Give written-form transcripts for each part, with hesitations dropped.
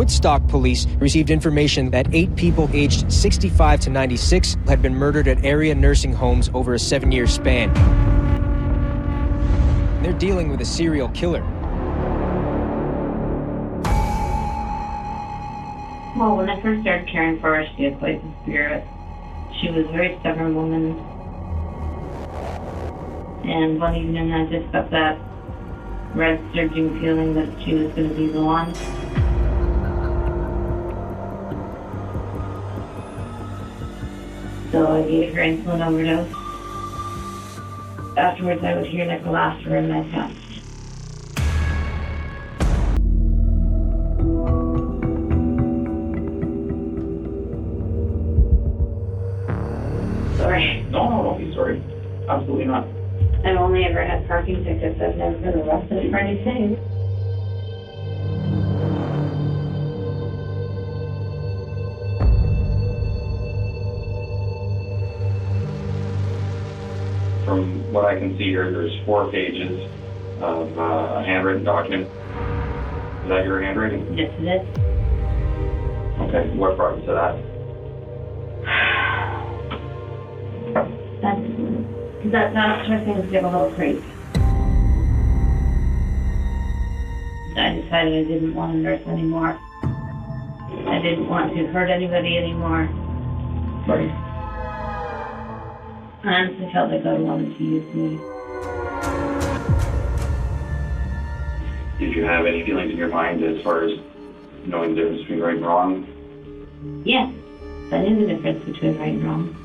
Woodstock police received information that 8 people aged 65 to 96 had been murdered at area nursing homes over a 7-year span. They're dealing with a serial killer. Well, when I first started caring for her, she had quite the spirit. She was a very stubborn woman. And one evening I just got that red surging feeling that she was going to be the one. So I gave her insulin overdose. Afterwards I would hear like a laughter in my chest. Sorry. No, don't be sorry. Absolutely not. I've only ever had parking tickets. I've never been arrested for anything. From what I can see here, there's 4 pages of a handwritten document. Is that your handwriting? Yes, it is. Okay, what brought you to that? That's where things get a little crazy. I decided I didn't want to nurse anymore. I didn't want to hurt anybody anymore. Right. I honestly felt like God wanted to use me. Did you have any feelings in your mind as far as knowing the difference between right and wrong? Yes, I knew the difference between right and wrong.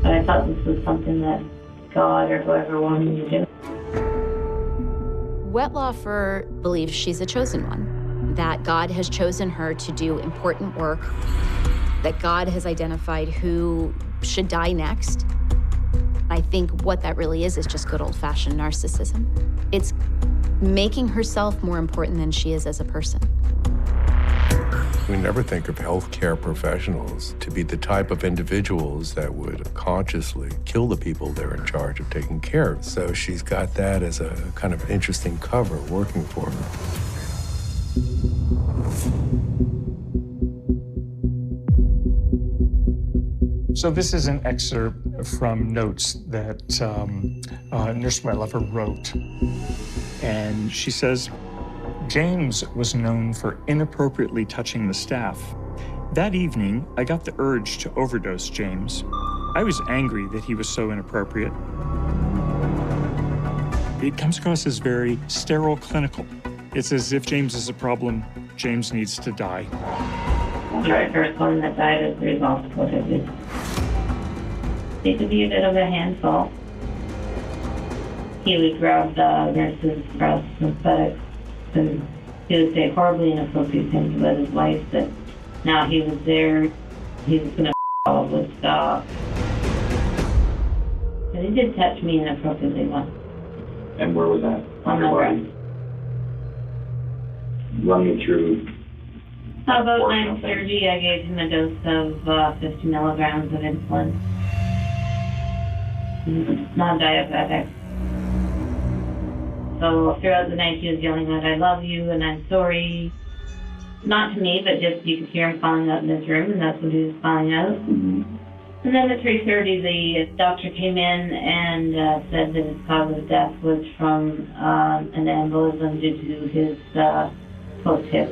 But I thought this was something that God or whoever wanted me to do. Wetlaufer believes she's a chosen one, that God has chosen her to do important work, that God has identified who should die next. I think what that really is just good old-fashioned narcissism. It's making herself more important than she is as a person. We never think of healthcare professionals to be the type of individuals that would consciously kill the people they're in charge of taking care of. So she's got that as a kind of interesting cover working for her. So this is an excerpt from notes that Nurse Wetlaufer wrote. And she says, James was known for inappropriately touching the staff. That evening, I got the urge to overdose James. I was angry that he was so inappropriate. It comes across as very sterile clinical. It's as if James is a problem, James needs to die. You're the first one that died as a result of what I did. He could be a bit of a handful. He would grab the nurse's breast synthetics, and he would say horribly inappropriate things about his wife, that now he was there, he was going to all would stop. But he did touch me inappropriately once. And where was that? On my breast. Run me through. About 9:30, I gave him a dose of 50 milligrams of insulin. Non-diabetic. So throughout the night he was yelling out, I love you and I'm sorry. Not to me, but just you could hear him calling out in his room, and that's what he was calling out. Mm-hmm. And then at 3:30 the doctor came in and said that his cause of death was from an embolism due to his post-hip.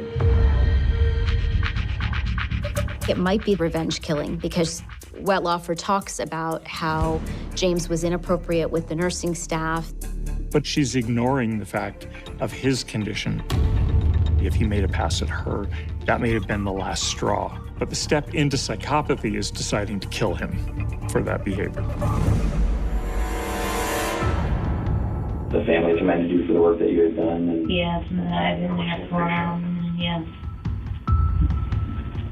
It might be revenge killing because Wetlaufer talks about how James was inappropriate with the nursing staff. But she's ignoring the fact of his condition. If he made a pass at her, that may have been the last straw. But the step into psychopathy is deciding to kill him for that behavior. The family commended you for the work that you had done. And yes, and I've been there for him, yes.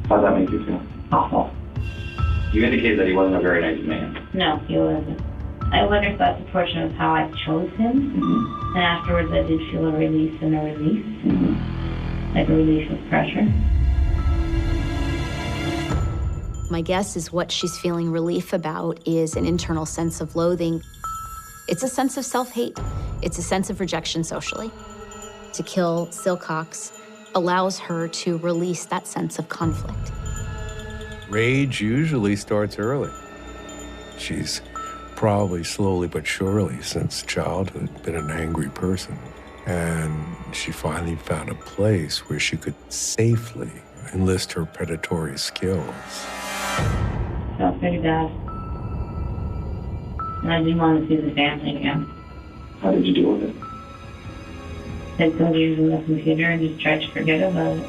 How does that make you feel? Awful. You indicated that he wasn't a very nice man. No, he wasn't. I wonder if that's a portion of how I chose him. Mm-hmm. And afterwards I did feel a release and a release. Mm-hmm. Like a release of pressure. My guess is what she's feeling relief about is an internal sense of loathing. It's a sense of self-hate. It's a sense of rejection socially. To kill Silcox allows her to release that sense of conflict. Rage usually starts early. She's probably slowly but surely since childhood been an angry person. And she finally found a place where she could safely enlist her predatory skills. Felt pretty bad. And I didn't want to see the family again. How did you deal with it? I'd go using the computer and just tried to forget about it.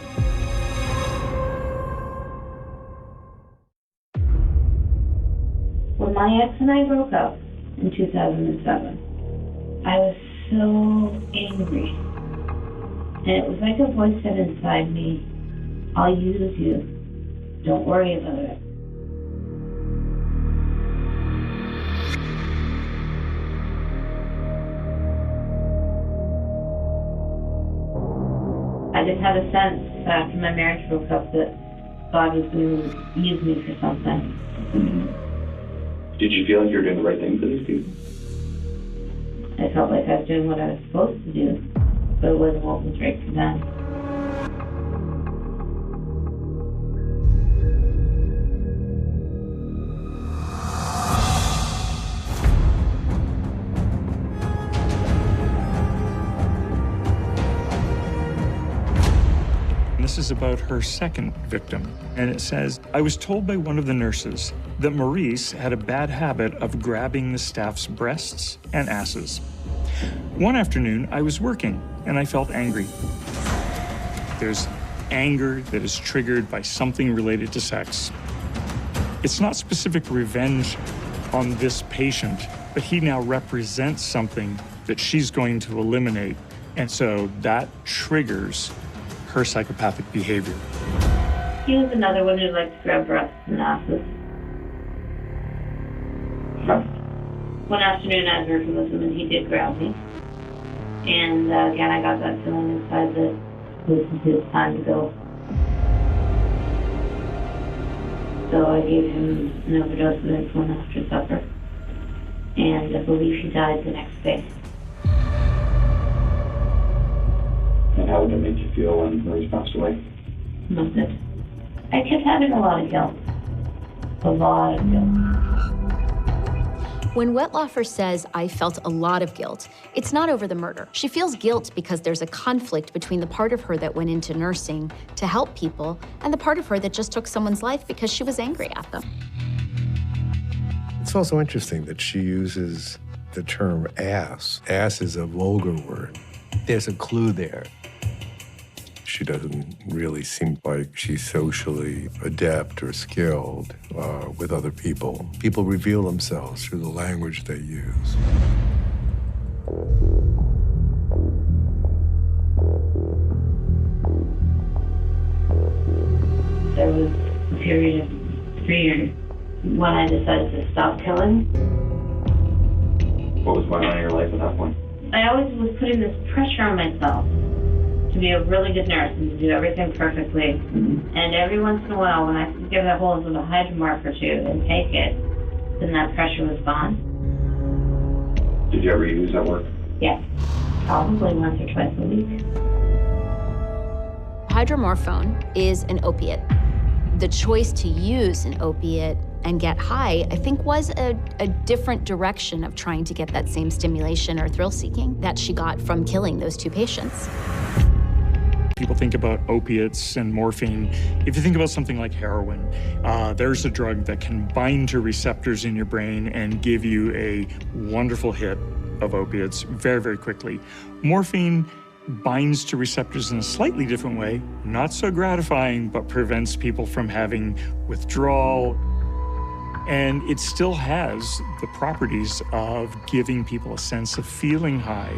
When my ex and I broke up in 2007, I was so angry. And it was like a voice said inside me, I'll use you. Don't worry about it. I just had a sense after my marriage broke up that God was going to use me for something. Mm-hmm. Did you feel like you were doing the right thing for these people? I felt like I was doing what I was supposed to do, but it wasn't what was right for them. This is about her second victim, and it says, I was told by one of the nurses that Maurice had a bad habit of grabbing the staff's breasts and asses. One afternoon, I was working, and I felt angry. There's anger that is triggered by something related to sex. It's not specific revenge on this patient, but he now represents something that she's going to eliminate, and so that triggers her psychopathic behavior. He was another one who liked to grab breasts and asses. One afternoon I was working with him and he did grab me. And again, I got that feeling inside that this is his time to go. So I gave him an overdose of insulin after supper. And I believe he died the next day. And how did it make you feel when Maurice passed away? Loved it. I kept having a lot of guilt. A lot of guilt. When Wetlaufer says, I felt a lot of guilt, it's not over the murder. She feels guilt because there's a conflict between the part of her that went into nursing to help people and the part of her that just took someone's life because she was angry at them. It's also interesting that she uses the term ass. Ass is a vulgar word. There's a clue there. She doesn't really seem like she's socially adept or skilled with other people. People reveal themselves through the language they use. There was a period of 3 years when I decided to stop killing. What was going on in your life at that point? I always was putting this pressure on myself to be a really good nurse and to do everything perfectly. Mm-hmm. And every once in a while, when I could get a hold of a hydromorph or two and take it, then that pressure was gone. Did you ever use that word? Yes, probably once or twice a week. Hydromorphone is an opiate. The choice to use an opiate and get high, I think, was a different direction of trying to get that same stimulation or thrill-seeking that she got from killing those 2 patients. People think about opiates and morphine. If you think about something like heroin, there's a drug that can bind to receptors in your brain and give you a wonderful hit of opiates very, very quickly. Morphine binds to receptors in a slightly different way, not so gratifying, but prevents people from having withdrawal. And it still has the properties of giving people a sense of feeling high.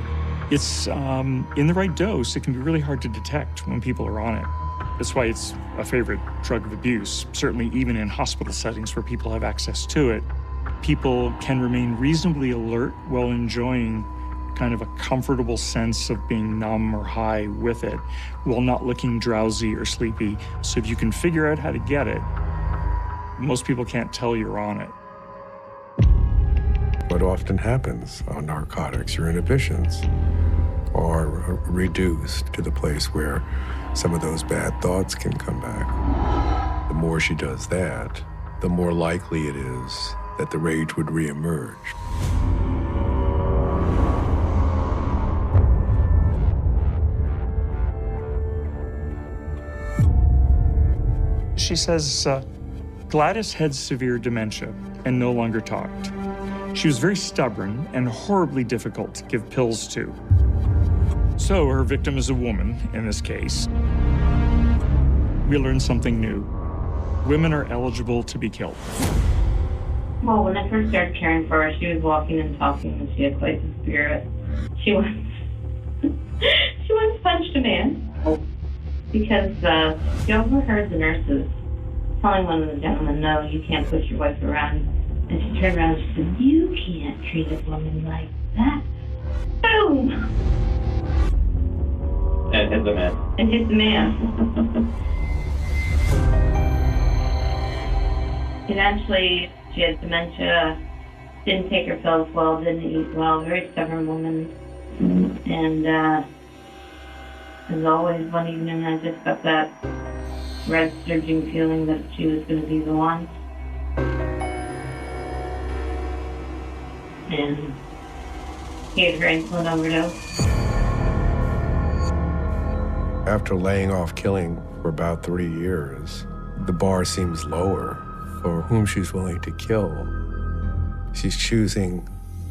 It's in the right dose, it can be really hard to detect when people are on it. That's why it's a favorite drug of abuse, certainly even in hospital settings where people have access to it. People can remain reasonably alert while enjoying kind of a comfortable sense of being numb or high with it while not looking drowsy or sleepy. So if you can figure out how to get it, most people can't tell you're on it. What often happens on narcotics, your inhibitions are reduced to the place where some of those bad thoughts can come back. The more she does that, the more likely it is that the rage would reemerge. She says Gladys had severe dementia and no longer talked. She was very stubborn and horribly difficult to give pills to. So her victim is a woman, in this case. We learned something new. Women are eligible to be killed. Well, when I first started caring for her, she was walking and talking, and she had quite the spirit. She once punched a man because she overheard the nurses telling one of the gentlemen, "No, you can't push your wife around." And she turned around and she said, "You can't treat a woman like that." Boom! And hit the man. And hit the man. Eventually, she had dementia, didn't take her pills well, didn't eat well, very stubborn woman. And as always, one evening I just got that red surging feeling that she was going to be the one. And gave her insulin overdose. After laying off killing for about 3 years, the bar seems lower for whom she's willing to kill. She's choosing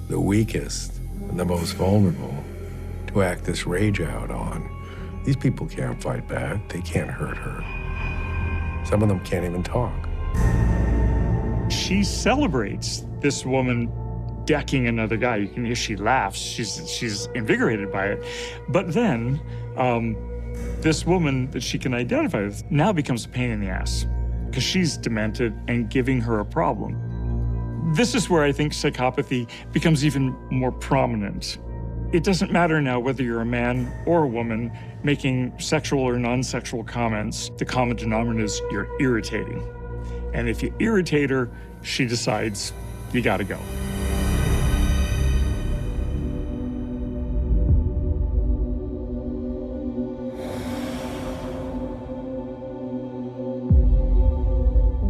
the weakest and the most vulnerable to act this rage out on. These people can't fight back. They can't hurt her. Some of them can't even talk. She celebrates this woman decking another guy. You can hear she laughs. She's invigorated by it. But then, this woman that she can identify with now becomes a pain in the ass because she's demented and giving her a problem. This is where I think psychopathy becomes even more prominent. It doesn't matter now whether you're a man or a woman making sexual or non-sexual comments. The common denominator is you're irritating. And if you irritate her, she decides you gotta go.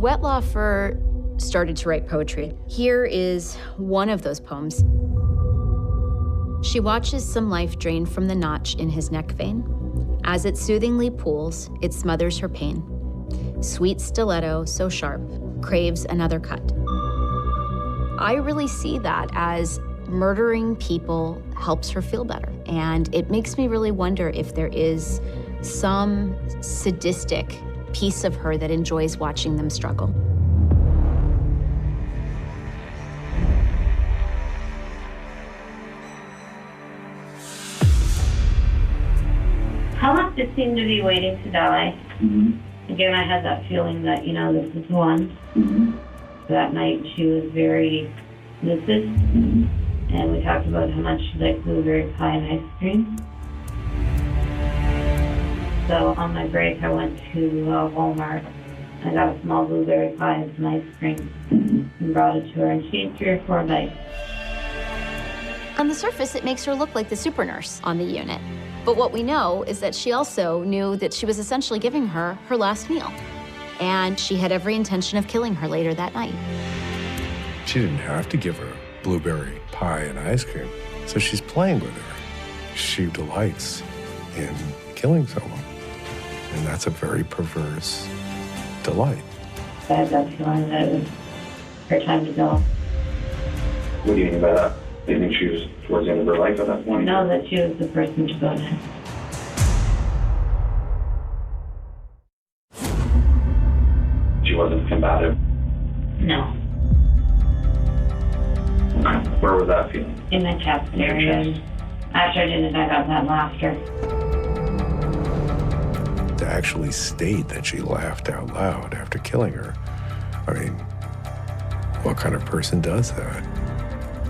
Wetlaufer started to write poetry. Here is one of those poems. She watches some life drain from the notch in his neck vein. As it soothingly pools, it smothers her pain. Sweet stiletto, so sharp, craves another cut. I really see that as murdering people helps her feel better. And it makes me really wonder if there is some sadistic piece of her that enjoys watching them struggle. Helen just seemed to be waiting to die. Again, I had that feeling that, this is one. That night she was very lucid, and we talked about how much she liked blueberry pie and ice cream. So on my break, I went to Walmart. I got a small blueberry pie and some ice cream and brought it to her, and she ate 3 or 4 bites. On the surface, it makes her look like the super nurse on the unit. But what we know is that she also knew that she was essentially giving her her last meal. And she had every intention of killing her later that night. She didn't have to give her blueberry pie and ice cream, so she's playing with her. She delights in killing someone, and that's a very perverse delight. I had that feeling that it was her time to go. What do you mean by that? Do you think she was towards the end of her life at that point? No, that she was the person to go now. She wasn't combative? No. Okay. Where was that feeling? In my chest area. After I did it, I got that laughter. To actually state that she laughed out loud after killing her, I mean, what kind of person does that?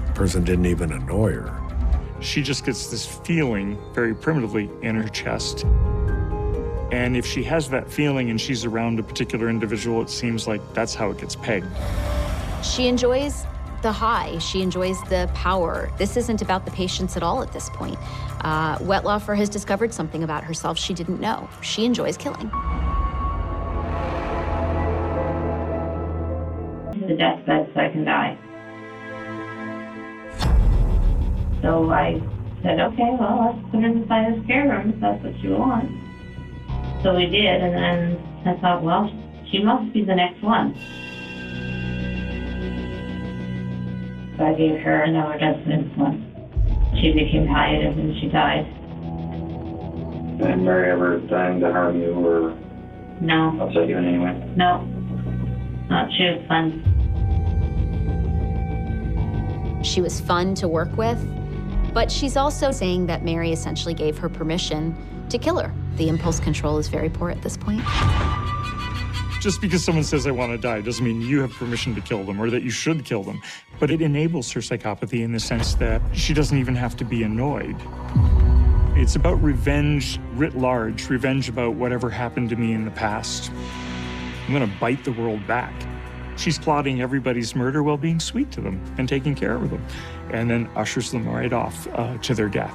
The person didn't even annoy her. She just gets this feeling very primitively in her chest. And if she has that feeling and she's around a particular individual, it seems like that's how it gets pegged. She enjoys the high. She enjoys the power. This isn't about the patients at all at this point. Wetlaufer has discovered something about herself she didn't know. She enjoys killing. The deathbed so I can die. So I said, okay, well, let's put her inside this care room if that's what you want. So we did, and then I thought, well, she must be the next one. So I gave her another death insulin. She became palliative and she died. And Mary ever threatened to harm you or No. upset you in any way? No. She was fun. She was fun to work with, but she's also saying that Mary essentially gave her permission to kill her. The impulse control is very poor at this point. Just because someone says, I want to die, doesn't mean you have permission to kill them or that you should kill them. But it enables her psychopathy in the sense that she doesn't even have to be annoyed. It's about revenge writ large, revenge about whatever happened to me in the past. I'm going to bite the world back. She's plotting everybody's murder while being sweet to them and taking care of them, and then ushers them right off to their death.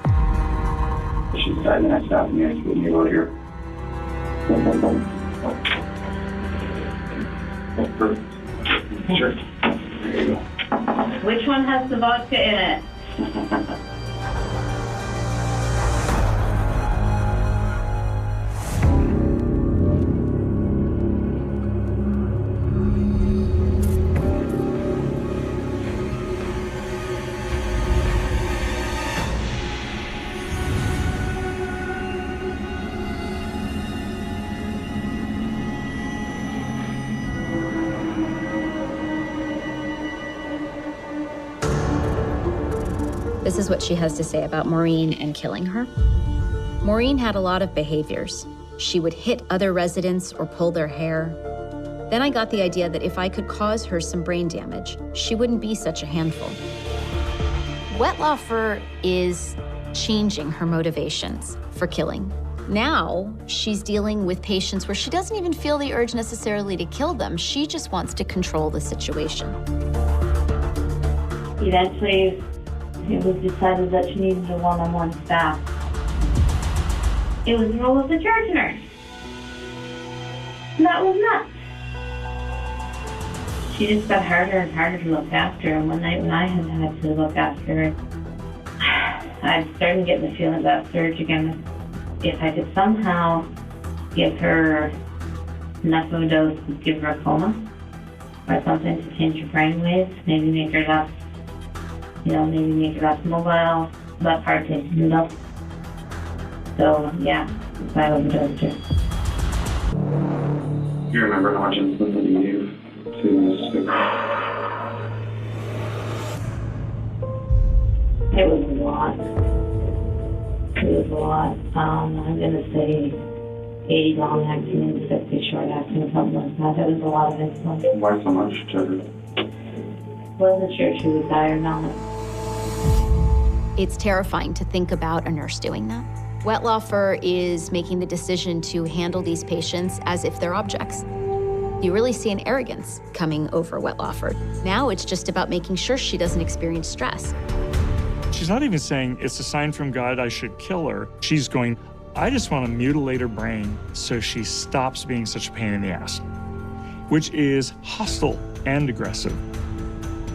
She decided the next stop and asked me about here. Sure. There you go. Which one has the vodka in it? This is what she has to say about Maureen and killing her. Maureen had a lot of behaviors. She would hit other residents or pull their hair. Then I got the idea that if I could cause her some brain damage, she wouldn't be such a handful. Wetlaufer is changing her motivations for killing. Now, she's dealing with patients where she doesn't even feel the urge necessarily to kill them. She just wants to control the situation. Eventually, it was decided that she needed a one-on-one staff. It was the role of the charge nurse. And that was nuts. She just got harder and harder to look after, and one night when I had to look after her, I started getting the feeling about surge again. If I could somehow give her enough of a dose to give her a coma, or something to change her brain waves, maybe make her less maybe make it less mobile, less hard to handle. So, yeah, I overdosed her. Do you remember how much insulin you gave to Mrs. Cooper? It was a lot. It was a lot. I'm going to say 80 long-acting and 50 short-acting, something like that. It was a lot of insulin. Why so much to her? Wasn't sure if she would die or not. It's terrifying to think about a nurse doing that. Wetlaufer is making the decision to handle these patients as if they're objects. You really see an arrogance coming over Wetlaufer. Now it's just about making sure she doesn't experience stress. She's not even saying it's a sign from God I should kill her. She's going, I just want to mutilate her brain so she stops being such a pain in the ass, which is hostile and aggressive.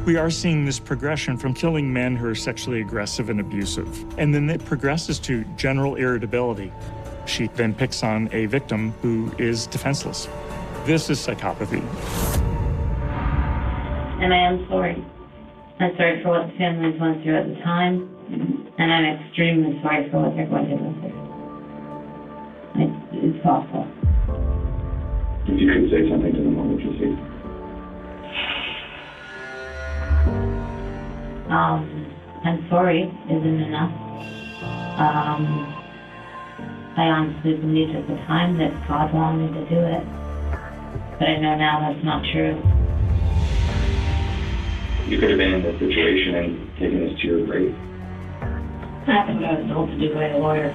We are seeing this progression from killing men who are sexually aggressive and abusive. And then it progresses to general irritability. She then picks on a victim who is defenseless. This is psychopathy. And I am sorry. I'm sorry for what the families went through at the time, and I'm extremely sorry for what they're going to go through. It's awful. If you could say something to them, what would you say? I'm sorry isn't enough. I honestly believed at the time that God wanted me to do it, but I know now that's not true. You could have been in this situation and taken this to your grave. That's what I was told to do by a lawyer.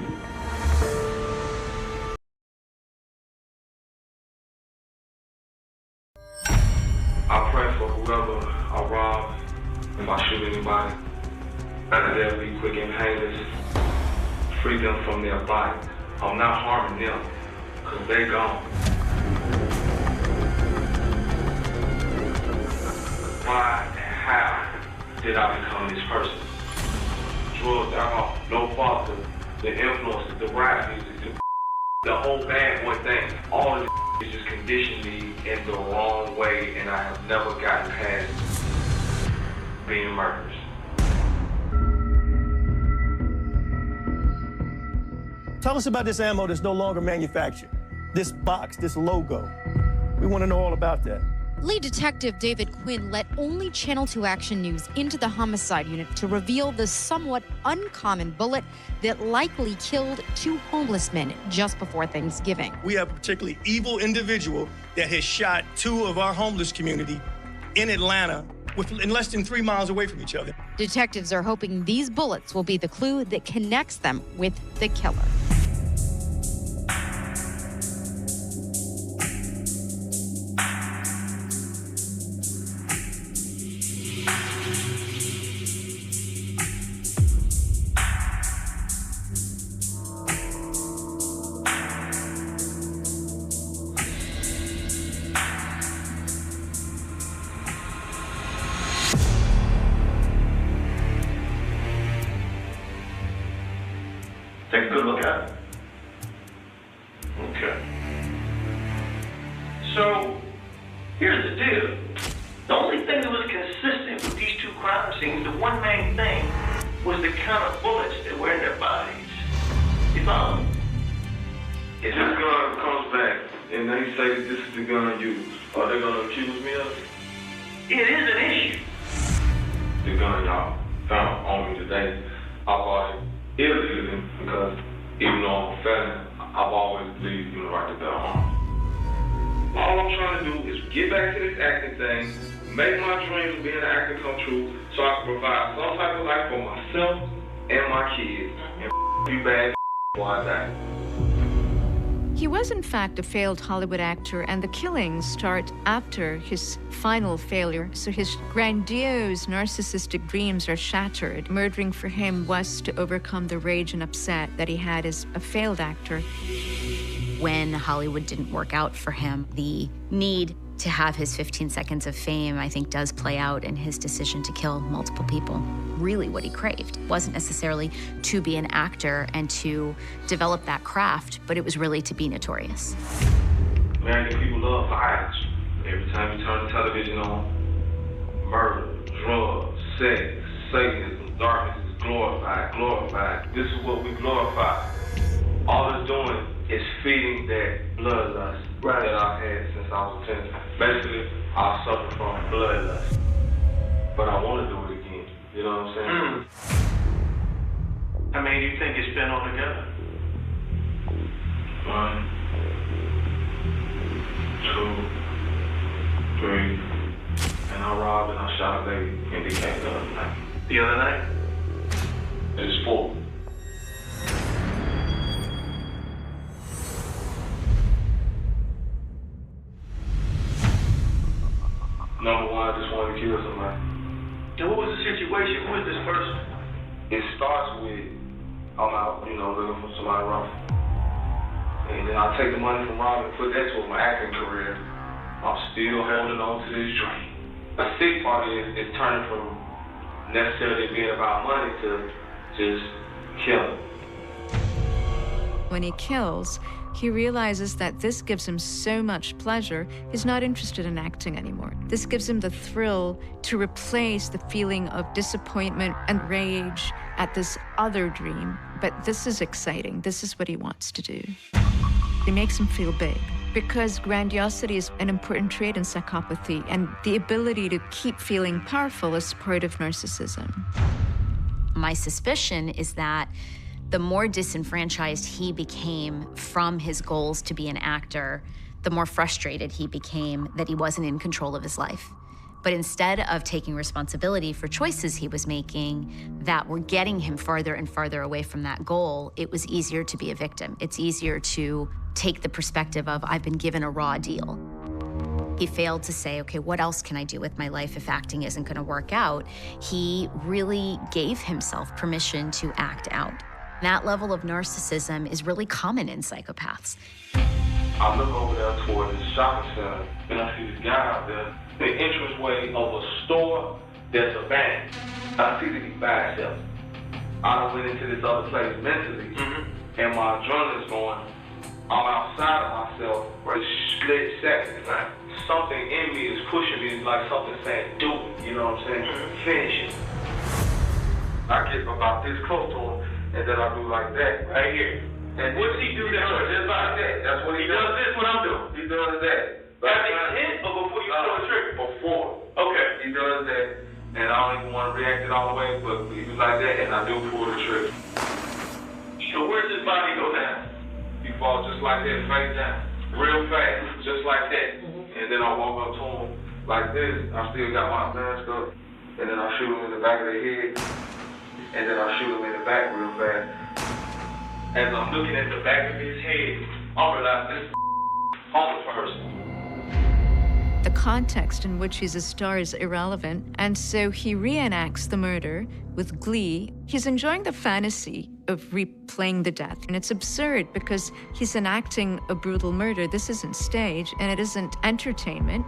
I pray for whoever I rob, if I shoot anybody, that they'll be quick and painless. free them from their body. I'm not harming them, because they gone. Why and how did I become this person? Drugs, alcohol, no father, the influences, the rap music, the whole bad boy thing, all of this is just conditioned me in the wrong way, and I have never gotten past being murderers. Tell us about this ammo that's no longer manufactured. This box, this logo. We want to know all about that. Lead Detective David Quinn let only Channel 2 Action News into the homicide unit to reveal the somewhat uncommon bullet that likely killed 2 homeless men just before Thanksgiving. We have a particularly evil individual that has shot 2 of our homeless community in Atlanta in less than 3 miles away from each other. Detectives are hoping these bullets will be the clue that connects them with the killer. Take a good look at it. Okay. So, here's the deal. The only thing that was consistent with these 2 crime scenes, the one main thing, was the kind of bullets that were in their bodies. You follow? If this gun comes back and they say that this is the gun I used, are they going to accuse me of it? It is an issue. The gun y'all found on me today, I bought it illegally because even though I'm a felon, I've always believed in the right to bear arms. All I'm trying to do is get back to this acting thing, make my dreams of being an actor come true so I can provide some type of life for myself and my kids, and you bad before I die. He was, in fact, a failed Hollywood actor, and the killings start after his final failure, so his grandiose narcissistic dreams are shattered. Murdering for him was to overcome the rage and upset that he had as a failed actor. When Hollywood didn't work out for him, the need to have his 15 seconds of fame, I think, does play out in his decision to kill multiple people. Really what he craved wasn't necessarily to be an actor and to develop that craft, but it was really to be notorious. American people love violence. Every time you turn the television on, murder, drugs, sex, Satanism, darkness is glorified. This is what we glorify. All it's doing is feeding that bloodlust that I've had since I was 10. Basically, I suffer from bloodlust, but I want to do it again. You know what I'm saying? How many do you think you spent altogether? 1, 2, 3, and I robbed and I shot a lady in Decatur the other night. The other night? It's 4. Number 1, I just wanted to kill somebody. And what was the situation? Who is this person? It starts with, I'm out, looking for somebody rough. And then I take the money from robbing and put that towards my acting career. I'm still holding on to this dream. The sick part is it's turning from necessarily being about money to just killing. When he kills, he realizes that this gives him so much pleasure, he's not interested in acting anymore. This gives him the thrill to replace the feeling of disappointment and rage at this other dream. But this is exciting. This is what he wants to do. It makes him feel big, because grandiosity is an important trait in psychopathy, and the ability to keep feeling powerful is part of narcissism. My suspicion is that the more disenfranchised he became from his goals to be an actor, the more frustrated he became that he wasn't in control of his life. But instead of taking responsibility for choices he was making that were getting him farther and farther away from that goal, it was easier to be a victim. It's easier to take the perspective of, I've been given a raw deal. He failed to say, okay, what else can I do with my life if acting isn't gonna work out? He really gave himself permission to act out. That level of narcissism is really common in psychopaths. I look over there toward the shopping center, and I see this guy out there. The entranceway of a store that's abandoned. I see that he's by himself. I went into this other place mentally, and my adrenaline's going. I'm outside of myself for a split second. Like something in me is pushing me. It's like something saying, do it. You know what I'm saying? Finish it. I get about this close to him, and then I do like that, right here. And what's he do that? Just like that. That's what he does. He does this when I'm doing. He does that. After you hit or before you pull the trigger? Before. Okay. He does that, and I don't even want to react it all the way, but he do like that, and I do pull the trigger. So where's his body go down? He falls just like that, face down, real fast, just like that. And then I walk up to him like this. I still got my mask up, and then I shoot him in the back of the head, and then I shoot him in the back real fast. As I'm looking at the back of his head, I realize this is a homeless person. The context in which he's a star is irrelevant, and so he reenacts the murder with glee. He's enjoying the fantasy of replaying the death, and it's absurd because he's enacting a brutal murder. This isn't stage, and it isn't entertainment,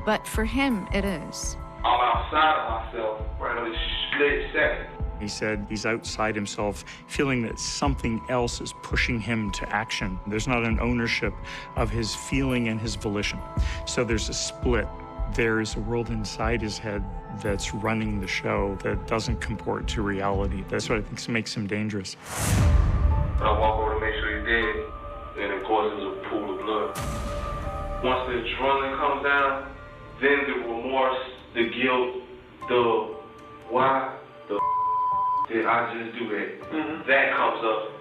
but for him, it is. I'm outside of myself for a split second. He said he's outside himself, feeling that something else is pushing him to action. There's not an ownership of his feeling and his volition. So there's a split. There's a world inside his head that's running the show that doesn't comport to reality. That's what I think makes him dangerous. I walk over to make sure he's dead, and of course there's a pool of blood. Once the adrenaline comes down, then the remorse, the guilt, the why the did I just do that? That comes up,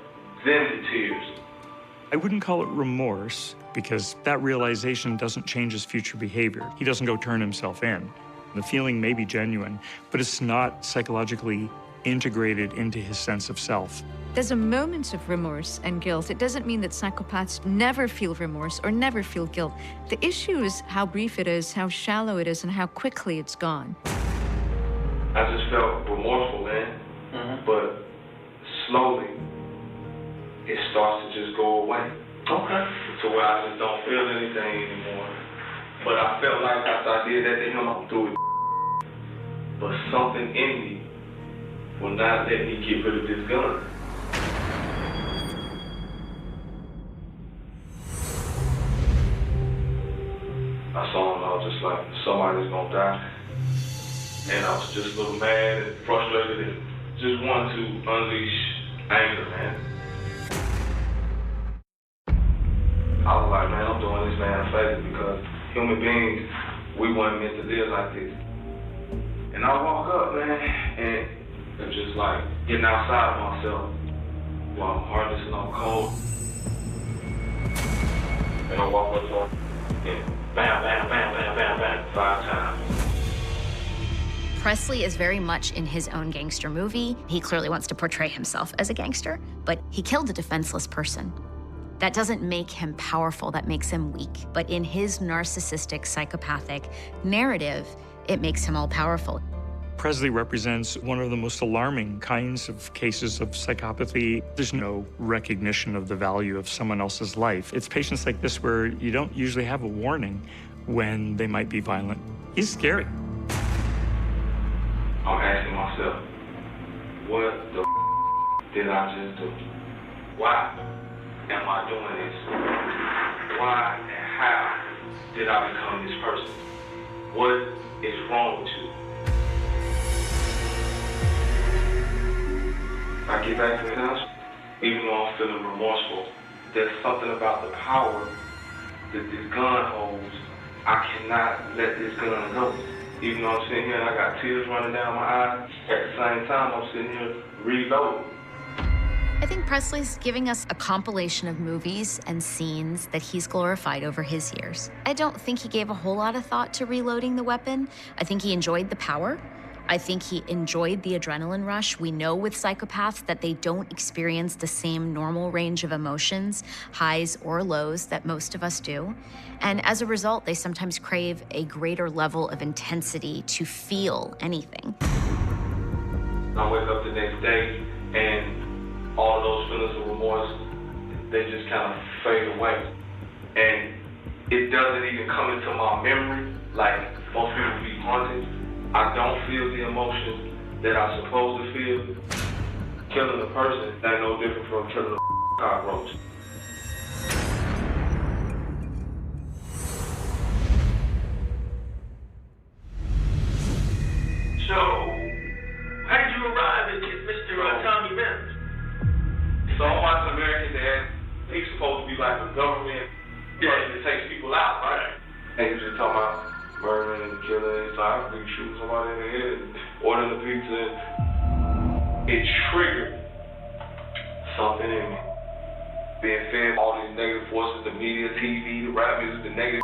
then the tears. I wouldn't call it remorse because that realization doesn't change his future behavior. He doesn't go turn himself in. The feeling may be genuine, but it's not psychologically integrated into his sense of self. There's a moment of remorse and guilt. It doesn't mean that psychopaths never feel remorse or never feel guilt. The issue is how brief it is, how shallow it is, and how quickly it's gone. I just felt remorseful, man. But slowly, it starts to just go away. Okay. To where I just don't feel anything anymore. But I felt like after I did that to him, I'm through it. But something in me will not let me get rid of this gun. I saw him, I was just like, somebody's gonna die. And I was just a little mad and frustrated and just wanted to unleash anger, man. I was like, man, I'm doing this man a favor because human beings, we weren't meant to live like this. And I walk up, man, and I'm just like getting outside of myself while I'm harnessing on cold. And I walk up to him and bam, bam, bam, bam, bam, bam, 5 times. Presley is very much in his own gangster movie. He clearly wants to portray himself as a gangster, but he killed a defenseless person. That doesn't make him powerful, that makes him weak. But in his narcissistic, psychopathic narrative, it makes him all powerful. Presley represents one of the most alarming kinds of cases of psychopathy. There's no recognition of the value of someone else's life. It's patients like this where you don't usually have a warning when they might be violent. He's scary. I'm asking myself, what the did I just do? Why am I doing this? Why and how did I become this person? What is wrong with you? I get back to the house, even though I'm feeling remorseful, there's something about the power that this gun holds. I cannot let this gun go. Even though I'm sitting here and I got tears running down my eyes, at the same time I'm sitting here reloading. I think Presley's giving us a compilation of movies and scenes that he's glorified over his years. I don't think he gave a whole lot of thought to reloading the weapon. I think he enjoyed the power. I think he enjoyed the adrenaline rush. We know with psychopaths that they don't experience the same normal range of emotions, highs or lows, that most of us do. And as a result, they sometimes crave a greater level of intensity to feel anything. I wake up the next day and all of those feelings of remorse, they just kind of fade away. And it doesn't even come into my memory like most people be haunted. I don't feel the emotions that I'm supposed to feel. Killing a person ain't no different from killing a cockroach. So, how did you arrive at Mr. Tommy Benz? So I'm watching American Dad. He's supposed to be like a government person that takes people out, right? And he's just talking about murdering and killing. So I could be shooting somebody in the head and ordering the pizza. It triggered something in me. Being fed all these negative forces, the media, TV, the rap music, the negative.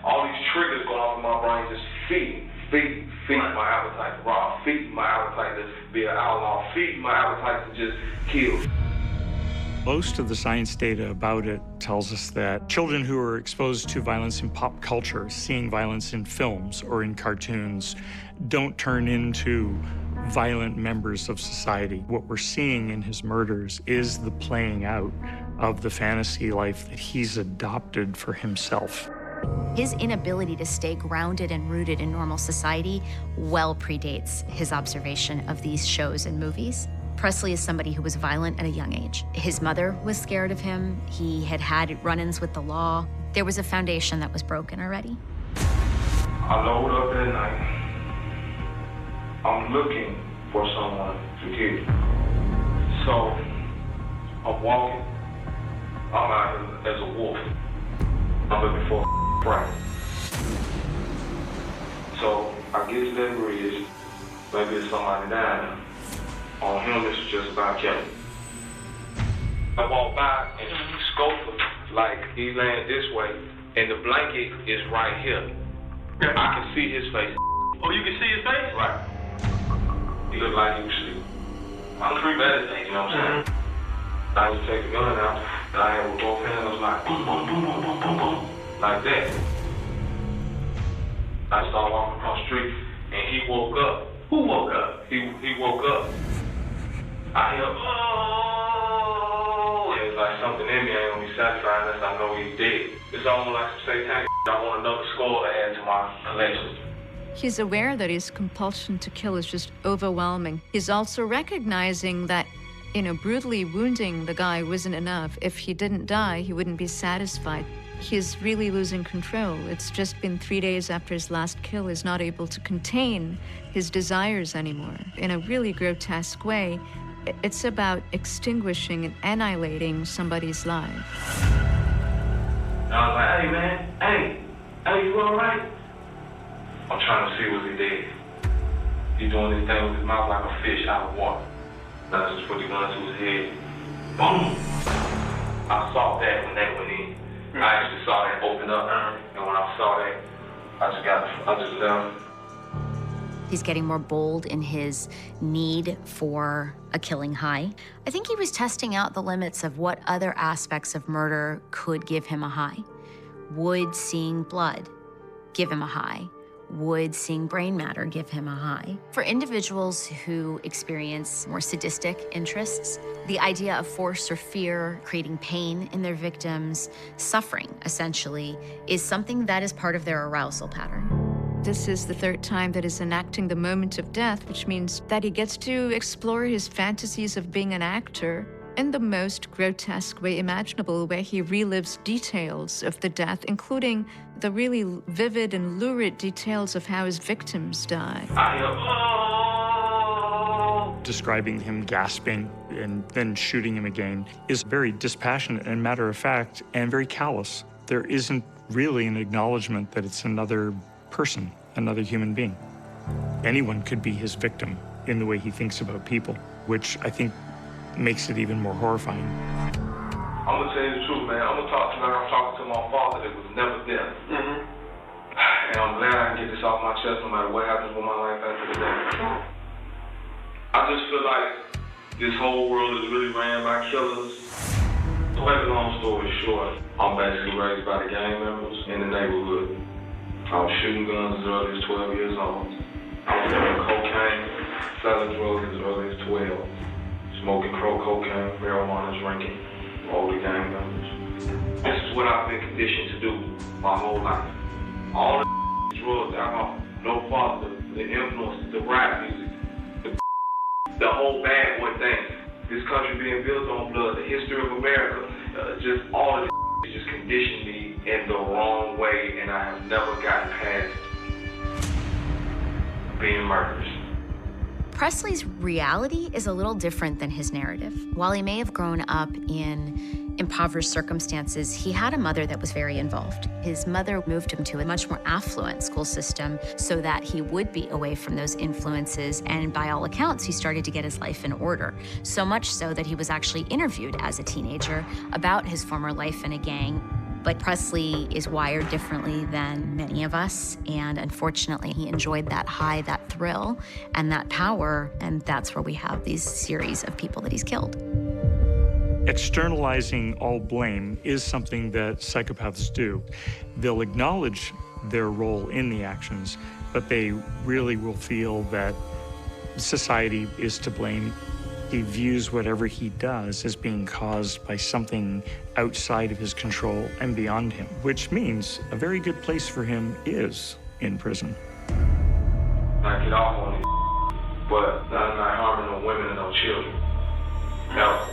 All these triggers going off in my brain just feeding my appetite to rob, feeding my appetite to be an outlaw, feeding my appetite to just kill. Most of the science data about it tells us that children who are exposed to violence in pop culture, seeing violence in films or in cartoons, don't turn into violent members of society. What we're seeing in his murders is the playing out of the fantasy life that he's adopted for himself. His inability to stay grounded and rooted in normal society well predates his observation of these shows and movies. Presley is somebody who was violent at a young age. His mother was scared of him. He had had run-ins with the law. There was a foundation that was broken already. I load up at night. I'm looking for someone to kill. So I'm walking. I'm out here as a wolf. I'm looking for a prey. So I get to that bridge. Maybe it's somebody down. On him, this is just about killing. I walk by and scope him like he's laying this way, and the blanket is right here. I can see his face. Oh, you can see his face? Right. He looked like he was asleep. I'm premeditating, you know what I'm saying? I just take the gun out, and I had with both hands, I was like, boom, boom, boom, boom, boom, boom, boom, like that. I started walking across the street, and he woke up. Who woke up? He woke up. I hear, oh, and it's like something in me ain't gonna be satisfied unless I know he's dead. It's almost like some satanic. I want another score to add to my collection. He's aware that his compulsion to kill is just overwhelming. He's also recognizing that, brutally wounding the guy wasn't enough. If he didn't die, he wouldn't be satisfied. He's really losing control. It's just been 3 days after his last kill. He's not able to contain his desires anymore. In a really grotesque way, it's about extinguishing and annihilating somebody's life. And I was like, hey, man, hey, you all right? I'm trying to see what he did. He doing this thing with his mouth like a fish out of water. And I just put the gun to his head. Boom! I saw that when that went in. I actually saw that open up, and when I saw that, I just left. He's getting more bold in his need for a killing high. I think he was testing out the limits of what other aspects of murder could give him a high. Would seeing blood give him a high? Would seeing brain matter give him a high? For individuals who experience more sadistic interests, the idea of force or fear, creating pain in their victims, suffering, essentially, is something that is part of their arousal pattern. This is the third time that he's enacting the moment of death, which means that he gets to explore his fantasies of being an actor in the most grotesque way imaginable, where he relives details of the death, including the really vivid and lurid details of how his victims die. Describing him gasping and then shooting him again is very dispassionate and matter of fact and very callous. There isn't really an acknowledgement that it's another person, another human being. Anyone could be his victim in the way he thinks about people, which I think makes it even more horrifying. I'm gonna tell you the truth, man. I'm gonna talk to you like I'm talking to my father that was never there. And I'm glad I can get this off my chest no matter what happens with my life after the day. I just feel like this whole world is really ran by killers. To make a long story short, I'm basically raised by the gang members in the neighborhood. I was shooting guns as early as 12 years old. I was doing cocaine, selling drugs as early as 12. smoking cocaine, marijuana, drinking, older gang members. This is what I've been conditioned to do my whole life. All the drugs, alcohol, no father, the influence, the rap music, the whole bad boy thing. This country being built on blood, the history of America, just all of this just conditioned me in the wrong way, and I have never gotten past being murderous. Presley's reality is a little different than his narrative. While he may have grown up in impoverished circumstances, he had a mother that was very involved. His mother moved him to a much more affluent school system so that he would be away from those influences, and by all accounts, he started to get his life in order. So much so that he was actually interviewed as a teenager about his former life in a gang. But Presley is wired differently than many of us, and unfortunately, he enjoyed that high, that thrill, and that power, and that's where we have these series of people that he's killed. Externalizing all blame is something that psychopaths do. They'll acknowledge their role in the actions, but they really will feel that society is to blame. He views whatever he does as being caused by something outside of his control and beyond him, which means a very good place for him is in prison. I get off on it, but I'm not harming no women and no children. No.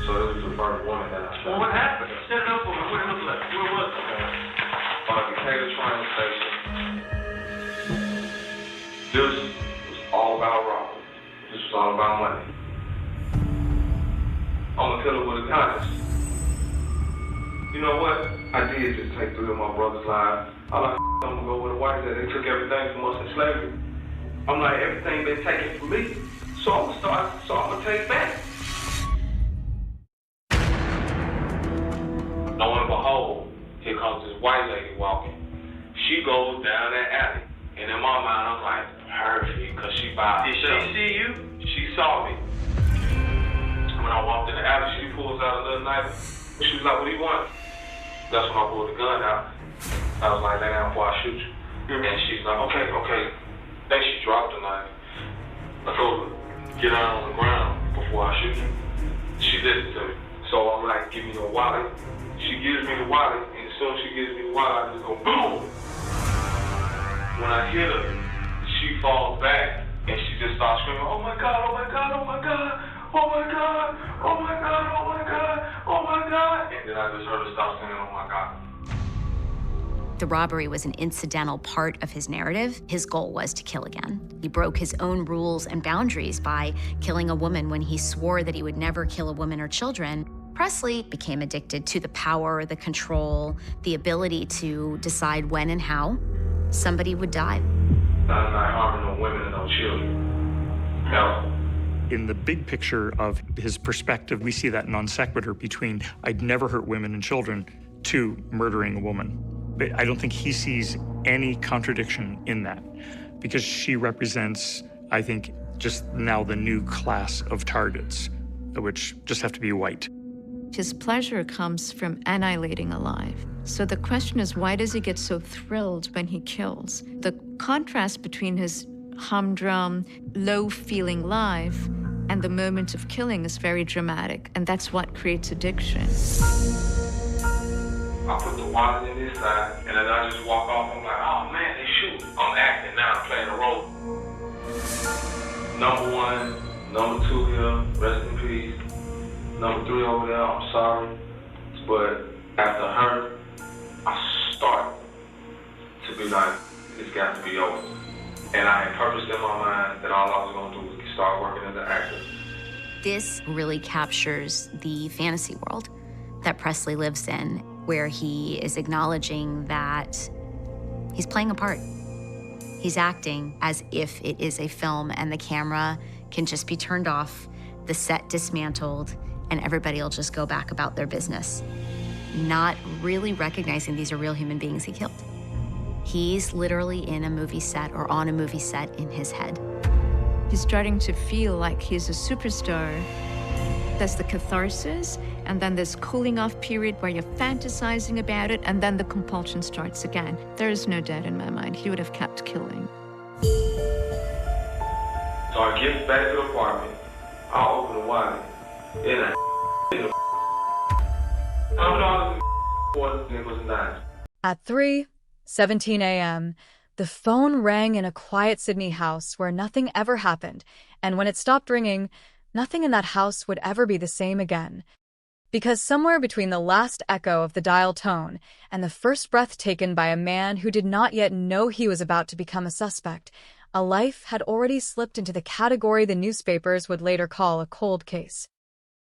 So this is the first woman that I shot. Well, what happened? Set it up for me. What did it look like? Where was it? Decatur train station. This was all about robbery. This was all about money. I'm a killer with a conscience. You know what? I did just take 3 of my brother's lives. I'm like, I'm gonna go with the white that they took everything from us in slavery. I'm like, everything been taken from me, so I'm gonna take back. Lo and behold, here comes this white lady walking. She goes down that alley. And in my mind, I'm like, perfect, because she by herself. Did she see you? She saw me. When I walked in the alley, she pulls out a little knife. She was like, what do you want? That's when I pulled the gun out. I was like, lay down before I shoot you. And she's like, okay. Then she dropped the knife. I told her, get out on the ground before I shoot you. She listened to me. So I'm like, give me your wallet. She gives me the wallet, and as soon as she gives me the wallet, I just go boom. When I hit her, she falls back, and she just starts screaming, oh my God, oh my God, oh my God, oh my God, oh my God, oh my God, oh my God. And then I just heard her start saying, oh my God. The robbery was an incidental part of his narrative. His goal was to kill again. He broke his own rules and boundaries by killing a woman when he swore that he would never kill a woman or children. Presley became addicted to the power, the control, the ability to decide when and how somebody would die. I'm not harming no women and no children. No. In the big picture of his perspective, we see that non sequitur between I'd never hurt women and children to murdering a woman. But I don't think he sees any contradiction in that, because she represents, I think, just now the new class of targets, which just have to be white. His pleasure comes from annihilating a life. So the question is, why does he get so thrilled when he kills? The contrast between his humdrum, low-feeling life and the moment of killing is very dramatic, and that's what creates addiction. I put the wallet in this side, and then I just walk off. I'm like, oh man, they shooting. I'm acting now, I'm playing a role. Number 1, number 2 here, rest in peace. Number 3 over there, I'm sorry. But after her, I start to be like, it's got to be over. And I had purpose in my mind that all I was going to do was start working as an actor. This really captures the fantasy world that Presley lives in, where he is acknowledging that he's playing a part. He's acting as if it is a film, and the camera can just be turned off, the set dismantled, and everybody will just go back about their business, not really recognizing these are real human beings he killed. He's literally in a movie set or on a movie set in his head. He's starting to feel like he's a superstar. That's the catharsis, and then this cooling off period where you're fantasizing about it, and then the compulsion starts again. There is no doubt in my mind he would have kept killing. So I get back to the apartment, I open the wine, and I $100 for it was nice. At 3:17 a.m., the phone rang in a quiet Sydney house where nothing ever happened, and when it stopped ringing, nothing in that house would ever be the same again. Because somewhere between the last echo of the dial tone and the first breath taken by a man who did not yet know he was about to become a suspect, a life had already slipped into the category the newspapers would later call a cold case.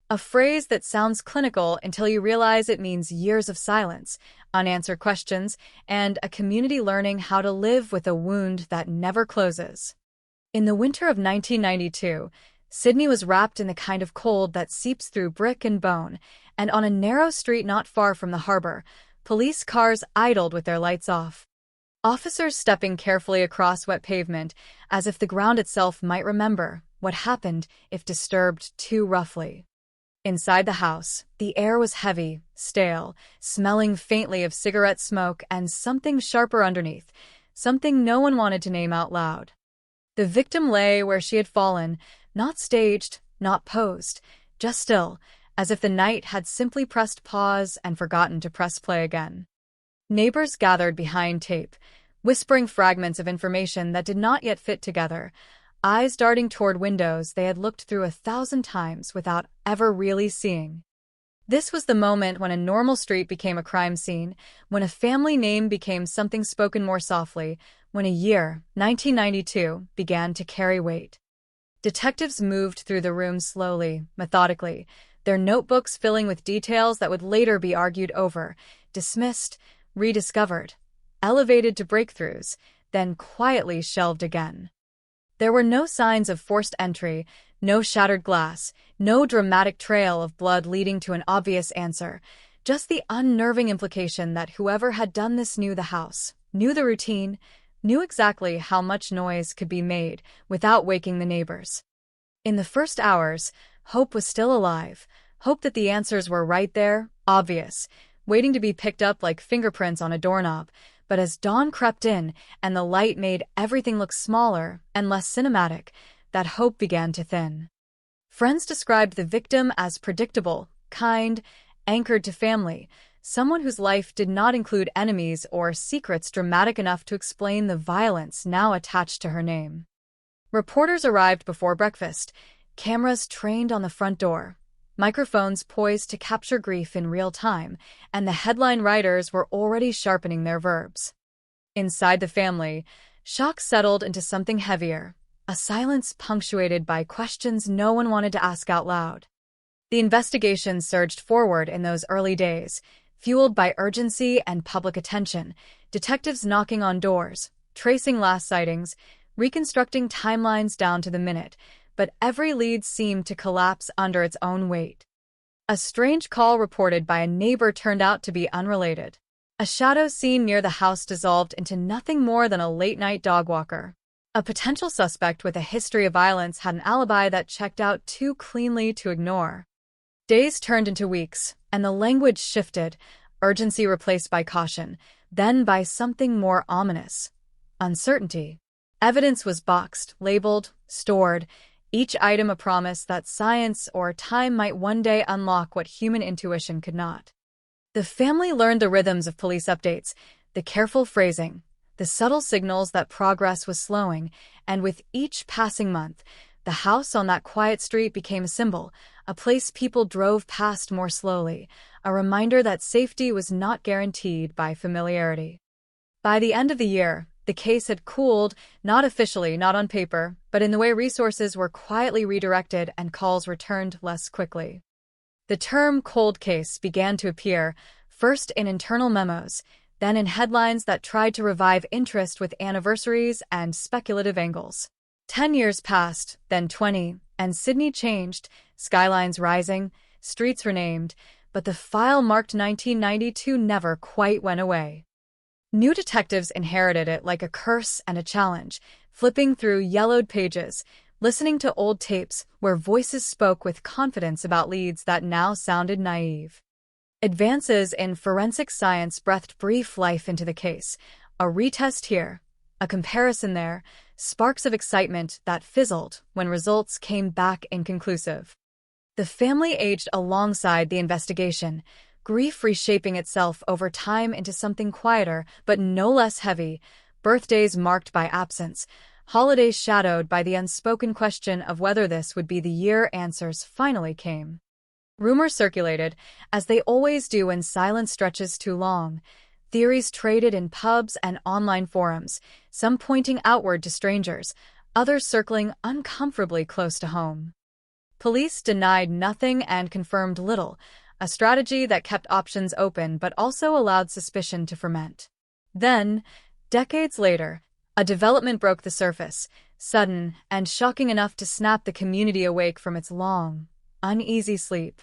A phrase that sounds clinical until you realize it means years of silence, unanswered questions, and a community learning how to live with a wound that never closes. In the winter of 1992, Sydney was wrapped in the kind of cold that seeps through brick and bone, and on a narrow street not far from the harbor, police cars idled with their lights off. Officers stepping carefully across wet pavement, as if the ground itself might remember what happened if disturbed too roughly. Inside the house, the air was heavy, stale, smelling faintly of cigarette smoke and something sharper underneath, something no one wanted to name out loud. The victim lay where she had fallen, not staged, not posed, just still, as if the night had simply pressed pause and forgotten to press play again. Neighbors gathered behind tape, whispering fragments of information that did not yet fit together, eyes darting toward windows they had looked through 1,000 times without ever really seeing. This was the moment when a normal street became a crime scene, when a family name became something spoken more softly, when a year, 1992, began to carry weight. Detectives moved through the room slowly, methodically, their notebooks filling with details that would later be argued over, dismissed, rediscovered, elevated to breakthroughs, then quietly shelved again. There were no signs of forced entry, no shattered glass, no dramatic trail of blood leading to an obvious answer, just the unnerving implication that whoever had done this knew the house, knew the routine, knew exactly how much noise could be made without waking the neighbors. In the first hours, hope was still alive, hope that the answers were right there, obvious, waiting to be picked up like fingerprints on a doorknob. But as dawn crept in and the light made everything look smaller and less cinematic, that hope began to thin. Friends described the victim as predictable, kind, anchored to family, someone whose life did not include enemies or secrets dramatic enough to explain the violence now attached to her name. Reporters arrived before breakfast, cameras trained on the front door, microphones poised to capture grief in real time, and the headline writers were already sharpening their verbs. Inside the family, shock settled into something heavier, a silence punctuated by questions no one wanted to ask out loud. The investigation surged forward in those early days, fueled by urgency and public attention, detectives knocking on doors, tracing last sightings, reconstructing timelines down to the minute, but every lead seemed to collapse under its own weight. A strange call reported by a neighbor turned out to be unrelated. A shadow seen near the house dissolved into nothing more than a late-night dog walker. A potential suspect with a history of violence had an alibi that checked out too cleanly to ignore. Days turned into weeks, and the language shifted, urgency replaced by caution, then by something more ominous: uncertainty. Evidence was boxed, labeled, stored, each item a promise that science or time might one day unlock what human intuition could not. The family learned the rhythms of police updates, the careful phrasing, the subtle signals that progress was slowing, and with each passing month, the house on that quiet street became a symbol, a place people drove past more slowly, a reminder that safety was not guaranteed by familiarity. By the end of the year, the case had cooled, not officially, not on paper, but in the way resources were quietly redirected and calls returned less quickly. The term cold case began to appear, first in internal memos, then in headlines that tried to revive interest with anniversaries and speculative angles. 10 years passed, then 20, and Sydney changed, skylines rising, streets renamed, but the file marked 1992 never quite went away. New detectives inherited it like a curse and a challenge, flipping through yellowed pages, listening to old tapes where voices spoke with confidence about leads that now sounded naive. Advances in forensic science breathed brief life into the case. A retest here, a comparison there, sparks of excitement that fizzled when results came back inconclusive. The family aged alongside the investigation, grief reshaping itself over time into something quieter but no less heavy, birthdays marked by absence, holidays shadowed by the unspoken question of whether this would be the year answers finally came. Rumors circulated, as they always do when silence stretches too long. Theories traded in pubs and online forums, some pointing outward to strangers, others circling uncomfortably close to home. Police denied nothing and confirmed little, a strategy that kept options open but also allowed suspicion to ferment. Then, decades later, a development broke the surface, sudden and shocking enough to snap the community awake from its long, uneasy sleep.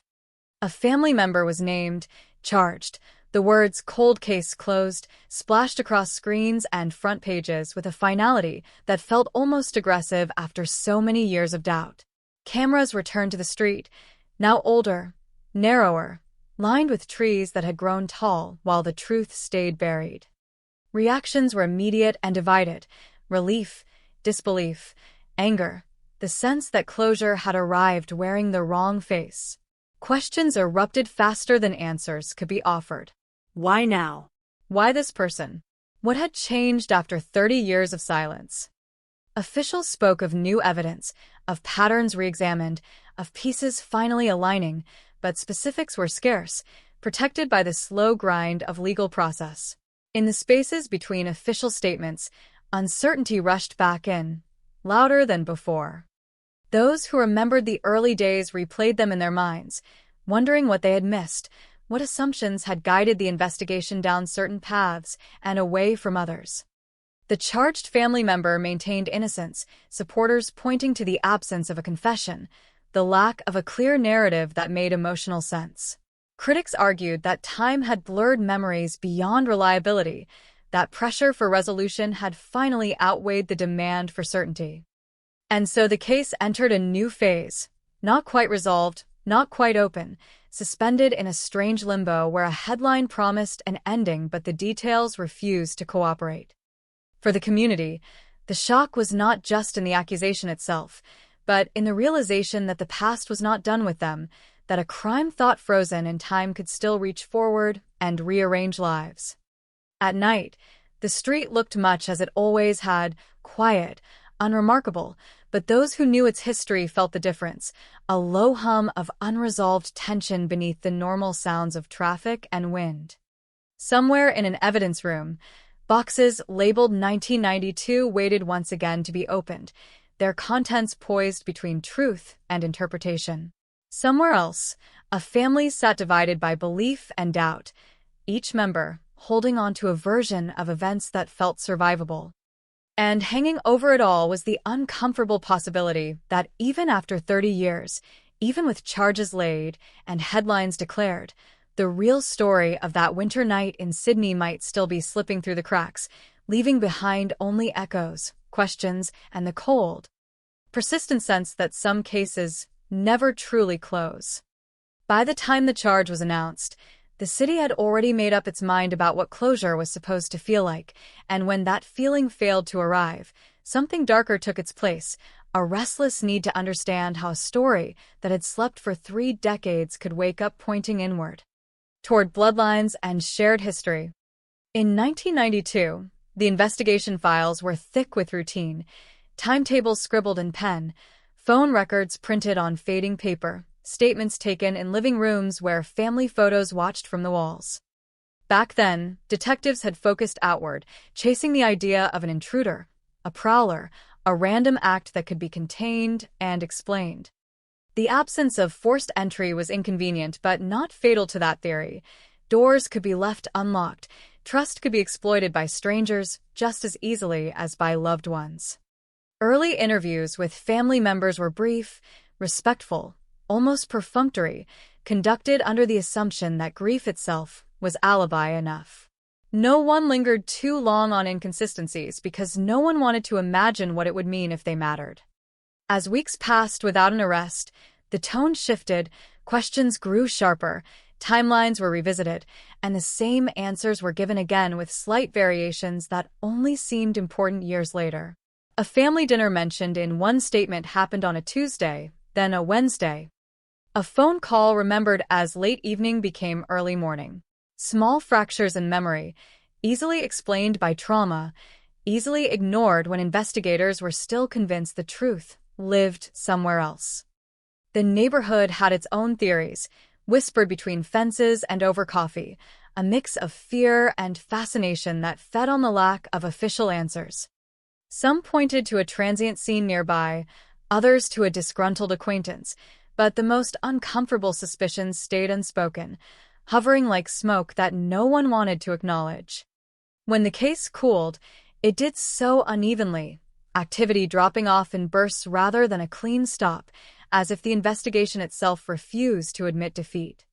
A family member was named, charged. The words "cold case closed" splashed across screens and front pages with a finality that felt almost aggressive after so many years of doubt. Cameras returned to the street, now older, narrower, lined with trees that had grown tall while the truth stayed buried. Reactions were immediate and divided: relief, disbelief, anger, the sense that closure had arrived wearing the wrong face. Questions erupted faster than answers could be offered. Why now? Why this person? What had changed after 30 years of silence? Officials spoke of new evidence, of patterns re-examined, of pieces finally aligning, but specifics were scarce, protected by the slow grind of legal process. In the spaces between official statements, uncertainty rushed back in, louder than before. Those who remembered the early days replayed them in their minds, wondering what they had missed, what assumptions had guided the investigation down certain paths and away from others. The charged family member maintained innocence, supporters pointing to the absence of a confession, the lack of a clear narrative that made emotional sense. Critics argued that time had blurred memories beyond reliability, that pressure for resolution had finally outweighed the demand for certainty. And so the case entered a new phase, not quite resolved, not quite open, suspended in a strange limbo where a headline promised an ending but the details refused to cooperate. For the community, the shock was not just in the accusation itself, but in the realization that the past was not done with them, that a crime thought frozen in time could still reach forward and rearrange lives. At night, the street looked much as it always had, quiet, unremarkable, but those who knew its history felt the difference, a low hum of unresolved tension beneath the normal sounds of traffic and wind. Somewhere in an evidence room, boxes labeled 1992 waited once again to be opened, their contents poised between truth and interpretation. Somewhere else, a family sat divided by belief and doubt, each member holding on to a version of events that felt survivable. And hanging over it all was the uncomfortable possibility that even after 30 years, even with charges laid and headlines declared, the real story of that winter night in Sydney might still be slipping through the cracks, leaving behind only echoes, questions, and the cold, persistent sense that some cases never truly close. By the time the charge was announced, the city had already made up its mind about what closure was supposed to feel like, and when that feeling failed to arrive, something darker took its place, a restless need to understand how a story that had slept for 3 decades could wake up pointing inward, toward bloodlines and shared history. In 1992, the investigation files were thick with routine, timetables scribbled in pen, phone records printed on fading paper, statements taken in living rooms where family photos watched from the walls. Back then, detectives had focused outward, chasing the idea of an intruder, a prowler, a random act that could be contained and explained. The absence of forced entry was inconvenient but not fatal to that theory. Doors could be left unlocked, trust could be exploited by strangers just as easily as by loved ones. Early interviews with family members were brief, respectful, almost perfunctory, conducted under the assumption that grief itself was alibi enough. No one lingered too long on inconsistencies because no one wanted to imagine what it would mean if they mattered. As weeks passed without an arrest, the tone shifted, questions grew sharper, timelines were revisited, and the same answers were given again with slight variations that only seemed important years later. A family dinner mentioned in one statement happened on a Tuesday, then a Wednesday. A phone call remembered as late evening became early morning. Small fractures in memory, easily explained by trauma, easily ignored when investigators were still convinced the truth lived somewhere else. The neighborhood had its own theories, whispered between fences and over coffee, a mix of fear and fascination that fed on the lack of official answers. Some pointed to a transient scene nearby, others to a disgruntled acquaintance, but the most uncomfortable suspicions stayed unspoken, hovering like smoke that no one wanted to acknowledge. When the case cooled, it did so unevenly, activity dropping off in bursts rather than a clean stop, as if the investigation itself refused to admit defeat.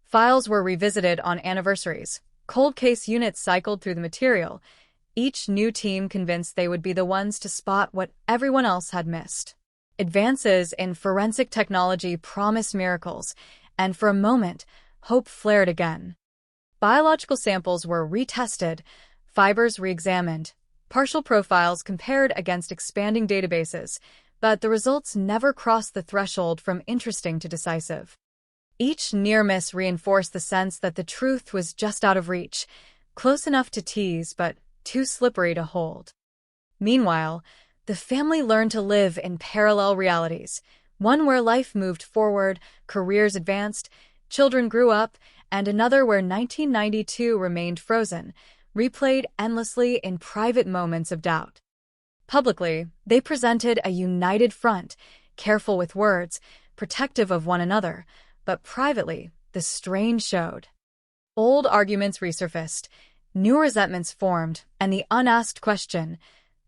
Files were revisited on anniversaries. Cold case units cycled through the material, each new team convinced they would be the ones to spot what everyone else had missed. Advances in forensic technology promised miracles, and for a moment, hope flared again. Biological samples were retested, fibers re-examined, partial profiles compared against expanding databases, but the results never crossed the threshold from interesting to decisive. Each near miss reinforced the sense that the truth was just out of reach, close enough to tease but too slippery to hold. Meanwhile, the family learned to live in parallel realities, one where life moved forward, careers advanced, children grew up, and another where 1992 remained frozen, replayed endlessly in private moments of doubt. Publicly, they presented a united front, careful with words, protective of one another, but privately, the strain showed. Old arguments resurfaced, new resentments formed, and the unasked question,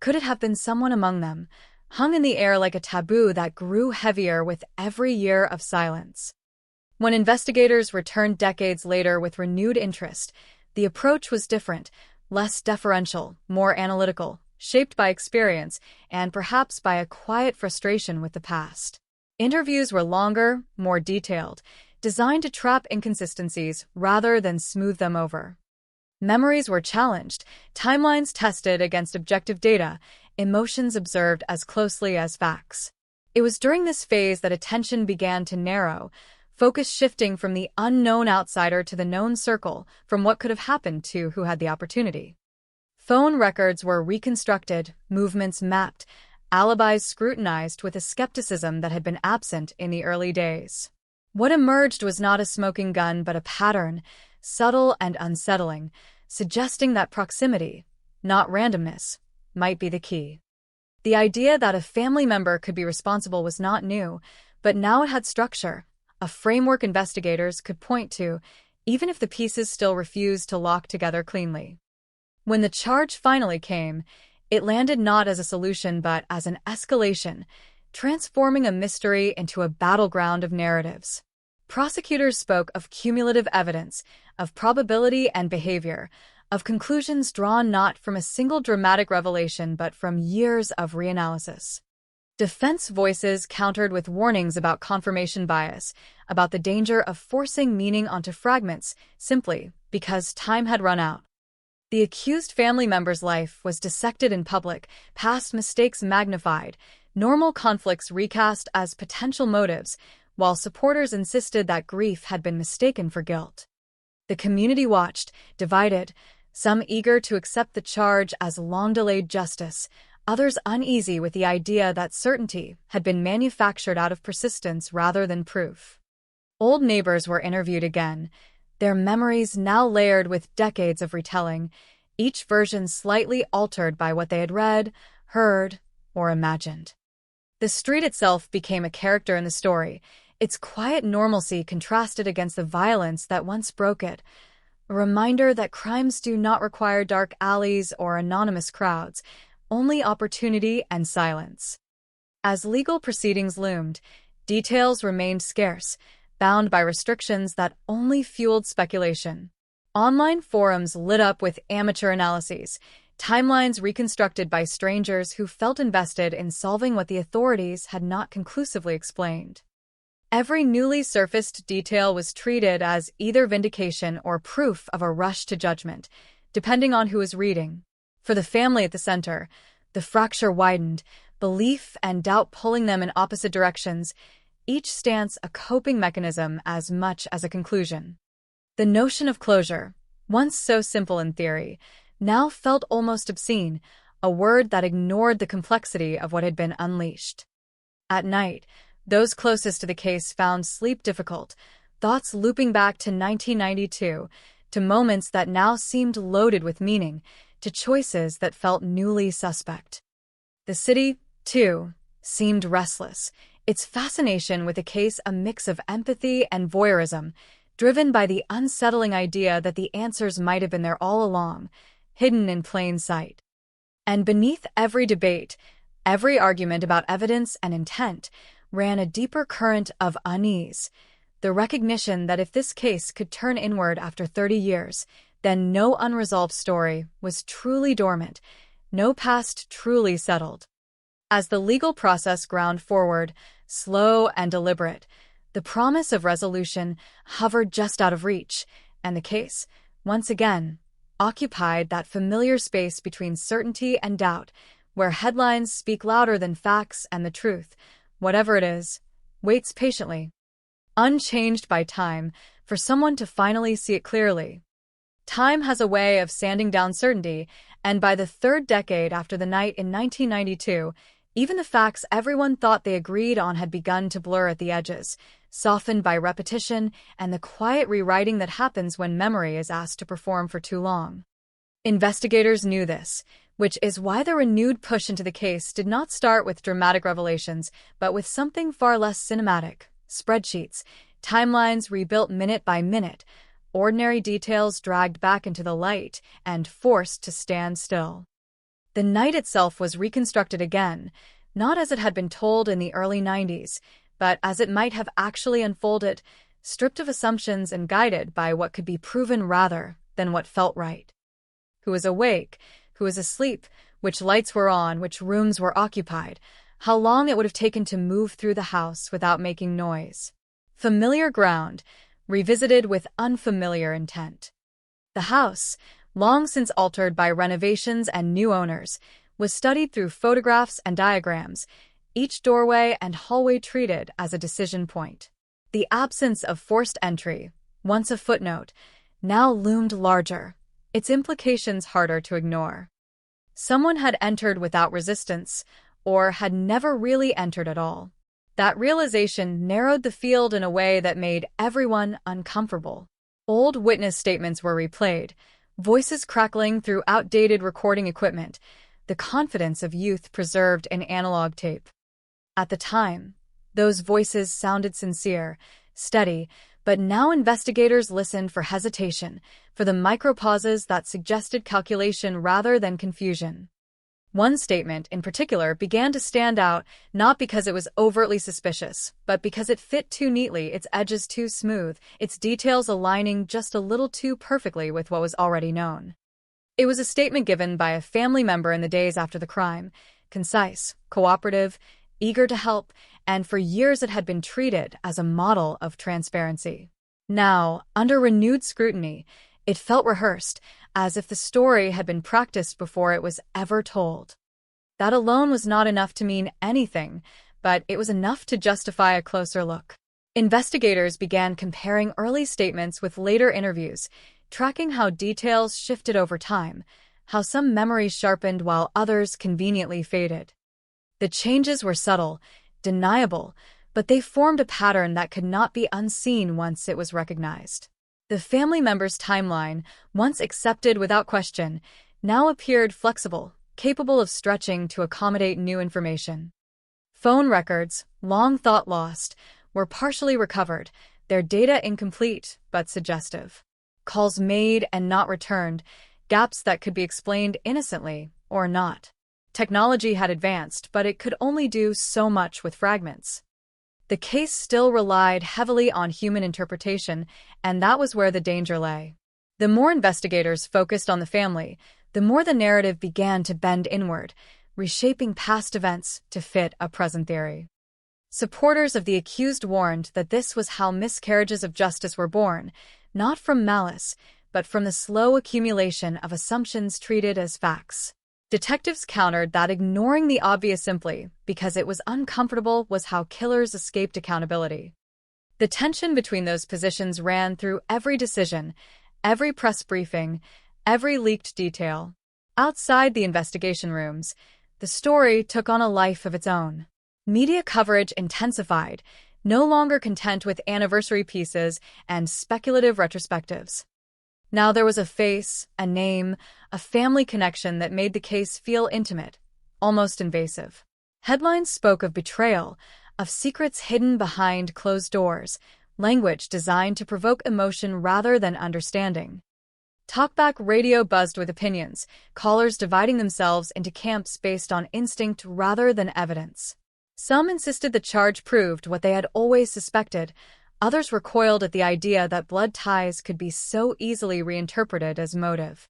could it have been someone among them, hung in the air like a taboo that grew heavier with every year of silence. When investigators returned decades later with renewed interest, the approach was different, less deferential, more analytical, shaped by experience, and perhaps by a quiet frustration with the past. Interviews were longer, more detailed, designed to trap inconsistencies rather than smooth them over. Memories were challenged, timelines tested against objective data, emotions observed as closely as facts. It was during this phase that attention began to narrow, focus shifting from the unknown outsider to the known circle, from what could have happened to who had the opportunity. Phone records were reconstructed, movements mapped, alibis scrutinized with a skepticism that had been absent in the early days. What emerged was not a smoking gun but a pattern, subtle and unsettling, suggesting that proximity, not randomness, might be the key. The idea that a family member could be responsible was not new, but now it had structure, a framework investigators could point to, even if the pieces still refused to lock together cleanly. When the charge finally came, it landed not as a solution but as an escalation, transforming a mystery into a battleground of narratives. Prosecutors spoke of cumulative evidence, of probability and behavior, of conclusions drawn not from a single dramatic revelation but from years of reanalysis. Defense voices countered with warnings about confirmation bias, about the danger of forcing meaning onto fragments simply because time had run out. The accused family member's life was dissected in public, past mistakes magnified, normal conflicts recast as potential motives, while supporters insisted that grief had been mistaken for guilt. The community watched, divided, some eager to accept the charge as long-delayed justice, others uneasy with the idea that certainty had been manufactured out of persistence rather than proof. Old neighbors were interviewed again, their memories now layered with decades of retelling, each version slightly altered by what they had read, heard, or imagined. The street itself became a character in the story, its quiet normalcy contrasted against the violence that once broke it, a reminder that crimes do not require dark alleys or anonymous crowds, only opportunity and silence. As legal proceedings loomed, details remained scarce, bound by restrictions that only fueled speculation. Online forums lit up with amateur analyses, Timelines reconstructed by strangers who felt invested in solving what the authorities had not conclusively explained. Every newly surfaced detail was treated as either vindication or proof of a rush to judgment, depending on who was reading. For the family at the center, the fracture widened, belief and doubt pulling them in opposite directions, each stance a coping mechanism as much as a conclusion. The notion of closure, once so simple in theory, now felt almost obscene, a word that ignored the complexity of what had been unleashed. At night, those closest to the case found sleep difficult, thoughts looping back to 1992, to moments that now seemed loaded with meaning, to choices that felt newly suspect. The city, too, seemed restless, its fascination with the case a mix of empathy and voyeurism, driven by the unsettling idea that the answers might have been there all along, hidden in plain sight. And beneath every debate, every argument about evidence and intent, ran a deeper current of unease, the recognition that if this case could turn inward after 30 years, then no unresolved story was truly dormant, no past truly settled. As the legal process ground forward, slow and deliberate, the promise of resolution hovered just out of reach, and the case, once again, occupied that familiar space between certainty and doubt, where headlines speak louder than facts and the truth, whatever it is, waits patiently, unchanged by time, for someone to finally see it clearly. Time has a way of sanding down certainty, and by the third decade after the night in 1992, even the facts everyone thought they agreed on had begun to blur at the edges, softened by repetition and the quiet rewriting that happens when memory is asked to perform for too long. Investigators knew this, which is why the renewed push into the case did not start with dramatic revelations, but with something far less cinematic: spreadsheets, timelines rebuilt minute by minute, ordinary details dragged back into the light and forced to stand still. The night itself was reconstructed again, not as it had been told in the early 90s, but as it might have actually unfolded, stripped of assumptions and guided by what could be proven rather than what felt right. Who was awake? Who was asleep? Which lights were on? Which rooms were occupied? How long it would have taken to move through the house without making noise? Familiar ground, revisited with unfamiliar intent. The house, long since altered by renovations and new owners, was studied through photographs and diagrams, each doorway and hallway treated as a decision point. The absence of forced entry, once a footnote, now loomed larger, its implications harder to ignore. Someone had entered without resistance, or had never really entered at all. That realization narrowed the field in a way that made everyone uncomfortable. Old witness statements were replayed, voices crackling through outdated recording equipment, the confidence of youth preserved in analog tape. At the time, those voices sounded sincere, steady, but now investigators listened for hesitation, for the micropauses that suggested calculation rather than confusion. One statement, in particular, began to stand out not because it was overtly suspicious, but because it fit too neatly, its edges too smooth, its details aligning just a little too perfectly with what was already known. It was a statement given by a family member in the days after the crime, concise, cooperative, eager to help, and for years it had been treated as a model of transparency. Now, under renewed scrutiny, it felt rehearsed, as if the story had been practiced before it was ever told. That alone was not enough to mean anything, but it was enough to justify a closer look. Investigators began comparing early statements with later interviews, tracking how details shifted over time, how some memories sharpened while others conveniently faded. The changes were subtle, deniable, but they formed a pattern that could not be unseen once it was recognized. The family member's timeline, once accepted without question, now appeared flexible, capable of stretching to accommodate new information. Phone records, long thought lost, were partially recovered, their data incomplete but suggestive. Calls made and not returned, gaps that could be explained innocently or not. Technology had advanced, but it could only do so much with fragments. The case still relied heavily on human interpretation, and that was where the danger lay. The more investigators focused on the family, the more the narrative began to bend inward, reshaping past events to fit a present theory. Supporters of the accused warned that this was how miscarriages of justice were born, not from malice, but from the slow accumulation of assumptions treated as facts. Detectives countered that ignoring the obvious simply because it was uncomfortable was how killers escaped accountability. The tension between those positions ran through every decision, every press briefing, every leaked detail. Outside the investigation rooms, the story took on a life of its own. Media coverage intensified, no longer content with anniversary pieces and speculative retrospectives. Now there was a face, a name, a family connection that made the case feel intimate, almost invasive. Headlines spoke of betrayal, of secrets hidden behind closed doors, language designed to provoke emotion rather than understanding. Talkback radio buzzed with opinions, callers dividing themselves into camps based on instinct rather than evidence. Some insisted the charge proved what they had always suspected. Others recoiled at the idea that blood ties could be so easily reinterpreted as motive.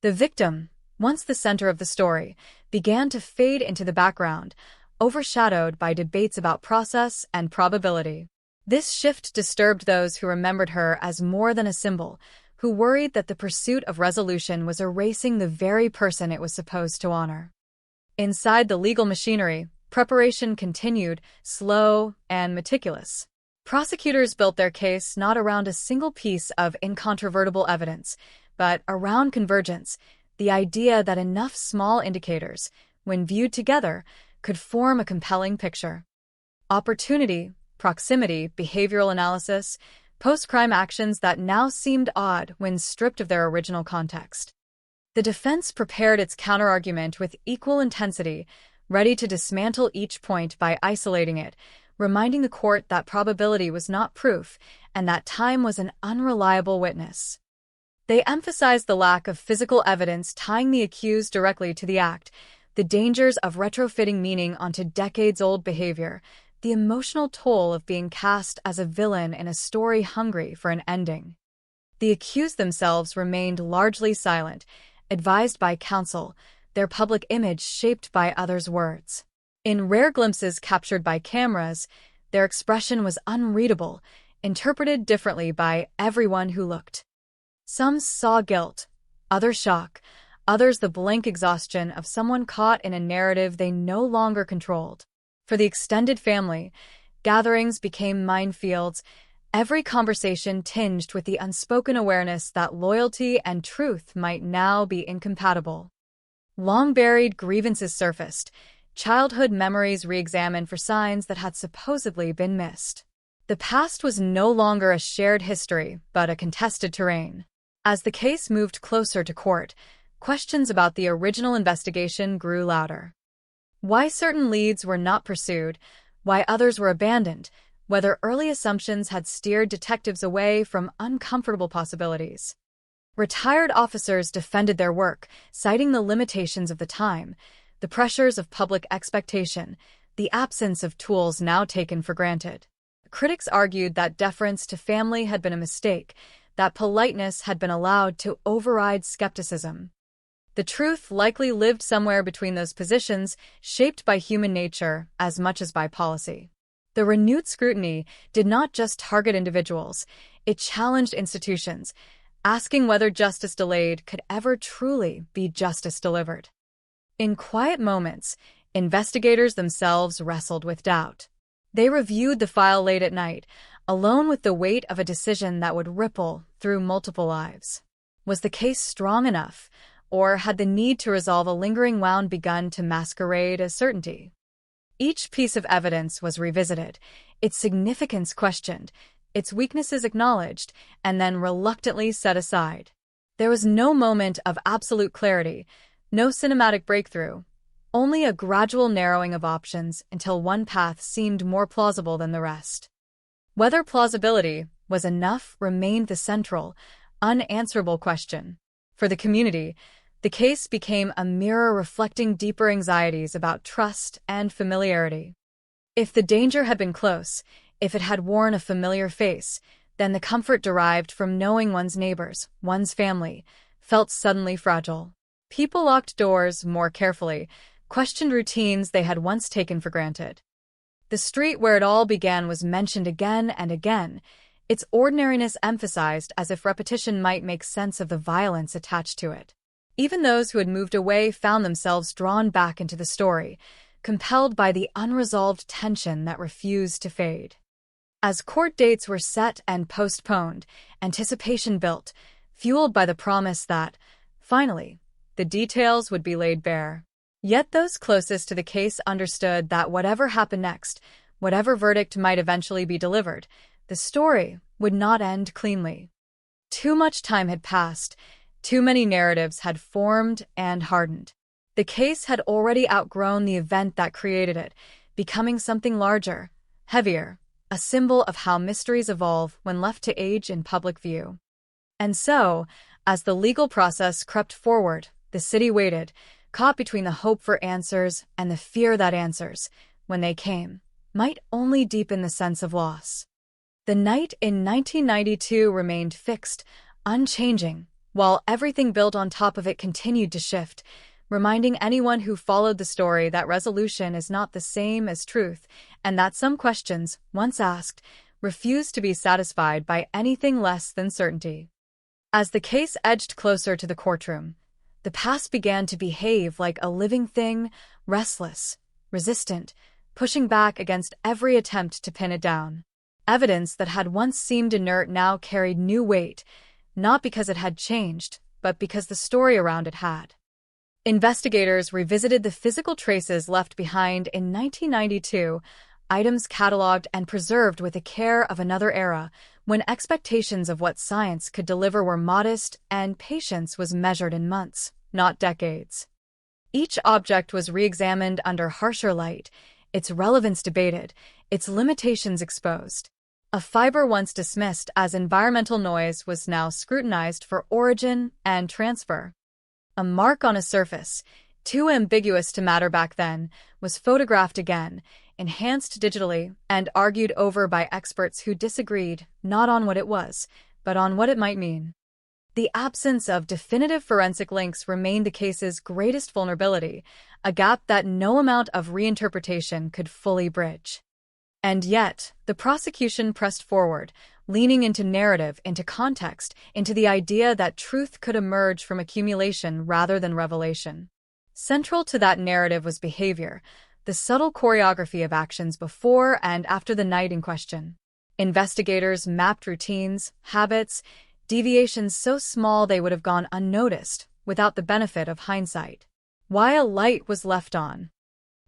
The victim, once the center of the story, began to fade into the background, overshadowed by debates about process and probability. This shift disturbed those who remembered her as more than a symbol, who worried that the pursuit of resolution was erasing the very person it was supposed to honor. Inside the legal machinery, preparation continued, slow and meticulous. Prosecutors built their case not around a single piece of incontrovertible evidence, but around convergence, the idea that enough small indicators, when viewed together, could form a compelling picture. Opportunity, proximity, behavioral analysis, post-crime actions that now seemed odd when stripped of their original context. The defense prepared its counterargument with equal intensity, ready to dismantle each point by isolating it, reminding the court that probability was not proof and that time was an unreliable witness. They emphasized the lack of physical evidence tying the accused directly to the act, the dangers of retrofitting meaning onto decades-old behavior, the emotional toll of being cast as a villain in a story hungry for an ending. The accused themselves remained largely silent, advised by counsel, their public image shaped by others' words. In rare glimpses captured by cameras, their expression was unreadable, interpreted differently by everyone who looked. Some saw guilt, others shock, others the blank exhaustion of someone caught in a narrative they no longer controlled. For the extended family, gatherings became minefields, every conversation tinged with the unspoken awareness that loyalty and truth might now be incompatible. Long-buried grievances surfaced, childhood memories re-examined for signs that had supposedly been missed. The past was no longer a shared history, but a contested terrain. As the case moved closer to court, questions about the original investigation grew louder. Why certain leads were not pursued, why others were abandoned, whether early assumptions had steered detectives away from uncomfortable possibilities. Retired officers defended their work, citing the limitations of the time, the pressures of public expectation, the absence of tools now taken for granted. Critics argued that deference to family had been a mistake, that politeness had been allowed to override skepticism. The truth likely lived somewhere between those positions, shaped by human nature as much as by policy. The renewed scrutiny did not just target individuals, it challenged institutions, asking whether justice delayed could ever truly be justice delivered. In quiet moments, investigators themselves wrestled with doubt. They reviewed the file late at night, alone with the weight of a decision that would ripple through multiple lives. Was the case strong enough, or had the need to resolve a lingering wound begun to masquerade as certainty? Each piece of evidence was revisited, its significance questioned, its weaknesses acknowledged, and then reluctantly set aside. There was no moment of absolute clarity, no cinematic breakthrough, only a gradual narrowing of options until one path seemed more plausible than the rest. Whether plausibility was enough remained the central, unanswerable question. For the community, the case became a mirror reflecting deeper anxieties about trust and familiarity. If the danger had been close, if it had worn a familiar face, then the comfort derived from knowing one's neighbors, one's family, felt suddenly fragile. People locked doors more carefully, questioned routines they had once taken for granted. The street where it all began was mentioned again and again, its ordinariness emphasized as if repetition might make sense of the violence attached to it. Even those who had moved away found themselves drawn back into the story, compelled by the unresolved tension that refused to fade. As court dates were set and postponed, anticipation built, fueled by the promise that, finally, the details would be laid bare. Yet those closest to the case understood that whatever happened next, whatever verdict might eventually be delivered, the story would not end cleanly. Too much time had passed, too many narratives had formed and hardened. The case had already outgrown the event that created it, becoming something larger, heavier, a symbol of how mysteries evolve when left to age in public view. And so, as the legal process crept forward, the city waited, caught between the hope for answers and the fear that answers, when they came, might only deepen the sense of loss. The night in 1992 remained fixed, unchanging, while everything built on top of it continued to shift, reminding anyone who followed the story that resolution is not the same as truth, and that some questions, once asked, refuse to be satisfied by anything less than certainty. As the case edged closer to the courtroom, the past began to behave like a living thing, restless, resistant, pushing back against every attempt to pin it down. Evidence that had once seemed inert now carried new weight, not because it had changed, but because the story around it had. Investigators revisited the physical traces left behind in 1992, items catalogued and preserved with the care of another era, when expectations of what science could deliver were modest and patience was measured in months, not decades. Each object was re-examined under harsher light, its relevance debated, its limitations exposed. A fiber once dismissed as environmental noise was now scrutinized for origin and transfer. A mark on a surface, too ambiguous to matter back then, was photographed again, enhanced digitally, and argued over by experts who disagreed not on what it was, but on what it might mean. The absence of definitive forensic links remained the case's greatest vulnerability, a gap that no amount of reinterpretation could fully bridge. And yet, the prosecution pressed forward, leaning into narrative, into context, into the idea that truth could emerge from accumulation rather than revelation. Central to that narrative was behavior, the subtle choreography of actions before and after the night in question. Investigators mapped routines, habits, deviations so small they would have gone unnoticed without the benefit of hindsight. Why a light was left on.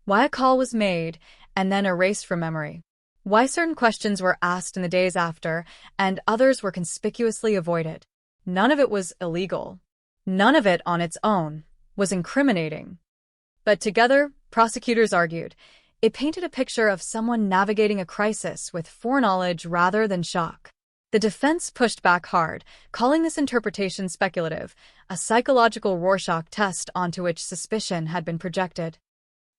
Why a call was made and then erased from memory. Why certain questions were asked in the days after and others were conspicuously avoided. None of it was illegal. None of it on its own was incriminating. But together, prosecutors argued, it painted a picture of someone navigating a crisis with foreknowledge rather than shock. The defense pushed back hard, calling this interpretation speculative, a psychological Rorschach test onto which suspicion had been projected.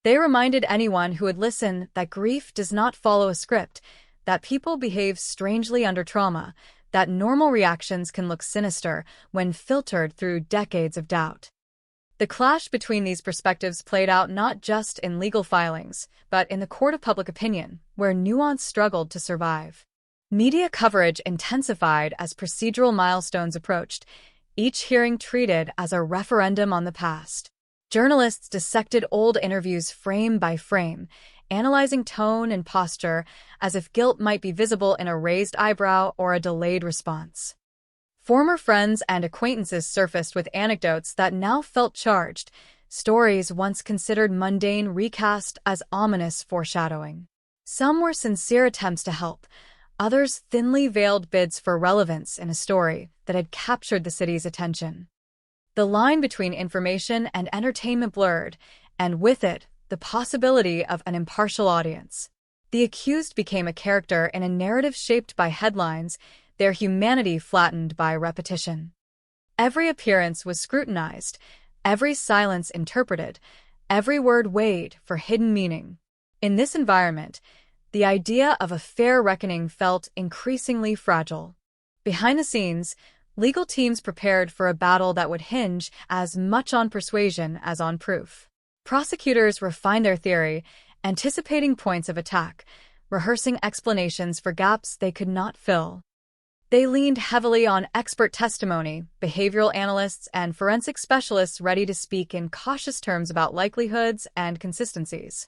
They reminded anyone who would listen that grief does not follow a script, that people behave strangely under trauma, that normal reactions can look sinister when filtered through decades of doubt. The clash between these perspectives played out not just in legal filings, but in the court of public opinion, where nuance struggled to survive. Media coverage intensified as procedural milestones approached, each hearing treated as a referendum on the past. Journalists dissected old interviews frame by frame, analyzing tone and posture as if guilt might be visible in a raised eyebrow or a delayed response. Former friends and acquaintances surfaced with anecdotes that now felt charged, stories once considered mundane recast as ominous foreshadowing. Some were sincere attempts to help, others thinly veiled bids for relevance in a story that had captured the city's attention. The line between information and entertainment blurred, and with it, the possibility of an impartial audience. The accused became a character in a narrative shaped by headlines, their humanity flattened by repetition. Every appearance was scrutinized, every silence interpreted, every word weighed for hidden meaning. In this environment, the idea of a fair reckoning felt increasingly fragile. Behind the scenes, Legal teams prepared for a battle that would hinge as much on persuasion as on proof. Prosecutors refined their theory, anticipating points of attack, rehearsing explanations for gaps they could not fill. They leaned heavily on expert testimony, behavioral analysts, and forensic specialists ready to speak in cautious terms about likelihoods and consistencies.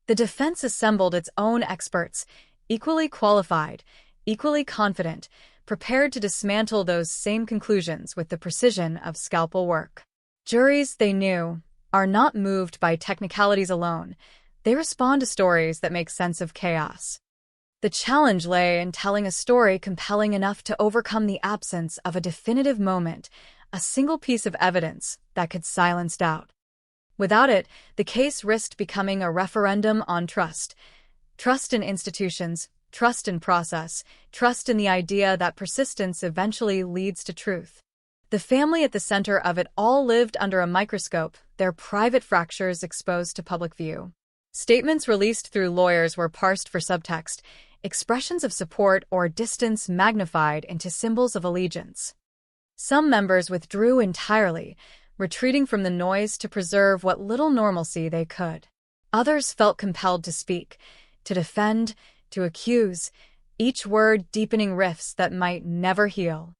The defense assembled its own experts, equally qualified, equally confident, prepared to dismantle those same conclusions with the precision of scalpel work. Juries, they knew, are not moved by technicalities alone. They respond to stories that make sense of chaos. The challenge lay in telling a story compelling enough to overcome the absence of a definitive moment, a single piece of evidence that could silence doubt. Without it, the case risked becoming a referendum on trust. Trust in institutions, trust in process, trust in the idea that persistence eventually leads to truth. The family at the center of it all lived under a microscope, their private fractures exposed to public view. Statements released through lawyers were parsed for subtext, expressions of support or distance magnified into symbols of allegiance. Some members withdrew entirely, retreating from the noise to preserve what little normalcy they could. Others felt compelled to speak, to defend, to accuse, each word deepening rifts that might never heal.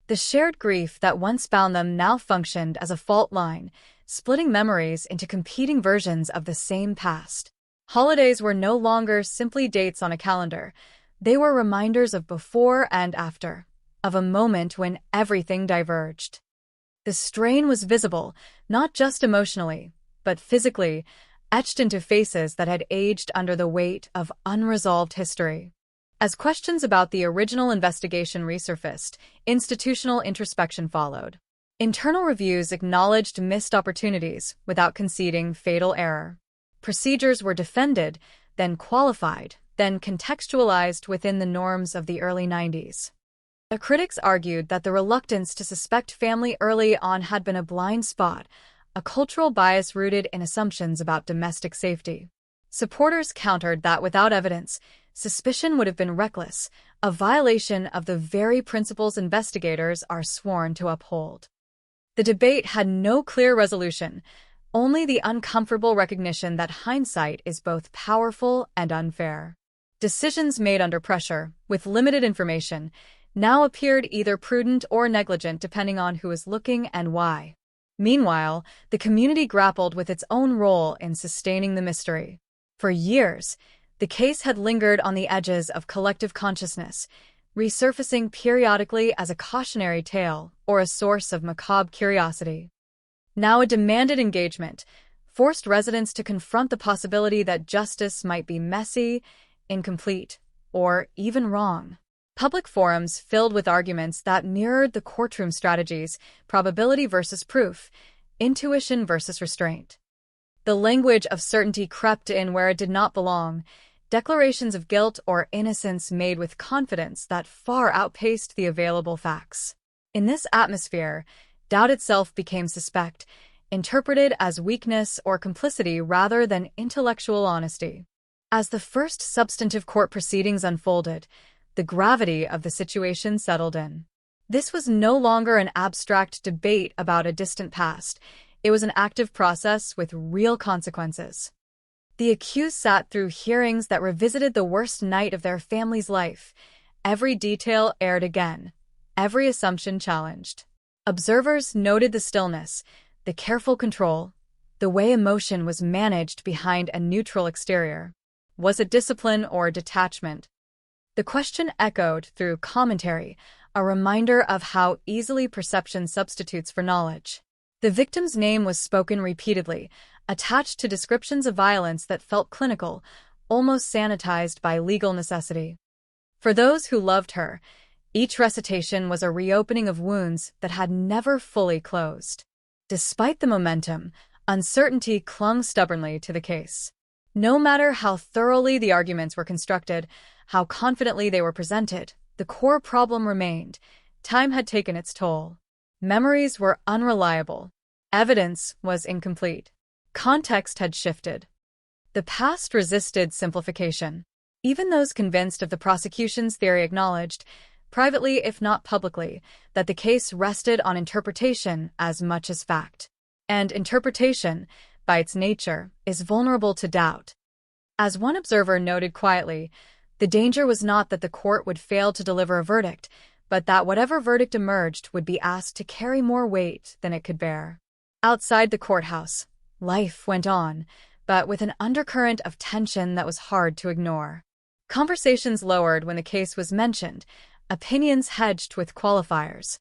The shared grief that once bound them now functioned as a fault line, splitting memories into competing versions of the same past. Holidays were no longer simply dates on a calendar. They were reminders of before and after, of a moment when everything diverged. The strain was visible, not just emotionally, but physically, etched into faces that had aged under the weight of unresolved history. As questions about the original investigation resurfaced, institutional introspection followed. Internal reviews acknowledged missed opportunities without conceding fatal error. Procedures were defended, then qualified, then contextualized within the norms of the early 90s. The critics argued that the reluctance to suspect family early on had been a blind spot, a cultural bias rooted in assumptions about domestic safety. Supporters countered that without evidence, suspicion would have been reckless, a violation of the very principles investigators are sworn to uphold. The debate had no clear resolution, only the uncomfortable recognition that hindsight is both powerful and unfair. Decisions made under pressure, with limited information, now appeared either prudent or negligent depending on who was looking and why. Meanwhile, the community grappled with its own role in sustaining the mystery. For years, the case had lingered on the edges of collective consciousness, resurfacing periodically as a cautionary tale or a source of macabre curiosity. Now it demanded engagement, forced residents to confront the possibility that justice might be messy, incomplete, or even wrong. Public forums filled with arguments that mirrored the courtroom strategies, probability versus proof, intuition versus restraint. The language of certainty crept in where it did not belong, declarations of guilt or innocence made with confidence that far outpaced the available facts. In this atmosphere, doubt itself became suspect, interpreted as weakness or complicity rather than intellectual honesty. As the first substantive court proceedings unfolded, the gravity of the situation settled in. This was no longer an abstract debate about a distant past. It was an active process with real consequences. The accused sat through hearings that revisited the worst night of their family's life. Every detail aired again, every assumption challenged. Observers noted the stillness, the careful control, the way emotion was managed behind a neutral exterior. Was it discipline or detachment? The question echoed through commentary, a reminder of how easily perception substitutes for knowledge. The victim's name was spoken repeatedly, attached to descriptions of violence that felt clinical, almost sanitized by legal necessity. For those who loved her, each recitation was a reopening of wounds that had never fully closed. Despite the momentum, uncertainty clung stubbornly to the case. No matter how thoroughly the arguments were constructed, how confidently they were presented, the core problem remained. Time had taken its toll. Memories were unreliable. Evidence was incomplete. Context had shifted. The past resisted simplification. Even those convinced of the prosecution's theory acknowledged privately if not publicly, that the case rested on interpretation as much as fact. And interpretation, by its nature, is vulnerable to doubt. As one observer noted quietly, the danger was not that the court would fail to deliver a verdict, but that whatever verdict emerged would be asked to carry more weight than it could bear. Outside the courthouse, life went on, but with an undercurrent of tension that was hard to ignore. Conversations lowered when the case was mentioned, opinions hedged with qualifiers.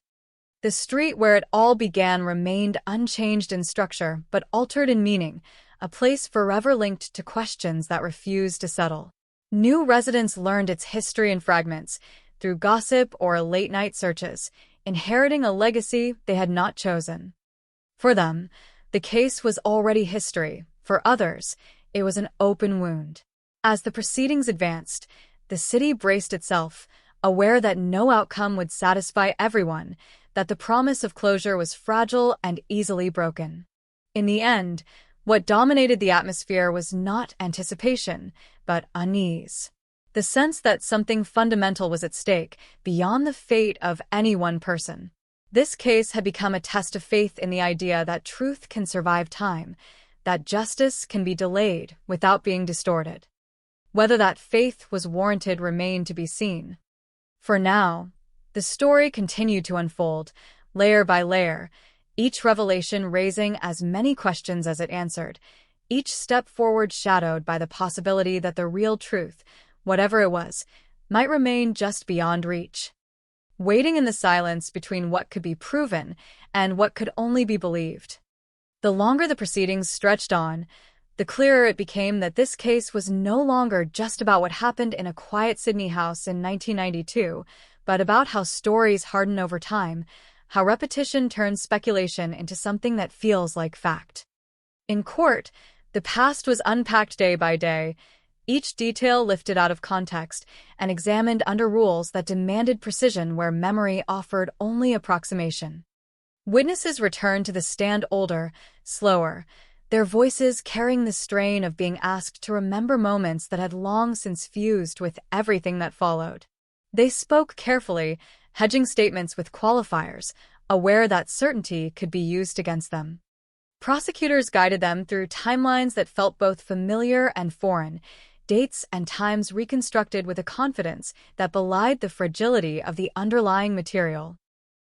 The street where it all began remained unchanged in structure, but altered in meaning, a place forever linked to questions that refused to settle. New residents learned its history in fragments, through gossip or late-night searches, inheriting a legacy they had not chosen. For them, the case was already history. For others, it was an open wound. As the proceedings advanced, the city braced itself, aware that no outcome would satisfy everyone, that the promise of closure was fragile and easily broken. In the end, what dominated the atmosphere was not anticipation, but unease. The sense that something fundamental was at stake, beyond the fate of any one person. This case had become a test of faith in the idea that truth can survive time, that justice can be delayed without being distorted. Whether that faith was warranted remained to be seen. For now, the story continued to unfold, layer by layer, each revelation raising as many questions as it answered, each step forward shadowed by the possibility that the real truth, whatever it was, might remain just beyond reach. Waiting in the silence between what could be proven and what could only be believed. The longer the proceedings stretched on, the clearer it became that this case was no longer just about what happened in a quiet Sydney house in 1992, but about how stories harden over time, how repetition turns speculation into something that feels like fact. In court, the past was unpacked day by day, each detail lifted out of context and examined under rules that demanded precision where memory offered only approximation. Witnesses returned to the stand older, slower, their voices carrying the strain of being asked to remember moments that had long since fused with everything that followed. They spoke carefully, hedging statements with qualifiers, aware that certainty could be used against them. Prosecutors guided them through timelines that felt both familiar and foreign, dates and times reconstructed with a confidence that belied the fragility of the underlying material.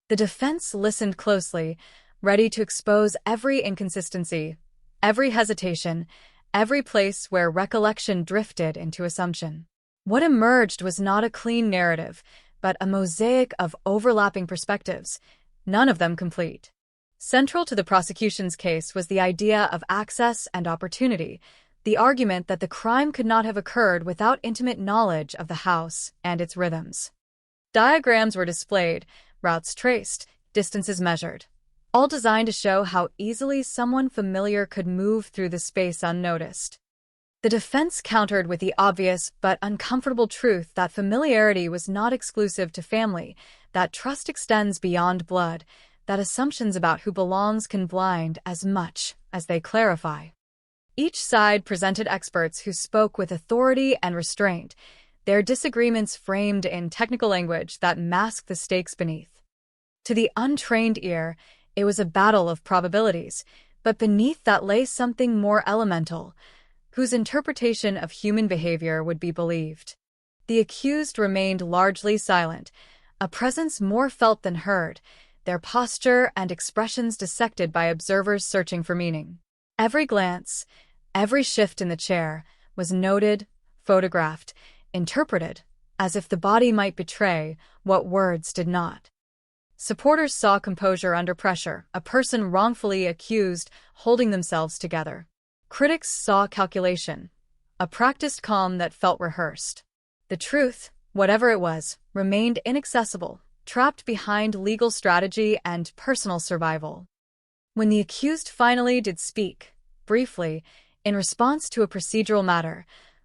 The defense listened closely, ready to expose every inconsistency, every hesitation, every place where recollection drifted into assumption. What emerged was not a clean narrative, but a mosaic of overlapping perspectives, none of them complete. Central to the prosecution's case was the idea of access and opportunity, the argument that the crime could not have occurred without intimate knowledge of the house and its rhythms. Diagrams were displayed, routes traced, distances measured, all designed to show how easily someone familiar could move through the space unnoticed. The defense countered with the obvious but uncomfortable truth that familiarity was not exclusive to family, that trust extends beyond blood, that assumptions about who belongs can blind as much as they clarify. Each side presented experts who spoke with authority and restraint, their disagreements framed in technical language that masked the stakes beneath. To the untrained ear, it was a battle of probabilities, but beneath that lay something more elemental, whose interpretation of human behavior would be believed. The accused remained largely silent, a presence more felt than heard, their posture and expressions dissected by observers searching for meaning. Every glance, every shift in the chair, was noted, photographed, interpreted, as if the body might betray what words did not. Supporters saw composure under pressure, a person wrongfully accused holding themselves together. Critics saw calculation, a practiced calm that felt rehearsed. The truth, whatever it was, remained inaccessible, trapped behind legal strategy and personal survival. When the accused finally did speak, briefly, in response to a procedural matter,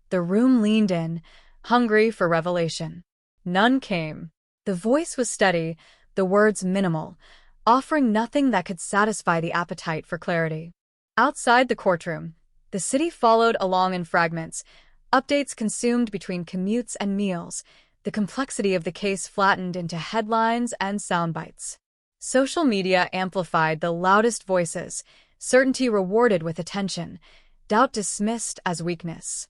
the room leaned in, hungry for revelation. None came. The voice was steady, the words minimal, offering nothing that could satisfy the appetite for clarity. Outside the courtroom, the city followed along in fragments, updates consumed between commutes and meals, the complexity of the case flattened into headlines and sound bites. Social media amplified the loudest voices, certainty rewarded with attention, doubt dismissed as weakness.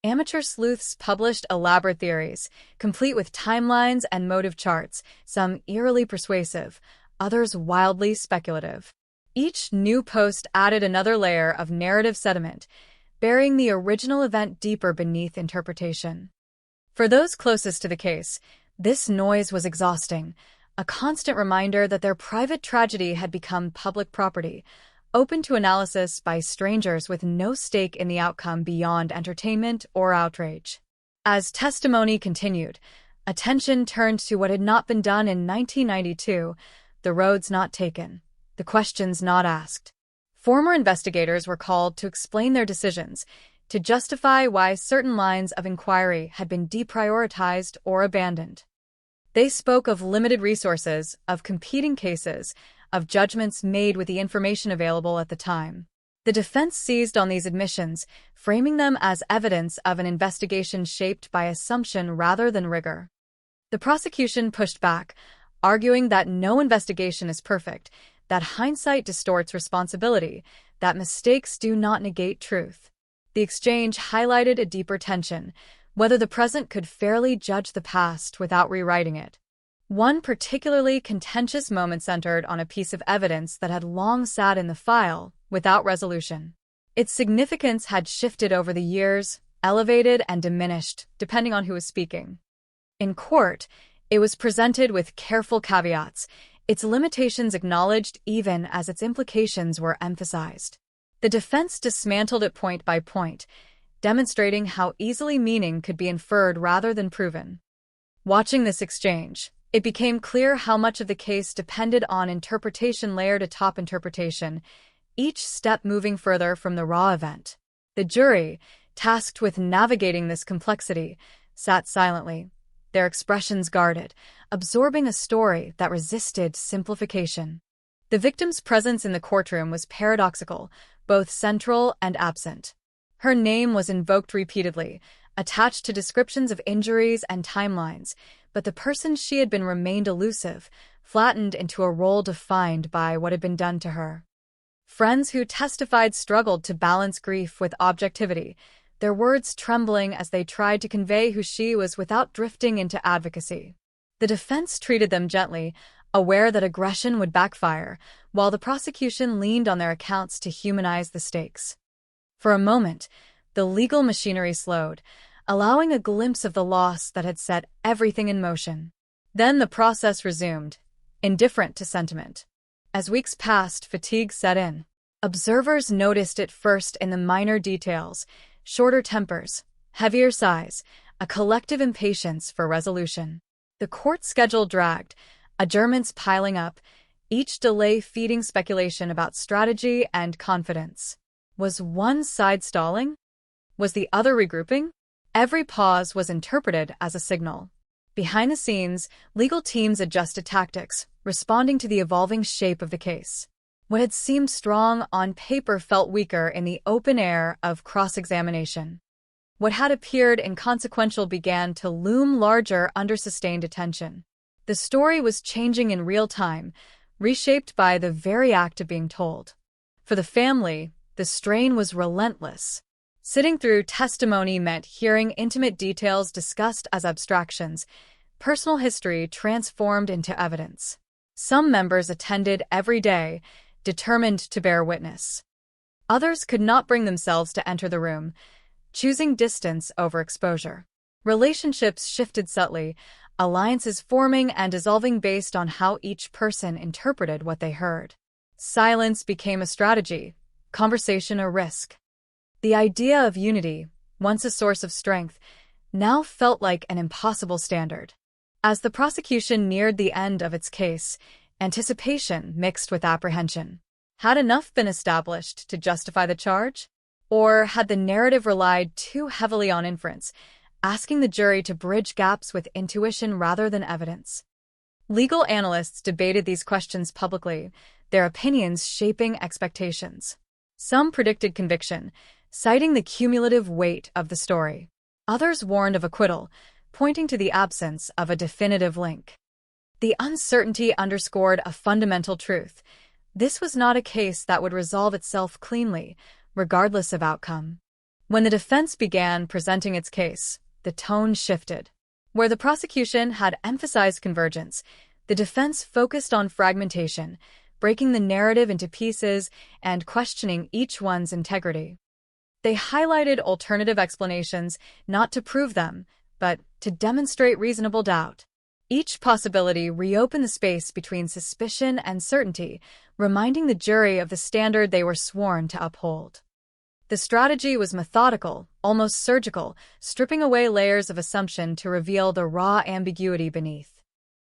Amateur sleuths published elaborate theories, complete with timelines and motive charts, some eerily persuasive, others wildly speculative. Each new post added another layer of narrative sediment, burying the original event deeper beneath interpretation. For those closest to the case, this noise was exhausting, a constant reminder that their private tragedy had become public property, open to analysis by strangers with no stake in the outcome beyond entertainment or outrage. As testimony continued, attention turned to what had not been done in 1992, the roads not taken, the questions not asked. Former investigators were called to explain their decisions, to justify why certain lines of inquiry had been deprioritized or abandoned. They spoke of limited resources, of competing cases, of judgments made with the information available at the time. The defense seized on these admissions, framing them as evidence of an investigation shaped by assumption rather than rigor. The prosecution pushed back, arguing that no investigation is perfect, that hindsight distorts responsibility, that mistakes do not negate truth. The exchange highlighted a deeper tension, whether the present could fairly judge the past without rewriting it. One particularly contentious moment centered on a piece of evidence that had long sat in the file, without resolution. Its significance had shifted over the years, elevated and diminished, depending on who was speaking. In court, it was presented with careful caveats, its limitations acknowledged even as its implications were emphasized. The defense dismantled it point by point, demonstrating how easily meaning could be inferred rather than proven. Watching this exchange, it became clear how much of the case depended on interpretation layered atop interpretation, each step moving further from the raw event. The jury, tasked with navigating this complexity, sat silently, their expressions guarded, absorbing a story that resisted simplification. The victim's presence in the courtroom was paradoxical, both central and absent. Her name was invoked repeatedly, attached to descriptions of injuries and timelines, but the person she had been remained elusive, flattened into a role defined by what had been done to her. Friends who testified struggled to balance grief with objectivity, their words trembling as they tried to convey who she was without drifting into advocacy. The defense treated them gently, aware that aggression would backfire, while the prosecution leaned on their accounts to humanize the stakes. For a moment, the legal machinery slowed, allowing a glimpse of the loss that had set everything in motion. Then the process resumed, indifferent to sentiment. As weeks passed, fatigue set in. Observers noticed it first in the minor details, shorter tempers, heavier sighs, a collective impatience for resolution. The court schedule dragged, adjournments piling up, each delay feeding speculation about strategy and confidence. Was one side stalling? Was the other regrouping? Every pause was interpreted as a signal. Behind the scenes, legal teams adjusted tactics, responding to the evolving shape of the case. What had seemed strong on paper felt weaker in the open air of cross-examination. What had appeared inconsequential began to loom larger under sustained attention. The story was changing in real time, reshaped by the very act of being told. For the family, the strain was relentless. Sitting through testimony meant hearing intimate details discussed as abstractions, personal history transformed into evidence. Some members attended every day, determined to bear witness. Others could not bring themselves to enter the room, choosing distance over exposure. Relationships shifted subtly, alliances forming and dissolving based on how each person interpreted what they heard. Silence became a strategy, conversation a risk. The idea of unity, once a source of strength, now felt like an impossible standard. As the prosecution neared the end of its case, anticipation mixed with apprehension. Had enough been established to justify the charge? Or had the narrative relied too heavily on inference, asking the jury to bridge gaps with intuition rather than evidence? Legal analysts debated these questions publicly, their opinions shaping expectations. Some predicted conviction, citing the cumulative weight of the story. Others warned of acquittal, pointing to the absence of a definitive link. The uncertainty underscored a fundamental truth. This was not a case that would resolve itself cleanly, regardless of outcome. When the defense began presenting its case, the tone shifted. Where the prosecution had emphasized convergence, the defense focused on fragmentation, breaking the narrative into pieces and questioning each one's integrity. They highlighted alternative explanations not to prove them, but to demonstrate reasonable doubt. Each possibility reopened the space between suspicion and certainty, reminding the jury of the standard they were sworn to uphold. The strategy was methodical, almost surgical, stripping away layers of assumption to reveal the raw ambiguity beneath.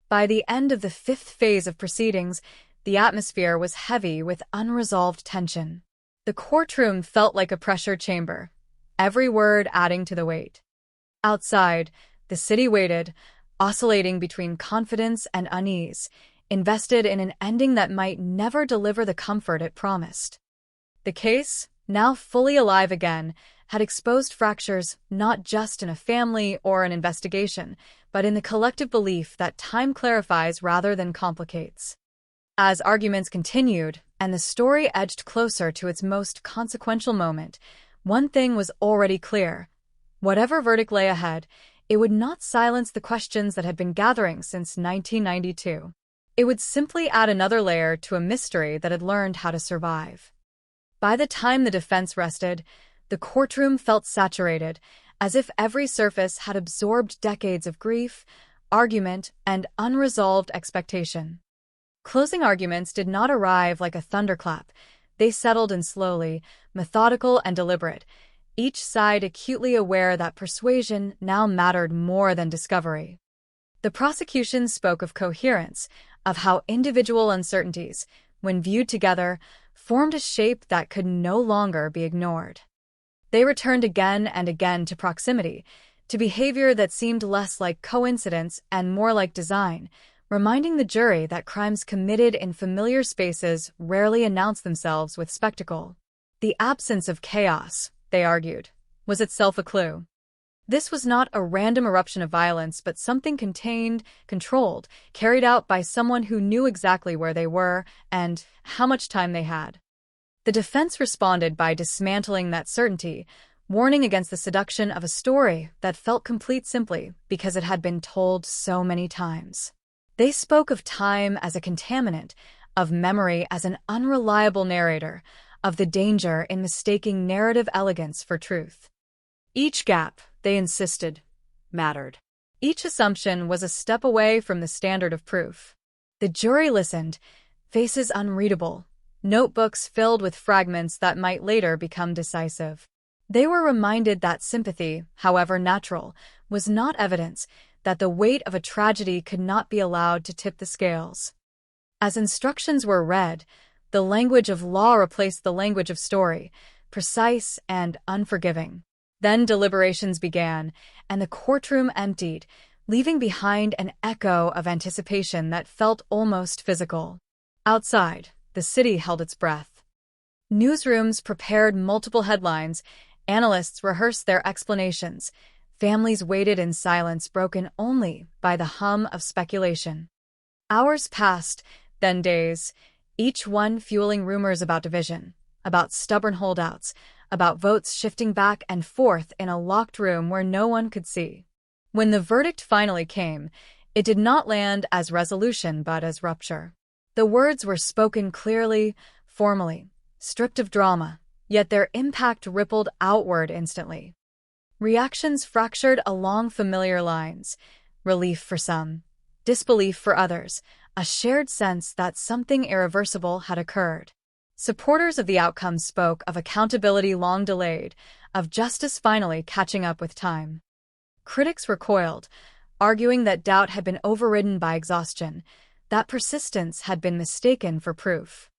By the end of the fifth phase of proceedings, the atmosphere was heavy with unresolved tension. The courtroom felt like a pressure chamber, every word adding to the weight. Outside, the city waited, oscillating between confidence and unease, invested in an ending that might never deliver the comfort it promised. The case, now fully alive again, had exposed fractures not just in a family or an investigation, but in the collective belief that time clarifies rather than complicates. As arguments continued, and the story edged closer to its most consequential moment, one thing was already clear. Whatever verdict lay ahead, it would not silence the questions that had been gathering since 1992. It would simply add another layer to a mystery that had learned how to survive. By the time the defense rested, the courtroom felt saturated, as if every surface had absorbed decades of grief, argument, and unresolved expectation. Closing arguments did not arrive like a thunderclap. They settled in slowly, methodical and deliberate, each side acutely aware that persuasion now mattered more than discovery. The prosecution spoke of coherence, of how individual uncertainties, when viewed together, formed a shape that could no longer be ignored. They returned again and again to proximity, to behavior that seemed less like coincidence and more like design, reminding the jury that crimes committed in familiar spaces rarely announce themselves with spectacle. The absence of chaos, they argued, was itself a clue. This was not a random eruption of violence, but something contained, controlled, carried out by someone who knew exactly where they were and how much time they had. The defense responded by dismantling that certainty, warning against the seduction of a story that felt complete simply because it had been told so many times. They spoke of time as a contaminant, of memory as an unreliable narrator, of the danger in mistaking narrative elegance for truth. Each gap, they insisted, mattered. Each assumption was a step away from the standard of proof. The jury listened, faces unreadable, notebooks filled with fragments that might later become decisive. They were reminded that sympathy, however natural, was not evidence, that the weight of a tragedy could not be allowed to tip the scales. As instructions were read, the language of law replaced the language of story, precise and unforgiving. Then deliberations began, and the courtroom emptied, leaving behind an echo of anticipation that felt almost physical. Outside, the city held its breath. Newsrooms prepared multiple headlines, analysts rehearsed their explanations, families waited in silence broken only by the hum of speculation. Hours passed, then days, each one fueling rumors about division, about stubborn holdouts, about votes shifting back and forth in a locked room where no one could see. When the verdict finally came, it did not land as resolution but as rupture. The words were spoken clearly, formally, stripped of drama, yet their impact rippled outward instantly. Reactions fractured along familiar lines, relief for some, disbelief for others, a shared sense that something irreversible had occurred. Supporters of the outcome spoke of accountability long delayed, of justice finally catching up with time. Critics recoiled, arguing that doubt had been overridden by exhaustion, that persistence had been mistaken for proof.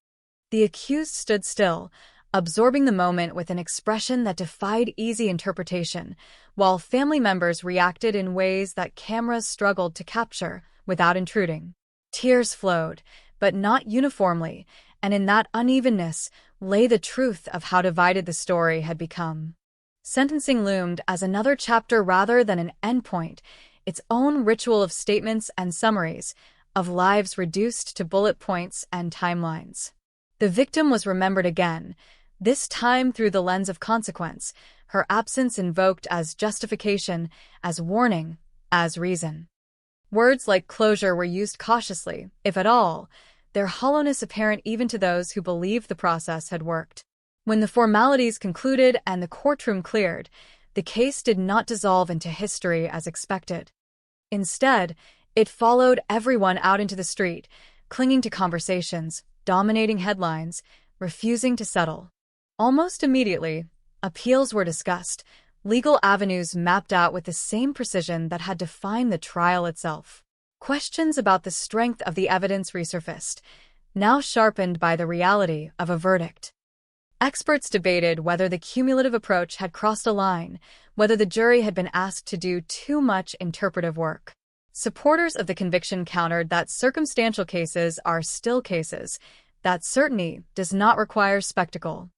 The accused stood still, absorbing the moment with an expression that defied easy interpretation, while family members reacted in ways that cameras struggled to capture without intruding. Tears flowed, but not uniformly, and in that unevenness lay the truth of how divided the story had become. Sentencing loomed as another chapter rather than an endpoint, its own ritual of statements and summaries, of lives reduced to bullet points and timelines. The victim was remembered again, this time through the lens of consequence, her absence invoked as justification, as warning, as reason. Words like closure were used cautiously, if at all, their hollowness apparent even to those who believed the process had worked. When the formalities concluded and the courtroom cleared, the case did not dissolve into history as expected. Instead, it followed everyone out into the street, clinging to conversations, dominating headlines, refusing to settle. Almost immediately, appeals were discussed, legal avenues mapped out with the same precision that had defined the trial itself. Questions about the strength of the evidence resurfaced, now sharpened by the reality of a verdict. Experts debated whether the cumulative approach had crossed a line, whether the jury had been asked to do too much interpretive work. Supporters of the conviction countered that circumstantial cases are still cases, that certainty does not require spectacle.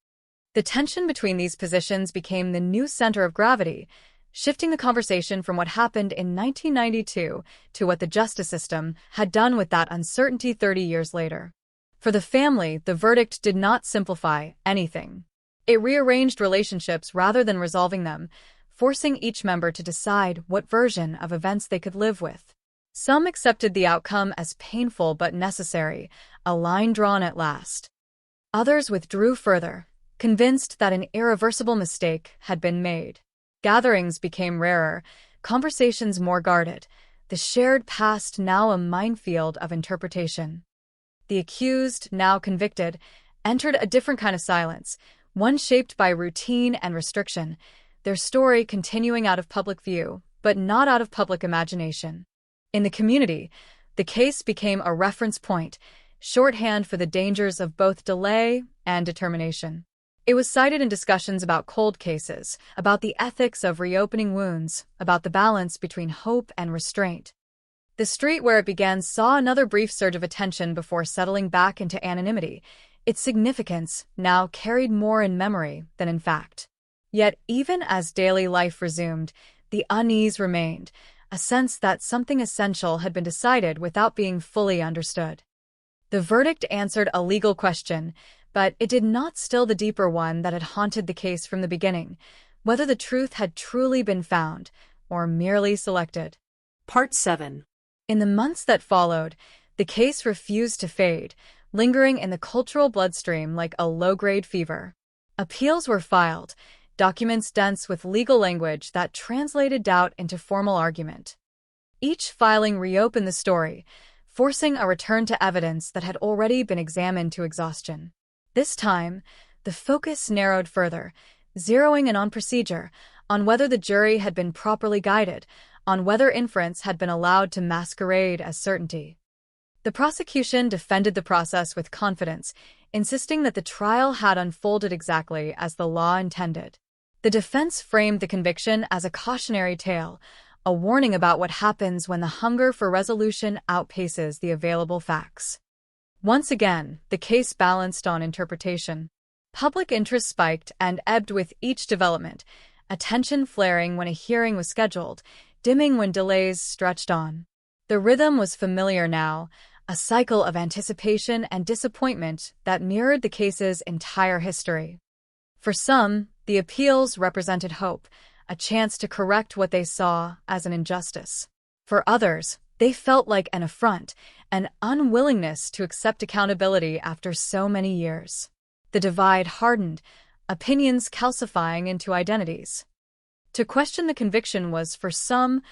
The tension between these positions became the new center of gravity, shifting the conversation from what happened in 1992 to what the justice system had done with that uncertainty 30 years later. For the family, the verdict did not simplify anything. It rearranged relationships rather than resolving them, forcing each member to decide what version of events they could live with. Some accepted the outcome as painful but necessary, a line drawn at last. Others withdrew further, convinced that an irreversible mistake had been made. Gatherings became rarer, conversations more guarded, the shared past now a minefield of interpretation. The accused, now convicted, entered a different kind of silence, one shaped by routine and restriction, their story continuing out of public view, but not out of public imagination. In the community, the case became a reference point, shorthand for the dangers of both delay and determination. It was cited in discussions about cold cases, about the ethics of reopening wounds, about the balance between hope and restraint. The street where it began saw another brief surge of attention before settling back into anonymity. Its significance now carried more in memory than in fact. Yet, even as daily life resumed, the unease remained, a sense that something essential had been decided without being fully understood. The verdict answered a legal question, but it did not still the deeper one that had haunted the case from the beginning, whether the truth had truly been found or merely selected. Part 7. In the months that followed, the case refused to fade, lingering in the cultural bloodstream like a low-grade fever. Appeals were filed, documents dense with legal language that translated doubt into formal argument. Each filing reopened the story, forcing a return to evidence that had already been examined to exhaustion. This time, the focus narrowed further, zeroing in on procedure, on whether the jury had been properly guided, on whether inference had been allowed to masquerade as certainty. The prosecution defended the process with confidence, insisting that the trial had unfolded exactly as the law intended. The defense framed the conviction as a cautionary tale, a warning about what happens when the hunger for resolution outpaces the available facts. Once again, the case balanced on interpretation. Public interest spiked and ebbed with each development, attention flaring when a hearing was scheduled, dimming when delays stretched on. The rhythm was familiar now, a cycle of anticipation and disappointment that mirrored the case's entire history. For some, the appeals represented hope, a chance to correct what they saw as an injustice. For others, they felt like an affront, an unwillingness to accept accountability after so many years. The divide hardened, opinions calcifying into identities. To question the conviction was, for some,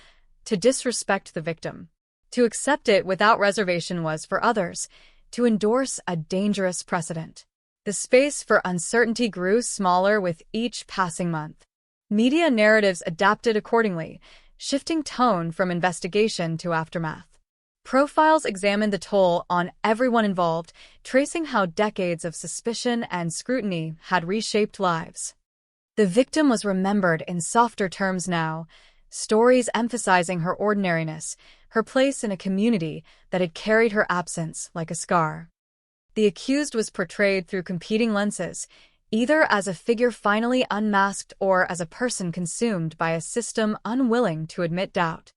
to disrespect the victim. To accept it without reservation was, for others, to endorse a dangerous precedent. The space for uncertainty grew smaller with each passing month. Media narratives adapted accordingly, shifting tone from investigation to aftermath. Profiles examined the toll on everyone involved, tracing how decades of suspicion and scrutiny had reshaped lives. The victim was remembered in softer terms now, stories emphasizing her ordinariness, her place in a community that had carried her absence like a scar. The accused was portrayed through competing lenses, either as a figure finally unmasked or as a person consumed by a system unwilling to admit doubt.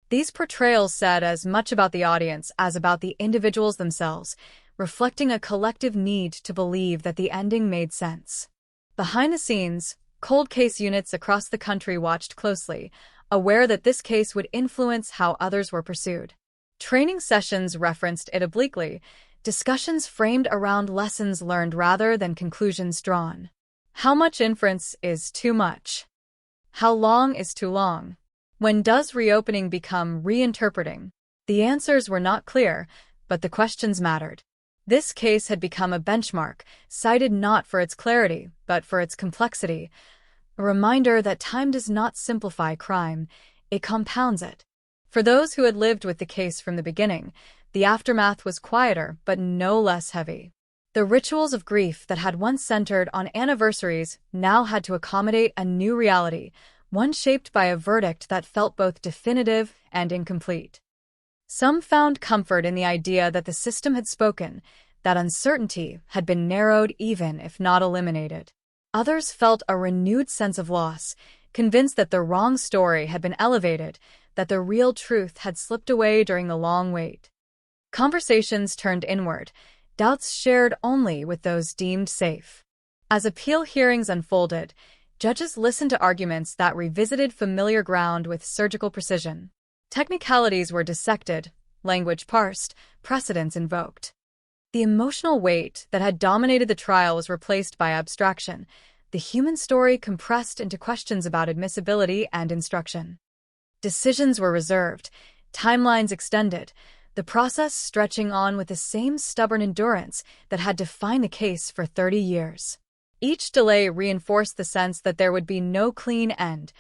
These portrayals said as much about the audience as about the individuals themselves, reflecting a collective need to believe that the ending made sense. Behind the scenes, cold case units across the country watched closely, aware that this case would influence how others were pursued. Training sessions referenced it obliquely, discussions framed around lessons learned rather than conclusions drawn. How much inference is too much? How long is too long? When does reopening become reinterpreting? The answers were not clear, but the questions mattered. This case had become a benchmark, cited not for its clarity, but for its complexity. A reminder that time does not simplify crime, it compounds it. For those who had lived with the case from the beginning, the aftermath was quieter, but no less heavy. The rituals of grief that had once centered on anniversaries now had to accommodate a new reality, one shaped by a verdict that felt both definitive and incomplete. Some found comfort in the idea that the system had spoken, that uncertainty had been narrowed even if not eliminated. Others felt a renewed sense of loss, convinced that the wrong story had been elevated, that the real truth had slipped away during the long wait. Conversations turned inward, doubts shared only with those deemed safe. As appeal hearings unfolded, judges listened to arguments that revisited familiar ground with surgical precision. Technicalities were dissected, language parsed, precedents invoked. The emotional weight that had dominated the trial was replaced by abstraction, the human story compressed into questions about admissibility and instruction. Decisions were reserved, timelines extended, the process stretching on with the same stubborn endurance that had defined the case for 30 years. Each delay reinforced the sense that there would be no clean end,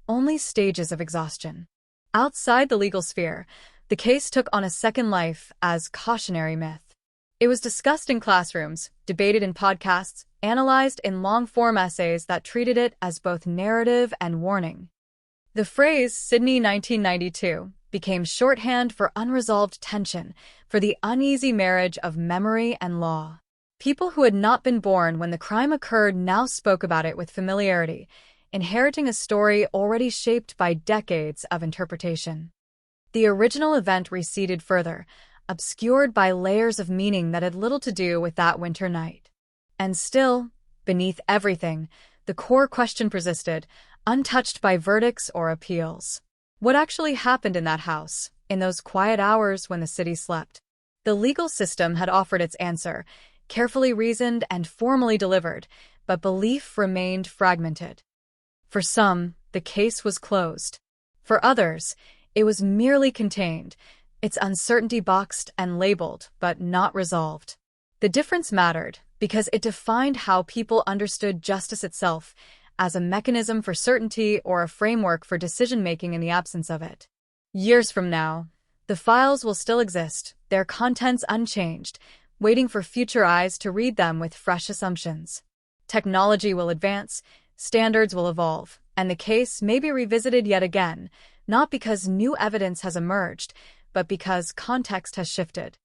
only stages of exhaustion. Outside the legal sphere, the case took on a second life as cautionary myth. It was discussed in classrooms, debated in podcasts, analyzed in long-form essays that treated it as both narrative and warning. The phrase Sydney 1992 became shorthand for unresolved tension, for the uneasy marriage of memory and law. People who had not been born when the crime occurred now spoke about it with familiarity, inheriting a story already shaped by decades of interpretation. The original event receded further, obscured by layers of meaning that had little to do with that winter night. And still, beneath everything, the core question persisted, untouched by verdicts or appeals. What actually happened in that house, in those quiet hours when the city slept? The legal system had offered its answer, carefully reasoned and formally delivered, but belief remained fragmented. For some, the case was closed. For others, it was merely contained, its uncertainty boxed and labeled, but not resolved. The difference mattered because it defined how people understood justice itself, as a mechanism for certainty or a framework for decision-making in the absence of it. Years from now, the files will still exist, their contents unchanged, waiting for future eyes to read them with fresh assumptions. Technology will advance, standards will evolve, and the case may be revisited yet again, not because new evidence has emerged, but because context has shifted.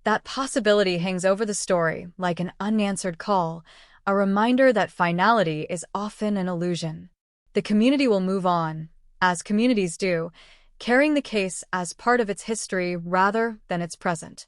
That possibility hangs over the story like an unanswered call, a reminder that finality is often an illusion. The community will move on, as communities do, carrying the case as part of its history rather than its present.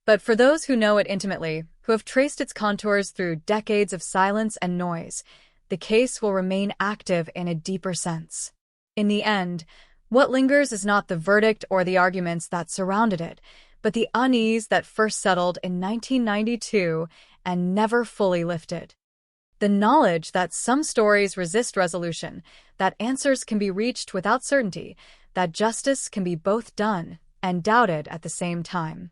But for those who know it intimately, who have traced its contours through decades of silence and noise, the case will remain active in a deeper sense. In the end, what lingers is not the verdict or the arguments that surrounded it, but the unease that first settled in 1992 and never fully lifted. The knowledge that some stories resist resolution, that answers can be reached without certainty, that justice can be both done and doubted at the same time.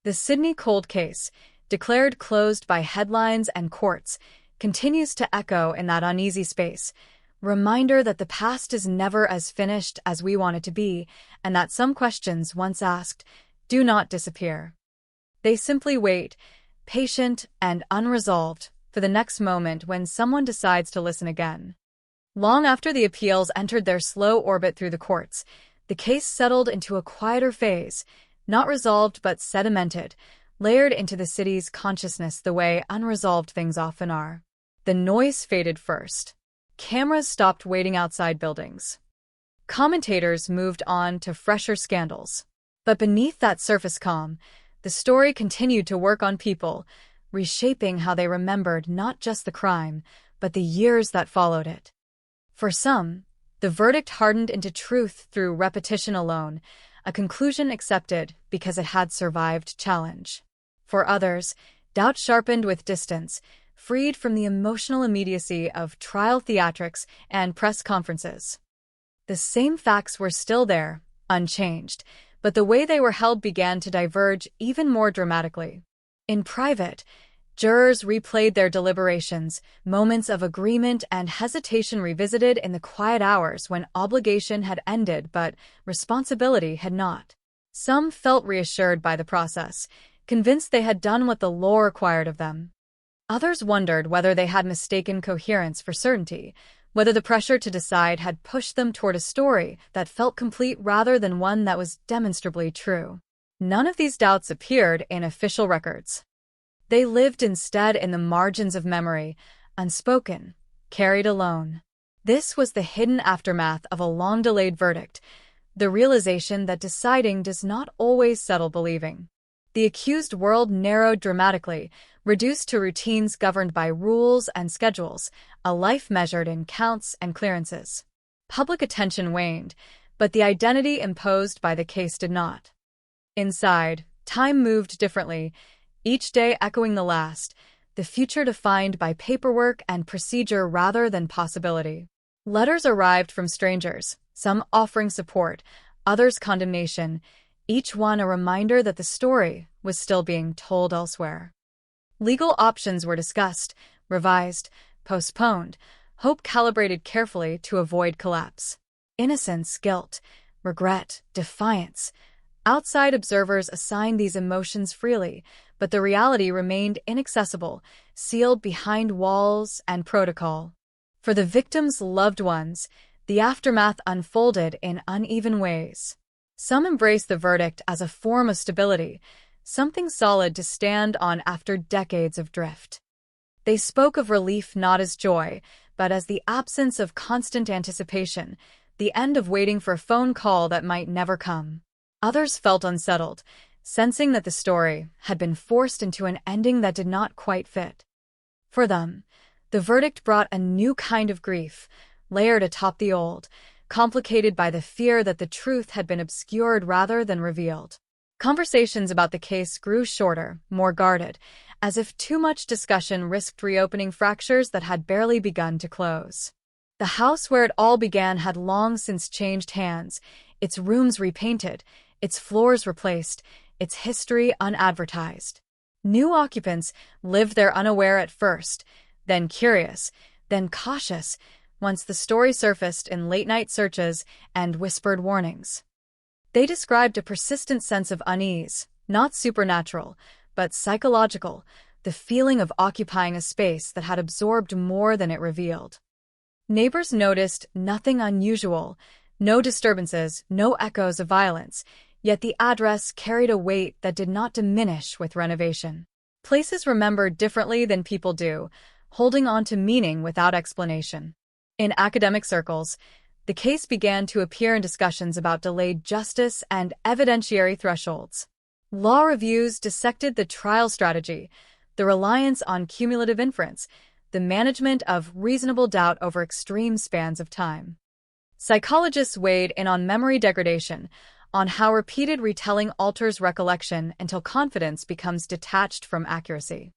The Sydney cold case, declared closed by headlines and courts, continues to echo in that uneasy space, reminder that the past is never as finished as we want it to be, and that some questions once asked do not disappear. They simply wait, patient and unresolved, for the next moment when someone decides to listen again. Long after the appeals entered their slow orbit through the courts, the case settled into a quieter phase, not resolved but sedimented, layered into the city's consciousness the way unresolved things often are. The noise faded first. Cameras stopped waiting outside buildings. Commentators moved on to fresher scandals. But beneath that surface calm, the story continued to work on people, reshaping how they remembered not just the crime, but the years that followed it. For some, the verdict hardened into truth through repetition alone, a conclusion accepted because it had survived challenge. For others, doubt sharpened with distance, freed from the emotional immediacy of trial theatrics and press conferences. The same facts were still there, unchanged, but the way they were held began to diverge even more dramatically. In private, jurors replayed their deliberations, moments of agreement and hesitation revisited in the quiet hours when obligation had ended but responsibility had not. Some felt reassured by the process, convinced they had done what the law required of them. Others wondered whether they had mistaken coherence for certainty, whether the pressure to decide had pushed them toward a story that felt complete rather than one that was demonstrably true. None of these doubts appeared in official records. They lived instead in the margins of memory, unspoken, carried alone. This was the hidden aftermath of a long-delayed verdict, the realization that deciding does not always settle believing. The accused world narrowed dramatically, reduced to routines governed by rules and schedules, a life measured in counts and clearances. Public attention waned, but the identity imposed by the case did not. Inside, time moved differently, each day echoing the last, the future defined by paperwork and procedure rather than possibility. Letters arrived from strangers, some offering support, others condemnation, each one a reminder that the story was still being told elsewhere. Legal options were discussed, revised, postponed, hope calibrated carefully to avoid collapse. Innocence, guilt, regret, defiance. Outside observers assigned these emotions freely, but the reality remained inaccessible, sealed behind walls and protocol. For the victims' loved ones, the aftermath unfolded in uneven ways. Some embraced the verdict as a form of stability, something solid to stand on after decades of drift. They spoke of relief not as joy, but as the absence of constant anticipation, the end of waiting for a phone call that might never come. Others felt unsettled, sensing that the story had been forced into an ending that did not quite fit. For them, the verdict brought a new kind of grief, layered atop the old, complicated by the fear that the truth had been obscured rather than revealed. Conversations about the case grew shorter, more guarded, as if too much discussion risked reopening fractures that had barely begun to close. The house where it all began had long since changed hands, its rooms repainted, its floors replaced, its history unadvertised. New occupants lived there unaware at first, then curious, then cautious, once the story surfaced in late-night searches and whispered warnings. They described a persistent sense of unease, not supernatural, but psychological, the feeling of occupying a space that had absorbed more than it revealed. Neighbors noticed nothing unusual, no disturbances, no echoes of violence, yet the address carried a weight that did not diminish with renovation. Places remembered differently than people do, holding on to meaning without explanation. In academic circles, the case began to appear in discussions about delayed justice and evidentiary thresholds. Law reviews dissected the trial strategy, the reliance on cumulative inference, the management of reasonable doubt over extreme spans of time. Psychologists weighed in on memory degradation, on how repeated retelling alters recollection until confidence becomes detached from accuracy.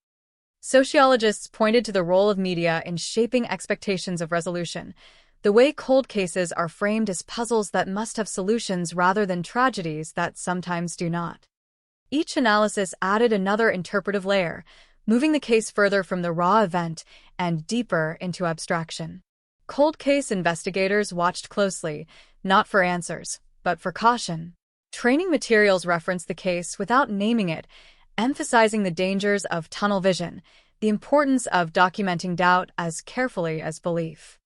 Sociologists pointed to the role of media in shaping expectations of resolution, the way cold cases are framed as puzzles that must have solutions rather than tragedies that sometimes do not. Each analysis added another interpretive layer, moving the case further from the raw event and deeper into abstraction. Cold case investigators watched closely, not for answers, but for caution. Training materials referenced the case without naming it, emphasizing the dangers of tunnel vision, the importance of documenting doubt as carefully as belief.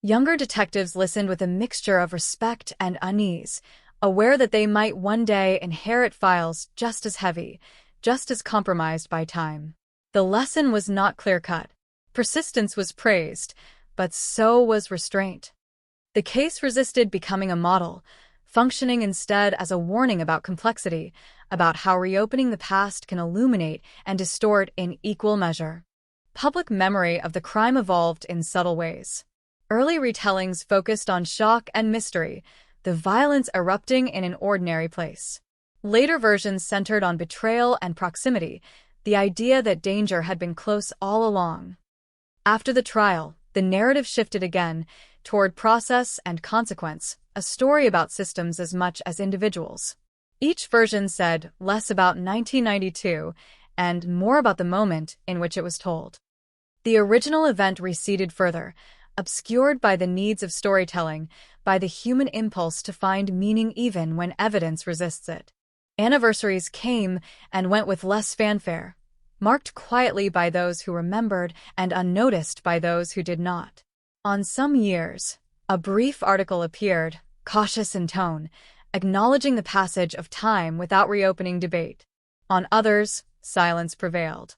Younger detectives listened with a mixture of respect and unease, aware that they might one day inherit files just as heavy, just as compromised by time. The lesson was not clear-cut. Persistence was praised, but so was restraint. The case resisted becoming a model, functioning instead as a warning about complexity, about how reopening the past can illuminate and distort in equal measure. Public memory of the crime evolved in subtle ways. Early retellings focused on shock and mystery, the violence erupting in an ordinary place. Later versions centered on betrayal and proximity, the idea that danger had been close all along. After the trial, the narrative shifted again toward process and consequence, a story about systems as much as individuals. Each version said less about 1992 and more about the moment in which it was told. The original event receded further, obscured by the needs of storytelling, by the human impulse to find meaning even when evidence resists it. Anniversaries came and went with less fanfare, marked quietly by those who remembered and unnoticed by those who did not. On some years, a brief article appeared, cautious in tone, acknowledging the passage of time without reopening debate. On others, silence prevailed.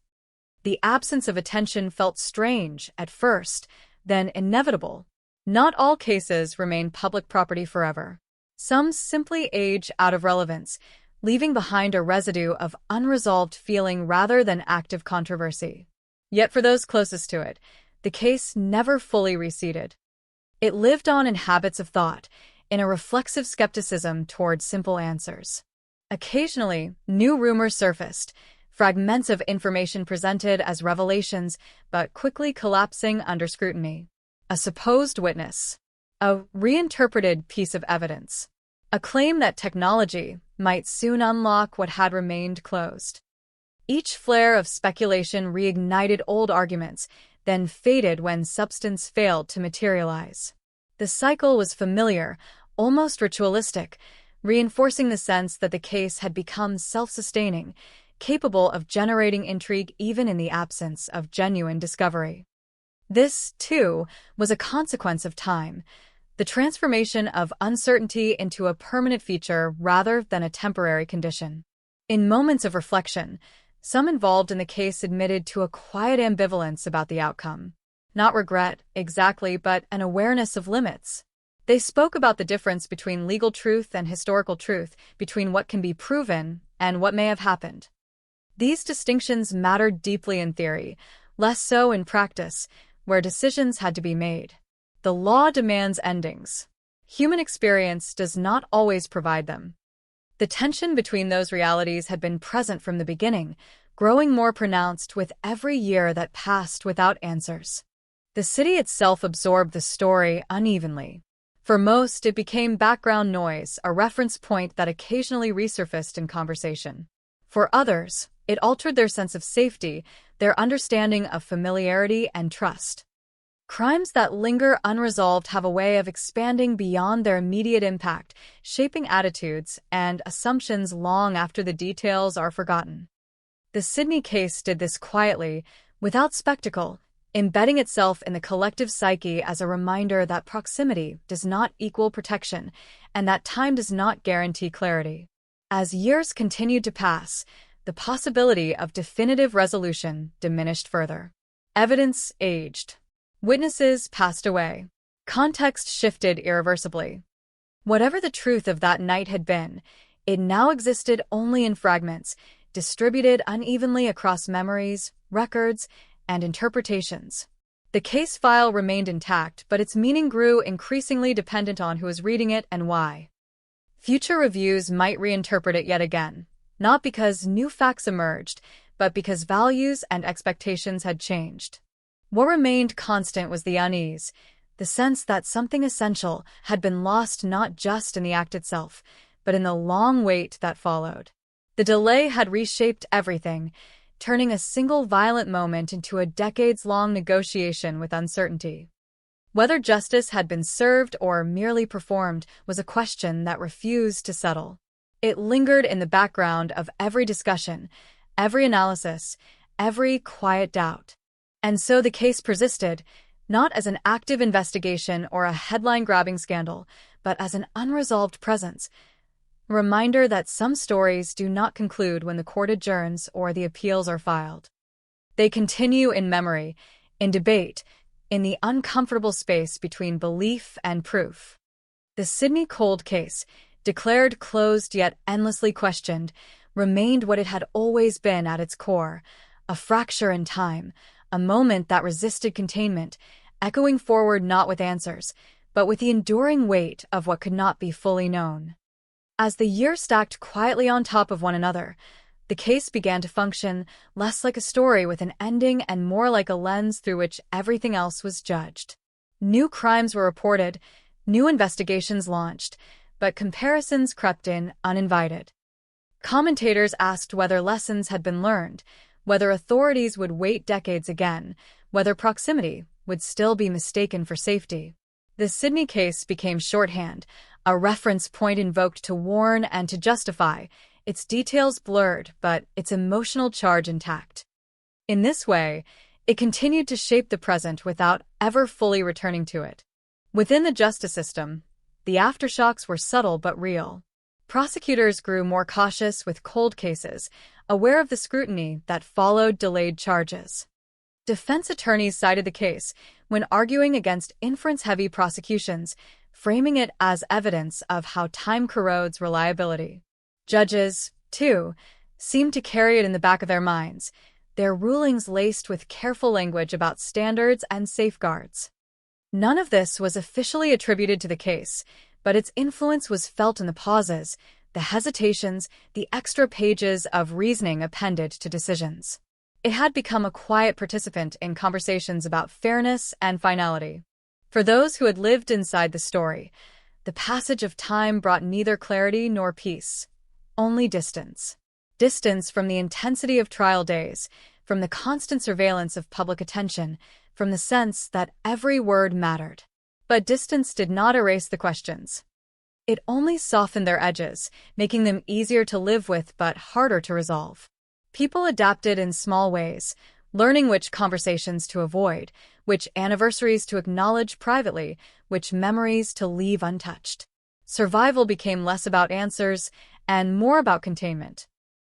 The absence of attention felt strange at first, then inevitable. Not all cases remain public property forever. Some simply age out of relevance, leaving behind a residue of unresolved feeling rather than active controversy. Yet for those closest to it, the case never fully receded. It lived on in habits of thought, in a reflexive skepticism toward simple answers. Occasionally, new rumors surfaced, fragments of information presented as revelations, but quickly collapsing under scrutiny. A supposed witness. A reinterpreted piece of evidence. A claim that technology might soon unlock what had remained closed. Each flare of speculation reignited old arguments, then faded when substance failed to materialize. The cycle was familiar, almost ritualistic, reinforcing the sense that the case had become self-sustaining, capable of generating intrigue even in the absence of genuine discovery. This, too, was a consequence of time, the transformation of uncertainty into a permanent feature rather than a temporary condition. In moments of reflection, some involved in the case admitted to a quiet ambivalence about the outcome. Not regret, exactly, but an awareness of limits. They spoke about the difference between legal truth and historical truth, between what can be proven and what may have happened. These distinctions mattered deeply in theory, less so in practice, where decisions had to be made. The law demands endings. Human experience does not always provide them. The tension between those realities had been present from the beginning, growing more pronounced with every year that passed without answers. The city itself absorbed the story unevenly. For most, it became background noise, a reference point that occasionally resurfaced in conversation. For others, it altered their sense of safety, their understanding of familiarity and trust. Crimes that linger unresolved have a way of expanding beyond their immediate impact, shaping attitudes and assumptions long after the details are forgotten. The Sydney case did this quietly, without spectacle, embedding itself in the collective psyche as a reminder that proximity does not equal protection and that time does not guarantee clarity. As years continued to pass, the possibility of definitive resolution diminished further. Evidence aged. Witnesses passed away. Context shifted irreversibly. Whatever the truth of that night had been, it now existed only in fragments, distributed unevenly across memories, records, and interpretations. The case file remained intact, but its meaning grew increasingly dependent on who was reading it and why. Future reviews might reinterpret it yet again, not because new facts emerged, but because values and expectations had changed. What remained constant was the unease, the sense that something essential had been lost not just in the act itself, but in the long wait that followed. The delay had reshaped everything, turning a single violent moment into a decades-long negotiation with uncertainty. Whether justice had been served or merely performed was a question that refused to settle. It lingered in the background of every discussion, every analysis, every quiet doubt. And so the case persisted, not as an active investigation or a headline-grabbing scandal, but as an unresolved presence, a reminder that some stories do not conclude when the court adjourns or the appeals are filed. They continue in memory, in debate, in the uncomfortable space between belief and proof. The Sydney cold case, declared closed yet endlessly questioned, remained what it had always been at its core, a fracture in time, a moment that resisted containment, echoing forward not with answers, but with the enduring weight of what could not be fully known. As the years stacked quietly on top of one another, the case began to function less like a story with an ending and more like a lens through which everything else was judged. New crimes were reported, new investigations launched, but comparisons crept in uninvited. Commentators asked whether lessons had been learned, whether authorities would wait decades again, whether proximity would still be mistaken for safety. The Sydney case became shorthand, a reference point invoked to warn and to justify, its details blurred but its emotional charge intact. In this way, it continued to shape the present without ever fully returning to it. Within the justice system, the aftershocks were subtle but real. Prosecutors grew more cautious with cold cases, aware of the scrutiny that followed delayed charges. Defense attorneys cited the case when arguing against inference-heavy prosecutions, framing it as evidence of how time corrodes reliability. Judges, too, seemed to carry it in the back of their minds, their rulings laced with careful language about standards and safeguards. None of this was officially attributed to the case, but its influence was felt in the pauses, the hesitations, the extra pages of reasoning appended to decisions. It had become a quiet participant in conversations about fairness and finality. For those who had lived inside the story, the passage of time brought neither clarity nor peace, only distance. Distance from the intensity of trial days, from the constant surveillance of public attention, from the sense that every word mattered. But distance did not erase the questions. It only softened their edges, making them easier to live with but harder to resolve. People adapted in small ways, learning which conversations to avoid, which anniversaries to acknowledge privately, which memories to leave untouched. Survival became less about answers and more about containment.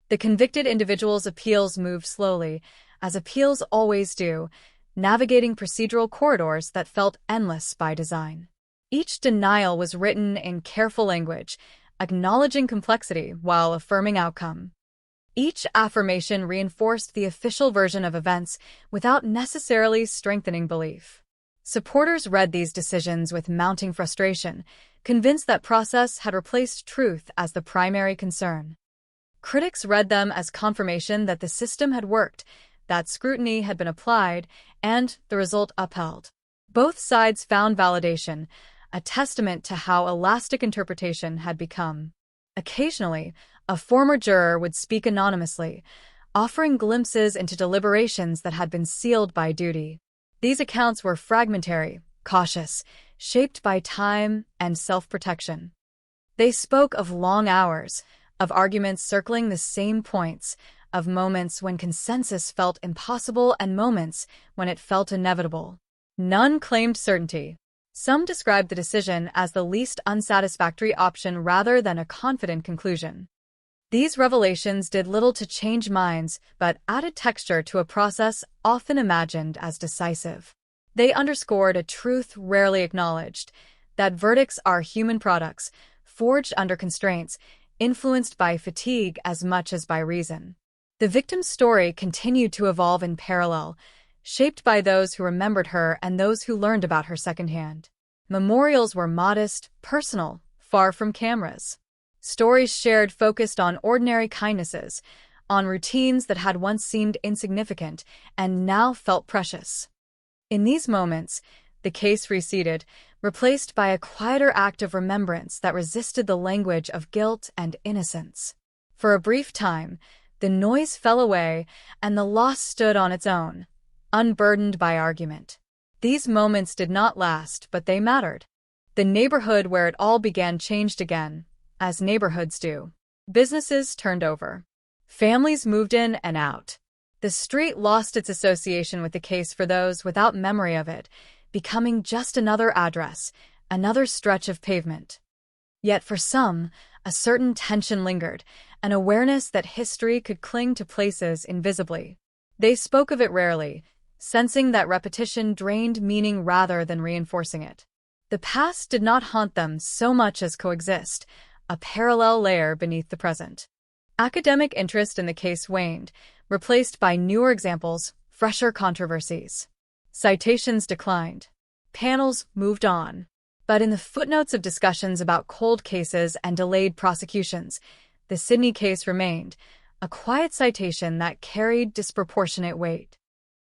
The convicted individual's appeals moved slowly, as appeals always do, navigating procedural corridors that felt endless by design. Each denial was written in careful language, acknowledging complexity while affirming outcome. Each affirmation reinforced the official version of events without necessarily strengthening belief. Supporters read these decisions with mounting frustration, convinced that process had replaced truth as the primary concern. Critics read them as confirmation that the system had worked, that scrutiny had been applied, and the result upheld. Both sides found validation, a testament to how elastic interpretation had become. Occasionally, a former juror would speak anonymously, offering glimpses into deliberations that had been sealed by duty. These accounts were fragmentary, cautious, shaped by time and self-protection. They spoke of long hours, of arguments circling the same points, of moments when consensus felt impossible and moments when it felt inevitable. None claimed certainty. Some described the decision as the least unsatisfactory option rather than a confident conclusion. These revelations did little to change minds, but added texture to a process often imagined as decisive. They underscored a truth rarely acknowledged, that verdicts are human products, forged under constraints, influenced by fatigue as much as by reason. The victim's story continued to evolve in parallel, shaped by those who remembered her and those who learned about her secondhand. Memorials were modest, personal, far from cameras. Stories shared focused on ordinary kindnesses, on routines that had once seemed insignificant and now felt precious. In these moments, the case receded, replaced by a quieter act of remembrance that resisted the language of guilt and innocence. For a brief time, the noise fell away and the loss stood on its own, unburdened by argument. These moments did not last, but they mattered. The neighborhood where it all began changed again, as neighborhoods do. Businesses turned over. Families moved in and out. The street lost its association with the case for those without memory of it, becoming just another address, another stretch of pavement. Yet for some, a certain tension lingered, an awareness that history could cling to places invisibly. They spoke of it rarely, sensing that repetition drained meaning rather than reinforcing it. The past did not haunt them so much as coexist, a parallel layer beneath the present. Academic interest in the case waned, replaced by newer examples, fresher controversies. Citations declined. Panels moved on. But in the footnotes of discussions about cold cases and delayed prosecutions, the Sydney case remained, a quiet citation that carried disproportionate weight.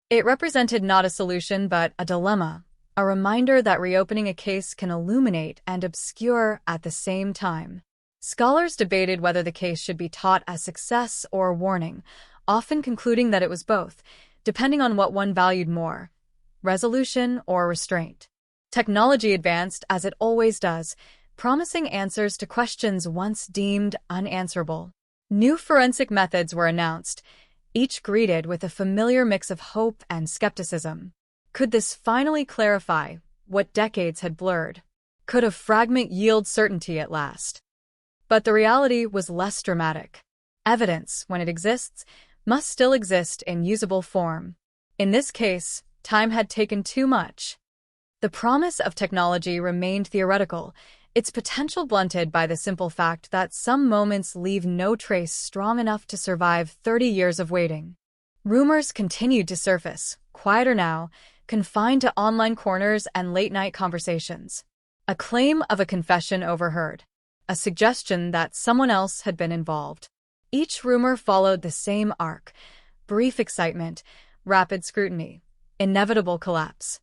It represented not a solution but a dilemma, a reminder that reopening a case can illuminate and obscure at the same time. Scholars debated whether the case should be taught as success or warning, often concluding that it was both, depending on what one valued more, resolution or restraint. Technology advanced as it always does, promising answers to questions once deemed unanswerable. New forensic methods were announced, each greeted with a familiar mix of hope and skepticism. Could this finally clarify what decades had blurred? Could a fragment yield certainty at last? But the reality was less dramatic. Evidence, when it exists, must still exist in usable form. In this case, time had taken too much. The promise of technology remained theoretical, its potential blunted by the simple fact that some moments leave no trace strong enough to survive 30 years of waiting. Rumors continued to surface, quieter now, confined to online corners and late-night conversations. A claim of a confession overheard. A suggestion that someone else had been involved. Each rumor followed the same arc: brief excitement, rapid scrutiny, inevitable collapse.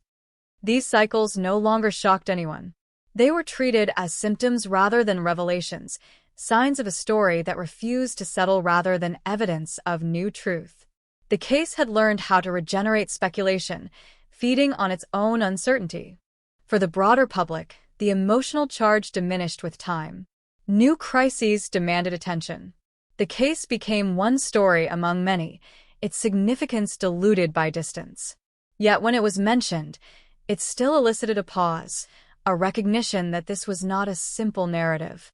These cycles no longer shocked anyone. They were treated as symptoms rather than revelations, signs of a story that refused to settle rather than evidence of new truth. The case had learned how to regenerate speculation, feeding on its own uncertainty. For the broader public, the emotional charge diminished with time. New crises demanded attention. The case became one story among many, its significance diluted by distance. Yet when it was mentioned, it still elicited a pause, a recognition that this was not a simple narrative.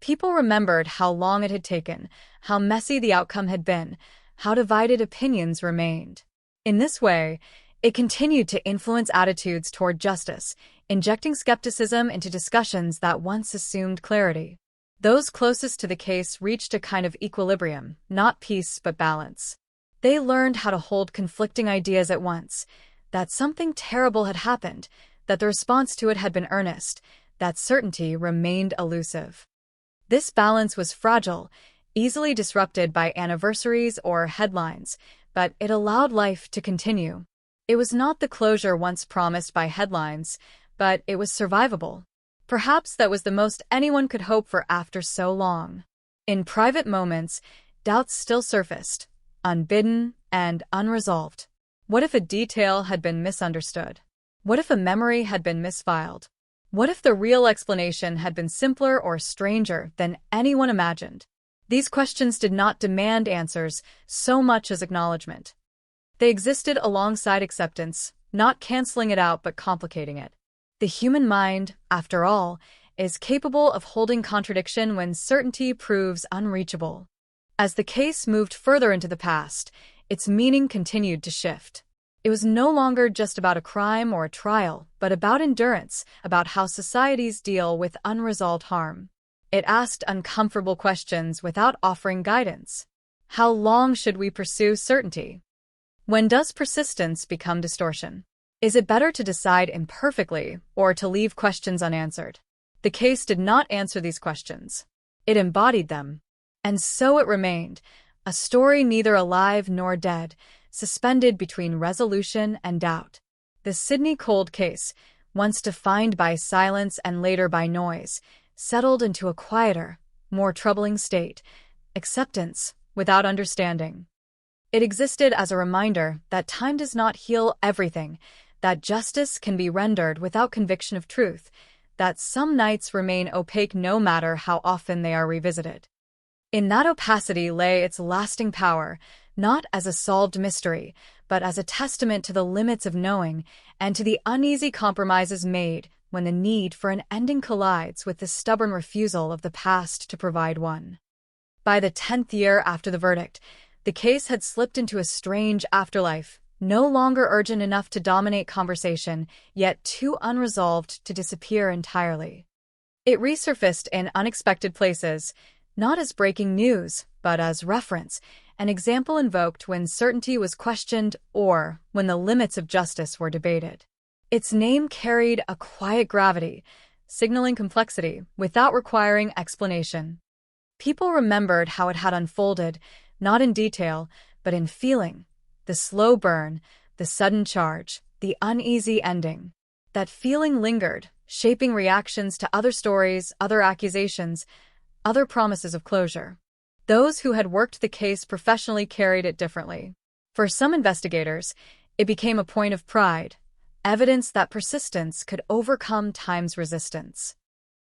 People remembered how long it had taken, how messy the outcome had been, how divided opinions remained. In this way, it continued to influence attitudes toward justice, injecting skepticism into discussions that once assumed clarity. Those closest to the case reached a kind of equilibrium, not peace but balance. They learned how to hold conflicting ideas at once, that something terrible had happened, that the response to it had been earnest, that certainty remained elusive. This balance was fragile, easily disrupted by anniversaries or headlines, but it allowed life to continue. It was not the closure once promised by headlines, but it was survivable. Perhaps that was the most anyone could hope for after so long. In private moments, doubts still surfaced, unbidden and unresolved. What if a detail had been misunderstood? What if a memory had been misfiled? What if the real explanation had been simpler or stranger than anyone imagined? These questions did not demand answers so much as acknowledgement. They existed alongside acceptance, not canceling it out but complicating it. The human mind, after all, is capable of holding contradiction when certainty proves unreachable. As the case moved further into the past, its meaning continued to shift. It was no longer just about a crime or a trial, but about endurance, about how societies deal with unresolved harm. It asked uncomfortable questions without offering guidance. How long should we pursue certainty? When does persistence become distortion? Is it better to decide imperfectly or to leave questions unanswered? The case did not answer these questions. It embodied them. And so it remained, a story neither alive nor dead, suspended between resolution and doubt. The Sydney cold case, once defined by silence and later by noise, settled into a quieter, more troubling state, acceptance without understanding. It existed as a reminder that time does not heal everything, that justice can be rendered without conviction of truth, that some nights remain opaque no matter how often they are revisited. In that opacity lay its lasting power, not as a solved mystery, but as a testament to the limits of knowing and to the uneasy compromises made when the need for an ending collides with the stubborn refusal of the past to provide one. By the 10th year after the verdict, the case had slipped into a strange afterlife, no longer urgent enough to dominate conversation, yet too unresolved to disappear entirely. It resurfaced in unexpected places, not as breaking news, but as reference, an example invoked when certainty was questioned or when the limits of justice were debated. Its name carried a quiet gravity, signaling complexity without requiring explanation. People remembered how it had unfolded, not in detail, but in feeling. The slow burn, the sudden charge, the uneasy ending. That feeling lingered, shaping reactions to other stories, other accusations, other promises of closure. Those who had worked the case professionally carried it differently. For some investigators, it became a point of pride, evidence that persistence could overcome time's resistance.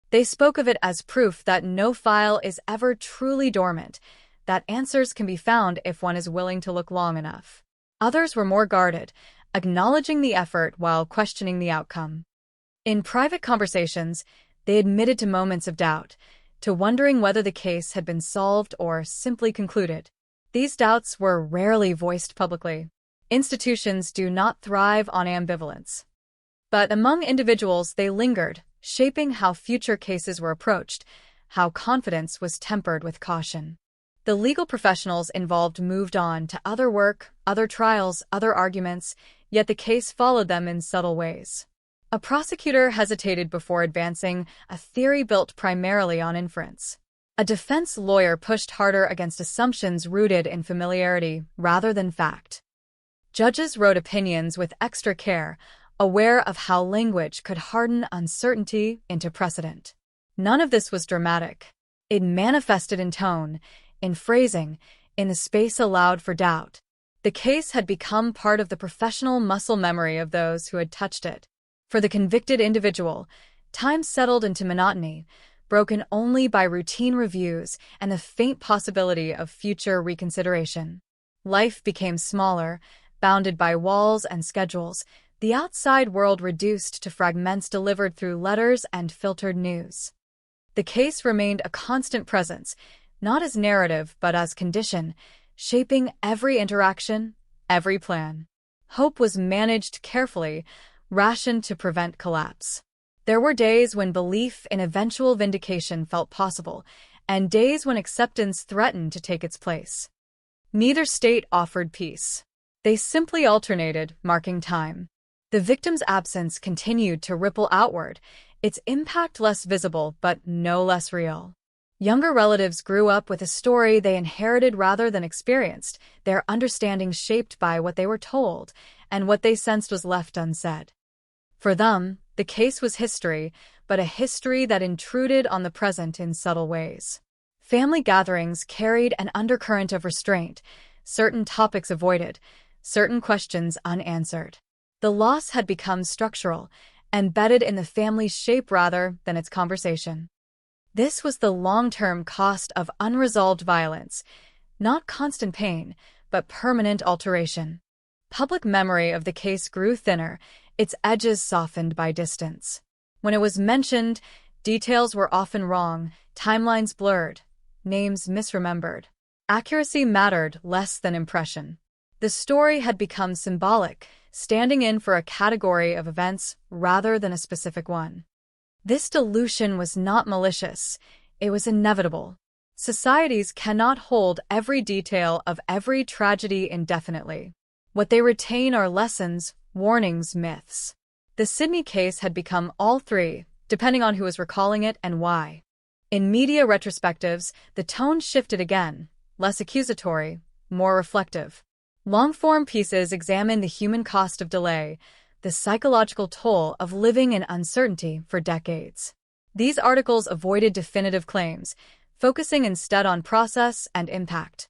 They spoke of it as proof that no file is ever truly dormant, that answers can be found if one is willing to look long enough. Others were more guarded, acknowledging the effort while questioning the outcome. In private conversations, they admitted to moments of doubt, to wondering whether the case had been solved or simply concluded. These doubts were rarely voiced publicly. Institutions do not thrive on ambivalence. But among individuals, they lingered, shaping how future cases were approached, how confidence was tempered with caution. The legal professionals involved moved on to other work, other trials, other arguments, yet the case followed them in subtle ways. A prosecutor hesitated before advancing a theory built primarily on inference. A defense lawyer pushed harder against assumptions rooted in familiarity rather than fact. Judges wrote opinions with extra care, aware of how language could harden uncertainty into precedent. None of this was dramatic. It manifested in tone, in phrasing, in the space allowed for doubt. The case had become part of the professional muscle memory of those who had touched it. For the convicted individual, time settled into monotony, broken only by routine reviews and the faint possibility of future reconsideration. Life became smaller, bounded by walls and schedules, the outside world reduced to fragments delivered through letters and filtered news. The case remained a constant presence, not as narrative but as condition, shaping every interaction, every plan. Hope was managed carefully, rationed to prevent collapse. There were days when belief in eventual vindication felt possible, and days when acceptance threatened to take its place. Neither state offered peace. They simply alternated, marking time. The victim's absence continued to ripple outward, its impact less visible but no less real. Younger relatives grew up with a story they inherited rather than experienced, their understanding shaped by what they were told, and what they sensed was left unsaid. For them, the case was history, but a history that intruded on the present in subtle ways. Family gatherings carried an undercurrent of restraint, certain topics avoided, certain questions unanswered. The loss had become structural, embedded in the family's shape rather than its conversation. This was the long-term cost of unresolved violence, not constant pain, but permanent alteration. Public memory of the case grew thinner, its edges softened by distance. When it was mentioned, details were often wrong, timelines blurred, names misremembered. Accuracy mattered less than impression. The story had become symbolic, standing in for a category of events rather than a specific one. This dilution was not malicious, it was inevitable. Societies cannot hold every detail of every tragedy indefinitely. What they retain are lessons, warnings, myths. The Sydney case had become all three, depending on who was recalling it and why. In media retrospectives, the tone shifted again, less accusatory, more reflective. Long-form pieces examine the human cost of delay, the psychological toll of living in uncertainty for decades. These articles avoided definitive claims, focusing instead on process and impact.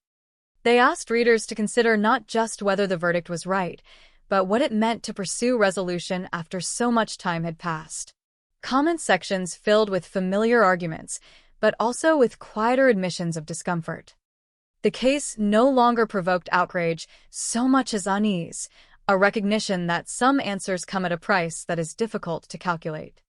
They asked readers to consider not just whether the verdict was right, but what it meant to pursue resolution after so much time had passed. Comment sections filled with familiar arguments, but also with quieter admissions of discomfort. The case no longer provoked outrage so much as unease, a recognition that some answers come at a price that is difficult to calculate.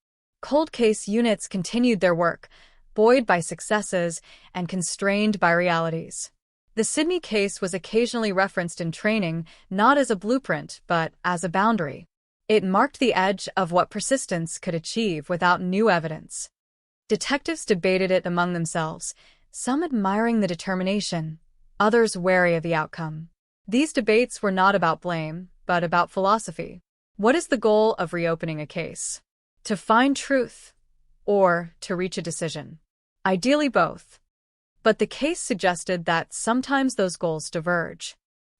Cold case units continued their work, buoyed by successes and constrained by realities. The Sydney case was occasionally referenced in training, not as a blueprint, but as a boundary. It marked the edge of what persistence could achieve without new evidence. Detectives debated it among themselves, some admiring the determination, others wary of the outcome. These debates were not about blame, but about philosophy. What is the goal of reopening a case? To find truth, or to reach a decision? Ideally both. But the case suggested that sometimes those goals diverge.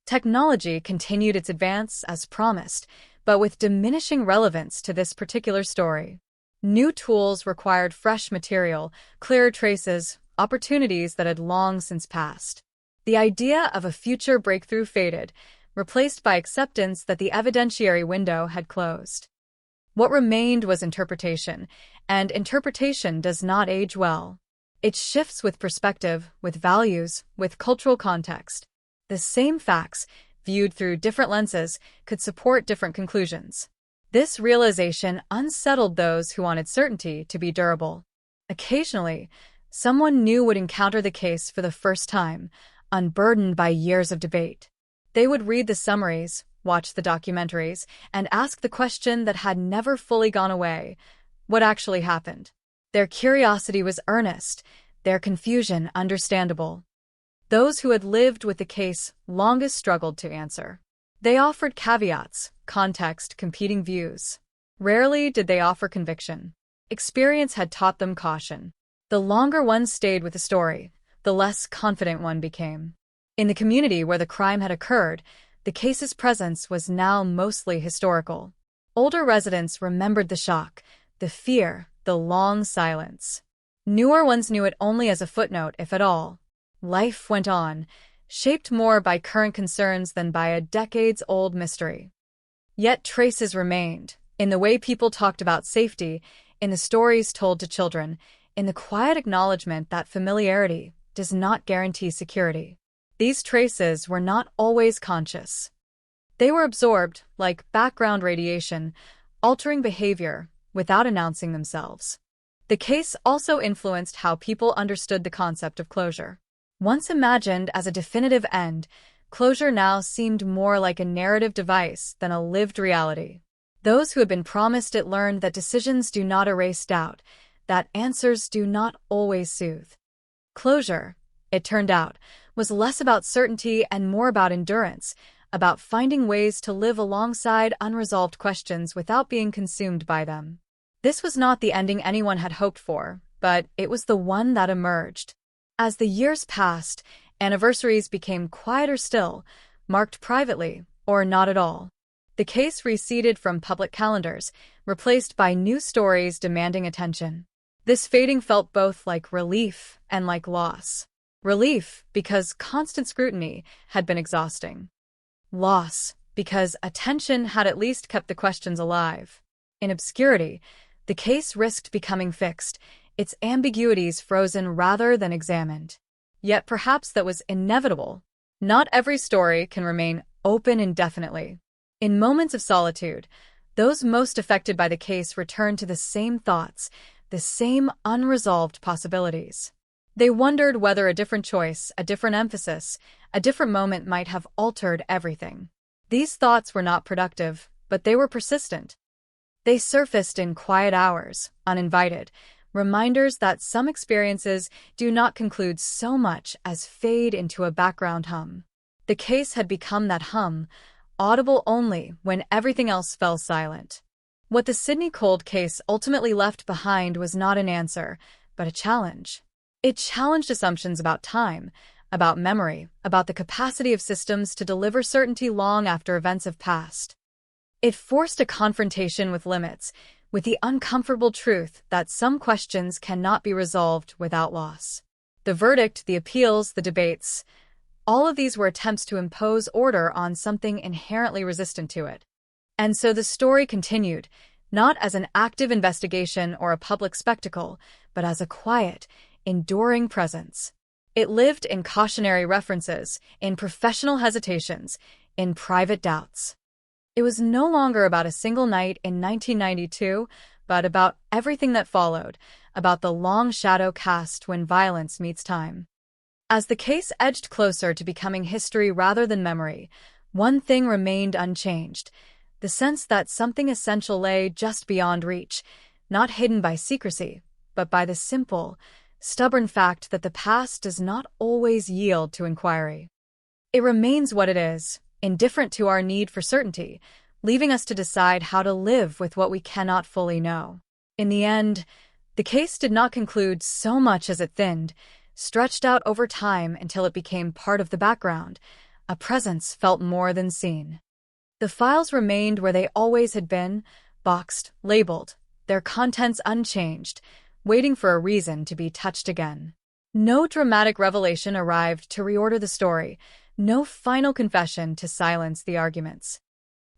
Technology continued its advance as promised, but with diminishing relevance to this particular story. New tools required fresh material, clearer traces, opportunities that had long since passed. The idea of a future breakthrough faded, replaced by acceptance that the evidentiary window had closed. What remained was interpretation, and interpretation does not age well. It shifts with perspective, with values, with cultural context. The same facts, viewed through different lenses, could support different conclusions. This realization unsettled those who wanted certainty to be durable. Occasionally, someone new would encounter the case for the first time, unburdened by years of debate. They would read the summaries, watch the documentaries, and ask the question that had never fully gone away: what actually happened? Their curiosity was earnest, their confusion understandable. Those who had lived with the case longest struggled to answer. They offered caveats, context, competing views. Rarely did they offer conviction. Experience had taught them caution. The longer one stayed with the story, the less confident one became. In the community where the crime had occurred, the case's presence was now mostly historical. Older residents remembered the shock, the fear, the long silence. Newer ones knew it only as a footnote, if at all. Life went on, shaped more by current concerns than by a decades-old mystery. Yet traces remained, in the way people talked about safety, in the stories told to children, in the quiet acknowledgement that familiarity does not guarantee security. These traces were not always conscious. They were absorbed, like background radiation, altering behavior without announcing themselves. The case also influenced how people understood the concept of closure. Once imagined as a definitive end, closure now seemed more like a narrative device than a lived reality. Those who had been promised it learned that decisions do not erase doubt, that answers do not always soothe. Closure, it turned out, was less about certainty and more about endurance, about finding ways to live alongside unresolved questions without being consumed by them. This was not the ending anyone had hoped for, but it was the one that emerged. As the years passed, anniversaries became quieter still, marked privately, or not at all. The case receded from public calendars, replaced by new stories demanding attention. This fading felt both like relief and like loss. Relief, because constant scrutiny had been exhausting. Loss, because attention had at least kept the questions alive. In obscurity, the case risked becoming fixed, its ambiguities frozen rather than examined. Yet perhaps that was inevitable. Not every story can remain open indefinitely. In moments of solitude, those most affected by the case returned to the same thoughts, the same unresolved possibilities. They wondered whether a different choice, a different emphasis, a different moment might have altered everything. These thoughts were not productive, but they were persistent. They surfaced in quiet hours, uninvited, reminders that some experiences do not conclude so much as fade into a background hum. The case had become that hum, audible only when everything else fell silent. What the Sydney cold case ultimately left behind was not an answer, but a challenge. It challenged assumptions about time, about memory, about the capacity of systems to deliver certainty long after events have passed. It forced a confrontation with limits, with the uncomfortable truth that some questions cannot be resolved without loss. The verdict, the appeals, the debates, all of these were attempts to impose order on something inherently resistant to it. And so the story continued, not as an active investigation or a public spectacle, but as a quiet, enduring presence. It lived in cautionary references, in professional hesitations, in private doubts. It was no longer about a single night in 1992, but about everything that followed, about the long shadow cast when violence meets time. As the case edged closer to becoming history rather than memory, one thing remained unchanged: the sense that something essential lay just beyond reach, not hidden by secrecy, but by the simple, stubborn fact that the past does not always yield to inquiry. It remains what it is, indifferent to our need for certainty, leaving us to decide how to live with what we cannot fully know. In the end, the case did not conclude so much as it thinned, stretched out over time until it became part of the background, a presence felt more than seen. The files remained where they always had been, boxed, labeled, their contents unchanged, waiting for a reason to be touched again. No dramatic revelation arrived to reorder the story, no final confession to silence the arguments.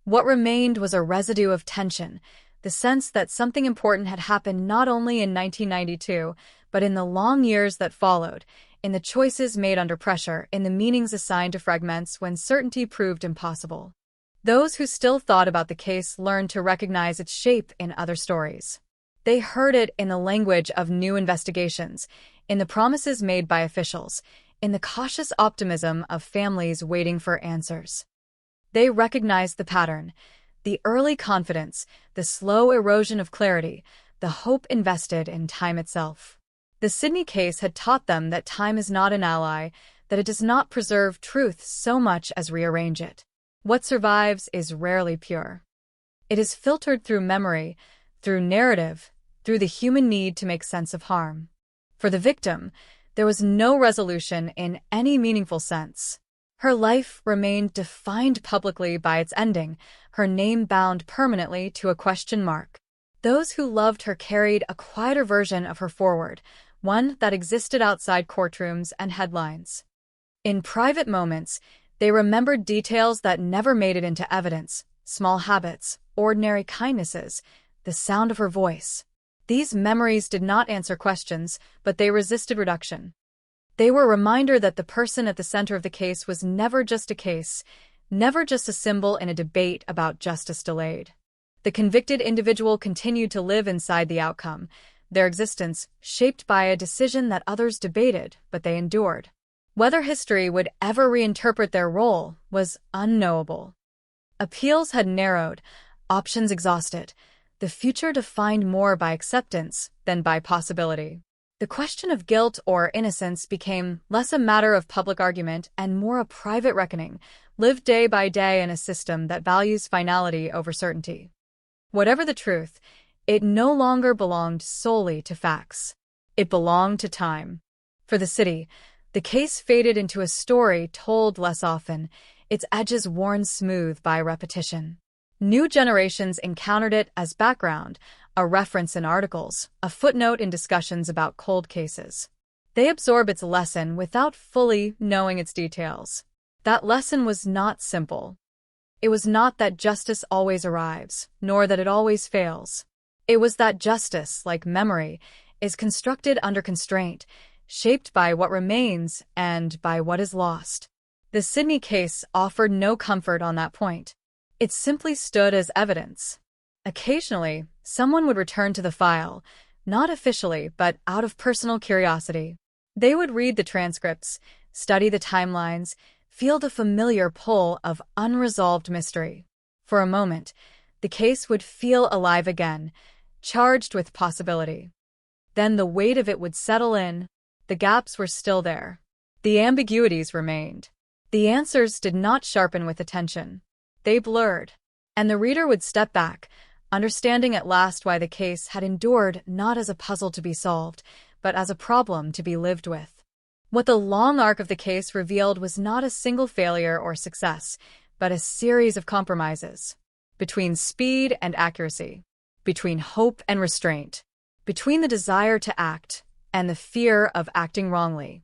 What remained was a residue of tension, the sense that something important had happened not only in 1992, but in the long years that followed, in the choices made under pressure, in the meanings assigned to fragments when certainty proved impossible. Those who still thought about the case learned to recognize its shape in other stories. They heard it in the language of new investigations, in the promises made by officials, in the cautious optimism of families waiting for answers. They recognized the pattern, the early confidence, the slow erosion of clarity, the hope invested in time itself. The Sydney case had taught them that time is not an ally, that it does not preserve truth so much as rearrange it. What survives is rarely pure. It is filtered through memory, through narrative, through the human need to make sense of harm. For the victim, there was no resolution in any meaningful sense. Her life remained defined publicly by its ending, her name bound permanently to a question mark. Those who loved her carried a quieter version of her forward, one that existed outside courtrooms and headlines. In private moments, they remembered details that never made it into evidence: small habits, ordinary kindnesses, the sound of her voice. These memories did not answer questions, but they resisted reduction. They were a reminder that the person at the center of the case was never just a case, never just a symbol in a debate about justice delayed. The convicted individual continued to live inside the outcome, their existence shaped by a decision that others debated, but they endured. Whether history would ever reinterpret their role was unknowable. Appeals had narrowed, options exhausted, the future defined more by acceptance than by possibility. The question of guilt or innocence became less a matter of public argument and more a private reckoning, lived day by day in a system that values finality over certainty. Whatever the truth, it no longer belonged solely to facts. It belonged to time. For the city, the case faded into a story told less often, its edges worn smooth by repetition. New generations encountered it as background, a reference in articles, a footnote in discussions about cold cases. They absorb its lesson without fully knowing its details. That lesson was not simple. It was not that justice always arrives, nor that it always fails. It was that justice, like memory, is constructed under constraint, shaped by what remains and by what is lost. The Sydney case offered no comfort on that point. It simply stood as evidence. Occasionally, someone would return to the file, not officially, but out of personal curiosity. They would read the transcripts, study the timelines, feel the familiar pull of unresolved mystery. For a moment, the case would feel alive again, charged with possibility. Then the weight of it would settle in. The gaps were still there. The ambiguities remained. The answers did not sharpen with attention. They blurred. And the reader would step back, understanding at last why the case had endured not as a puzzle to be solved, but as a problem to be lived with. What the long arc of the case revealed was not a single failure or success, but a series of compromises. Between speed and accuracy, between hope and restraint, between the desire to act and the fear of acting wrongly.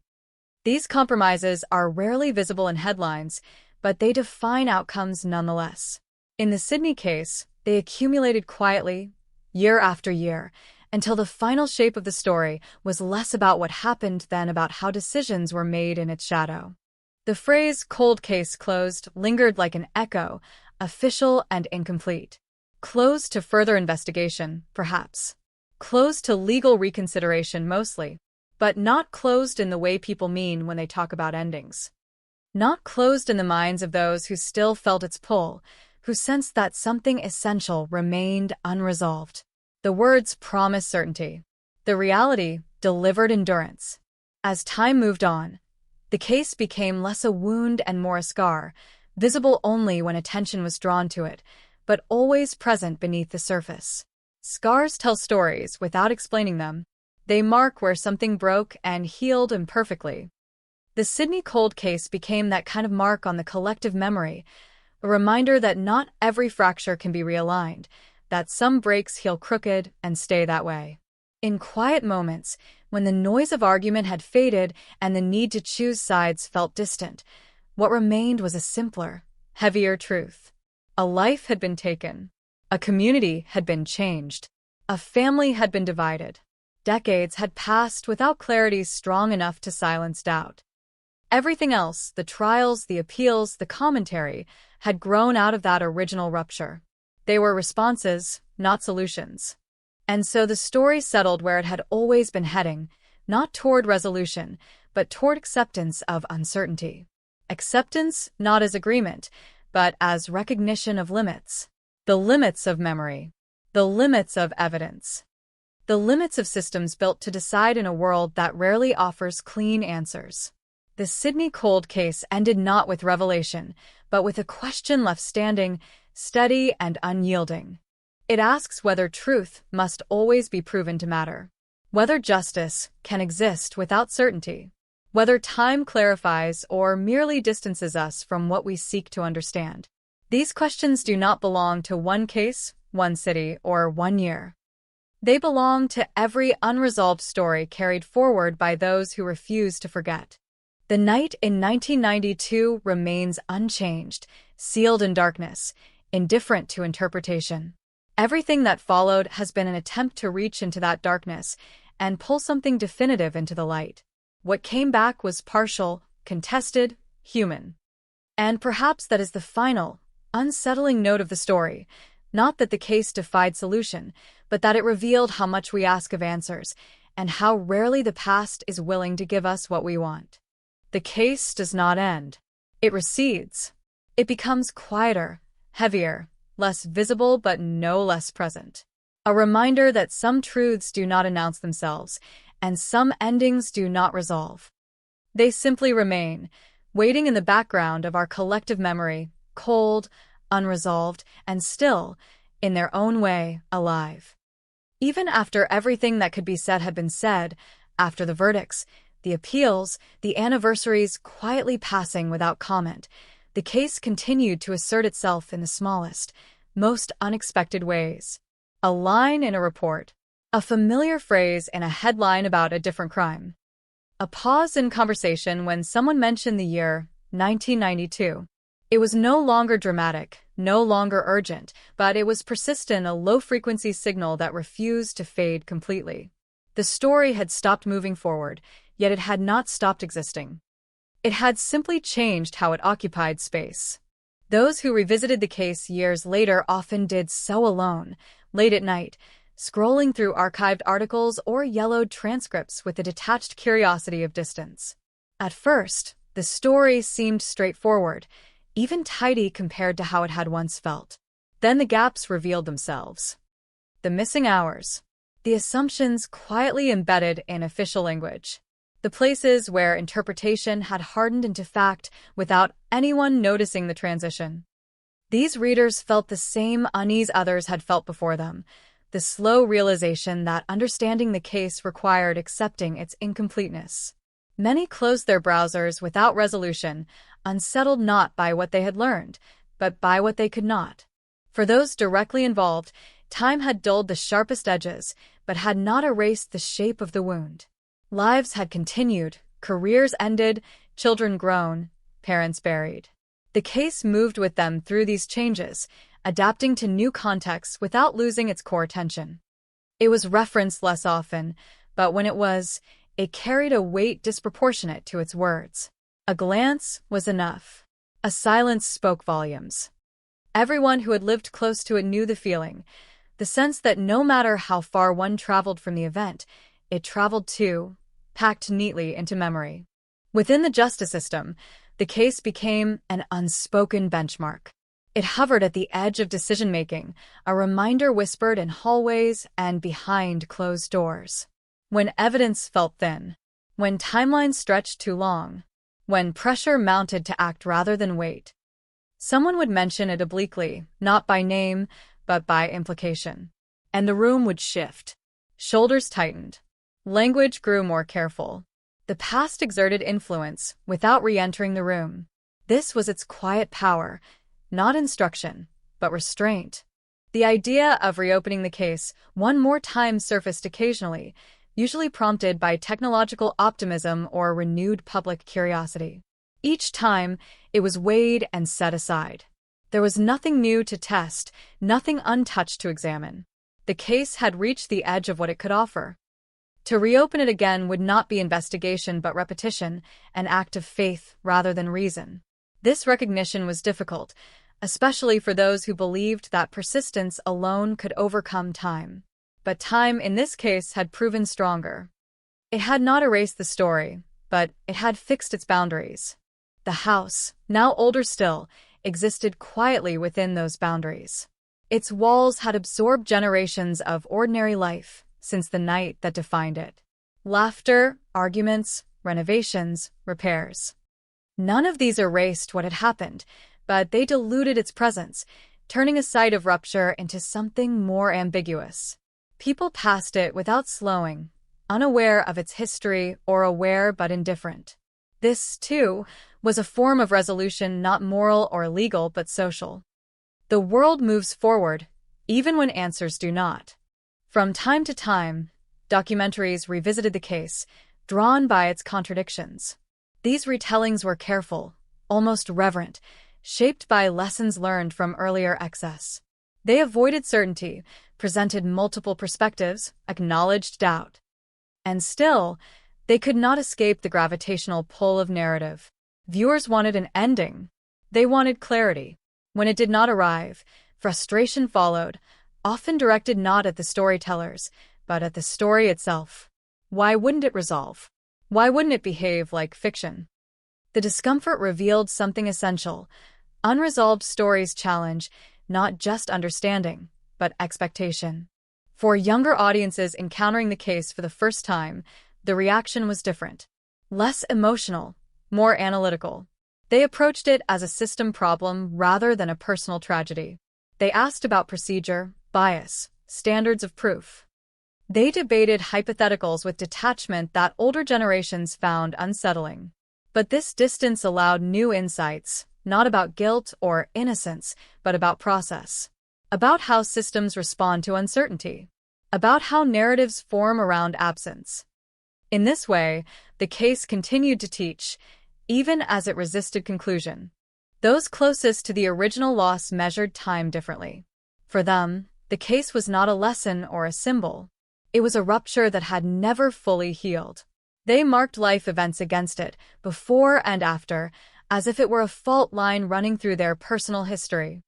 These compromises are rarely visible in headlines, but they define outcomes nonetheless. In the Sydney case, they accumulated quietly, year after year, until the final shape of the story was less about what happened than about how decisions were made in its shadow. The phrase "cold case closed" lingered like an echo, official and incomplete. Closed to further investigation, perhaps. Closed to legal reconsideration, mostly. but not closed in the way people mean when they talk about endings. Not closed in the minds of those who still felt its pull, who sensed that something essential remained unresolved. The words promised certainty. The reality delivered endurance. As time moved on, the case became less a wound and more a scar, visible only when attention was drawn to it, but always present beneath the surface. Scars tell stories without explaining them. They mark where something broke and healed imperfectly. The Sydney cold case became that kind of mark on the collective memory, a reminder that not every fracture can be realigned, that some breaks heal crooked and stay that way. In quiet moments, when the noise of argument had faded and the need to choose sides felt distant, what remained was a simpler, heavier truth. A life had been taken. A community had been changed. A family had been divided. Decades had passed without clarity strong enough to silence doubt. Everything else, the trials, the appeals, the commentary, had grown out of that original rupture. They were responses, not solutions. And so the story settled where it had always been heading, not toward resolution, but toward acceptance of uncertainty. Acceptance not as agreement, but as recognition of limits. The limits of memory. The limits of evidence. The limits of systems built to decide in a world that rarely offers clean answers. The Sydney cold case ended not with revelation, but with a question left standing, steady and unyielding. It asks whether truth must always be proven to matter, whether justice can exist without certainty, whether time clarifies or merely distances us from what we seek to understand. These questions do not belong to one case, one city, or one year. They belong to every unresolved story carried forward by those who refuse to forget. The night in 1992 remains unchanged, sealed in darkness, indifferent to interpretation. Everything that followed has been an attempt to reach into that darkness and pull something definitive into the light. What came back was partial, contested, human. And perhaps that is the final, unsettling note of the story, not that the case defied solution, but that it revealed how much we ask of answers, and how rarely the past is willing to give us what we want. The case does not end. It recedes. It becomes quieter, heavier, less visible but no less present. A reminder that some truths do not announce themselves, and some endings do not resolve. They simply remain, waiting in the background of our collective memory, cold, unresolved, and still, in their own way, alive. Even after everything that could be said had been said, after the verdicts, the appeals, the anniversaries quietly passing without comment, the case continued to assert itself in the smallest, most unexpected ways. A line in a report, a familiar phrase in a headline about a different crime, a pause in conversation when someone mentioned the year 1992. It was no longer dramatic, no longer urgent, but it was persistent, a low-frequency signal that refused to fade completely. The story had stopped moving forward, yet it had not stopped existing. It had simply changed how it occupied space. Those who revisited the case years later often did so alone, late at night, scrolling through archived articles or yellowed transcripts with the detached curiosity of distance. At first, the story seemed straightforward, even tidy compared to how it had once felt. Then the gaps revealed themselves. The missing hours. The assumptions quietly embedded in official language. The places where interpretation had hardened into fact without anyone noticing the transition. These readers felt the same unease others had felt before them, the slow realization that understanding the case required accepting its incompleteness. Many closed their browsers without resolution, unsettled not by what they had learned, but by what they could not. For those directly involved, time had dulled the sharpest edges, but had not erased the shape of the wound. Lives had continued, careers ended, children grown, parents buried. The case moved with them through these changes, adapting to new contexts without losing its core tension. It was referenced less often, but when it was, it carried a weight disproportionate to its words. A glance was enough. A silence spoke volumes. Everyone who had lived close to it knew the feeling, the sense that no matter how far one traveled from the event, it traveled to, packed neatly into memory. Within the justice system, the case became an unspoken benchmark. It hovered at the edge of decision-making, a reminder whispered in hallways and behind closed doors. When evidence felt thin, when timelines stretched too long, when pressure mounted to act rather than wait, someone would mention it obliquely, not by name, but by implication. And the room would shift. Shoulders tightened. Language grew more careful. The past exerted influence without re-entering the room. This was its quiet power, not instruction, but restraint. The idea of reopening the case one more time surfaced occasionally, usually prompted by technological optimism or renewed public curiosity. Each time, it was weighed and set aside. There was nothing new to test, nothing untouched to examine. The case had reached the edge of what it could offer. To reopen it again would not be investigation but repetition, an act of faith rather than reason. This recognition was difficult, especially for those who believed that persistence alone could overcome time. But time in this case had proven stronger. It had not erased the story, but it had fixed its boundaries. The house, now older still, existed quietly within those boundaries. Its walls had absorbed generations of ordinary life since the night that defined it. Laughter, arguments, renovations, repairs. None of these erased what had happened, but they diluted its presence, turning a site of rupture into something more ambiguous. People passed it without slowing, unaware of its history or aware but indifferent. This, too, was a form of resolution not moral or legal but social. The world moves forward, even when answers do not. From time to time, documentaries revisited the case, drawn by its contradictions. These retellings were careful, almost reverent, shaped by lessons learned from earlier excess. They avoided certainty, presented multiple perspectives, acknowledged doubt. And still, they could not escape the gravitational pull of narrative. Viewers wanted an ending. They wanted clarity. When it did not arrive, frustration followed, often directed not at the storytellers, but at the story itself. Why wouldn't it resolve? Why wouldn't it behave like fiction? The discomfort revealed something essential. Unresolved stories challenge not just understanding, but expectation. For younger audiences encountering the case for the first time, the reaction was different. Less emotional, more analytical. They approached it as a system problem rather than a personal tragedy. They asked about procedure, bias, standards of proof. They debated hypotheticals with detachment that older generations found unsettling. But this distance allowed new insights, not about guilt or innocence, but about process. About how systems respond to uncertainty. About how narratives form around absence. In this way, the case continued to teach, even as it resisted conclusion. Those closest to the original loss measured time differently. For them, the case was not a lesson or a symbol. It was a rupture that had never fully healed. They marked life events against it, before and after, as if it were a fault line running through their personal history.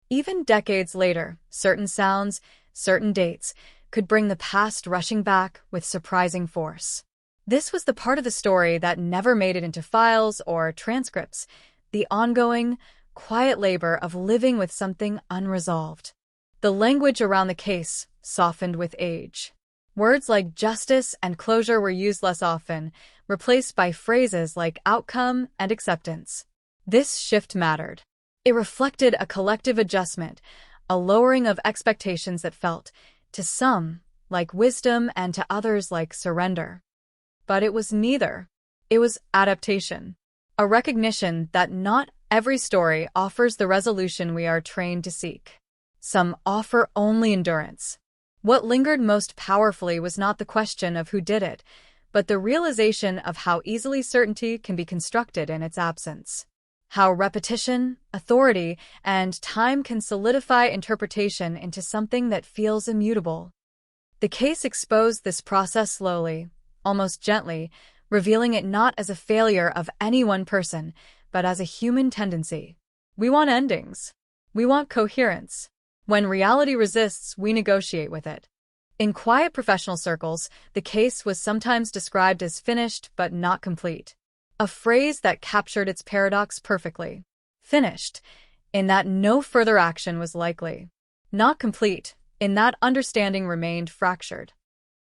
Even decades later, certain sounds, certain dates, could bring the past rushing back with surprising force. This was the part of the story that never made it into files or transcripts, the ongoing, quiet labor of living with something unresolved. The language around the case softened with age. Words like justice and closure were used less often, replaced by phrases like outcome and acceptance. This shift mattered. It reflected a collective adjustment, a lowering of expectations that felt, to some, like wisdom and to others like surrender. But it was neither. It was adaptation. A recognition that not every story offers the resolution we are trained to seek. Some offer only endurance. What lingered most powerfully was not the question of who did it, but the realization of how easily certainty can be constructed in its absence. How repetition, authority, and time can solidify interpretation into something that feels immutable. The case exposed this process slowly, almost gently, revealing it not as a failure of any one person, but as a human tendency. We want endings. We want coherence. When reality resists, we negotiate with it. In quiet professional circles, the case was sometimes described as finished but not complete, a phrase that captured its paradox perfectly. Finished, in that no further action was likely. Not complete, in that understanding remained fractured.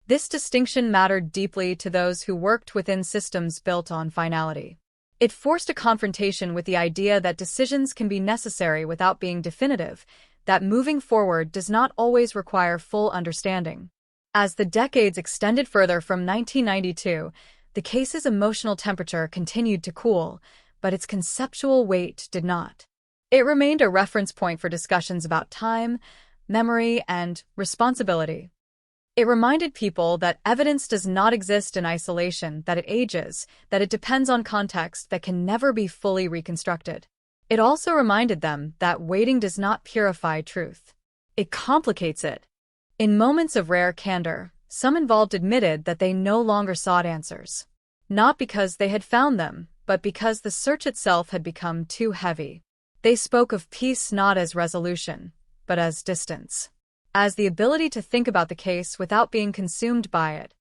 This distinction mattered deeply to those who worked within systems built on finality. It forced a confrontation with the idea that decisions can be necessary without being definitive, that moving forward does not always require full understanding. As the decades extended further from 1992, the case's emotional temperature continued to cool, but its conceptual weight did not. It remained a reference point for discussions about time, memory, and responsibility. It reminded people that evidence does not exist in isolation, that it ages, that it depends on context that can never be fully reconstructed. It also reminded them that waiting does not purify truth. It complicates it. In moments of rare candor, some involved admitted that they no longer sought answers. Not because they had found them, but because the search itself had become too heavy. They spoke of peace not as resolution, but as distance. As the ability to think about the case without being consumed by it.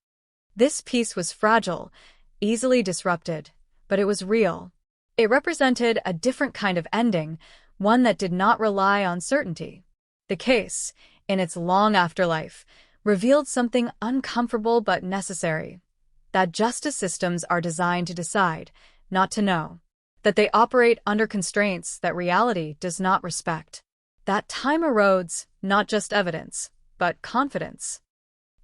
This peace was fragile, easily disrupted, but it was real. It represented a different kind of ending, one that did not rely on certainty. The case, in its long afterlife, revealed something uncomfortable but necessary. That justice systems are designed to decide, not to know. That they operate under constraints that reality does not respect. That time erodes not just evidence, but confidence.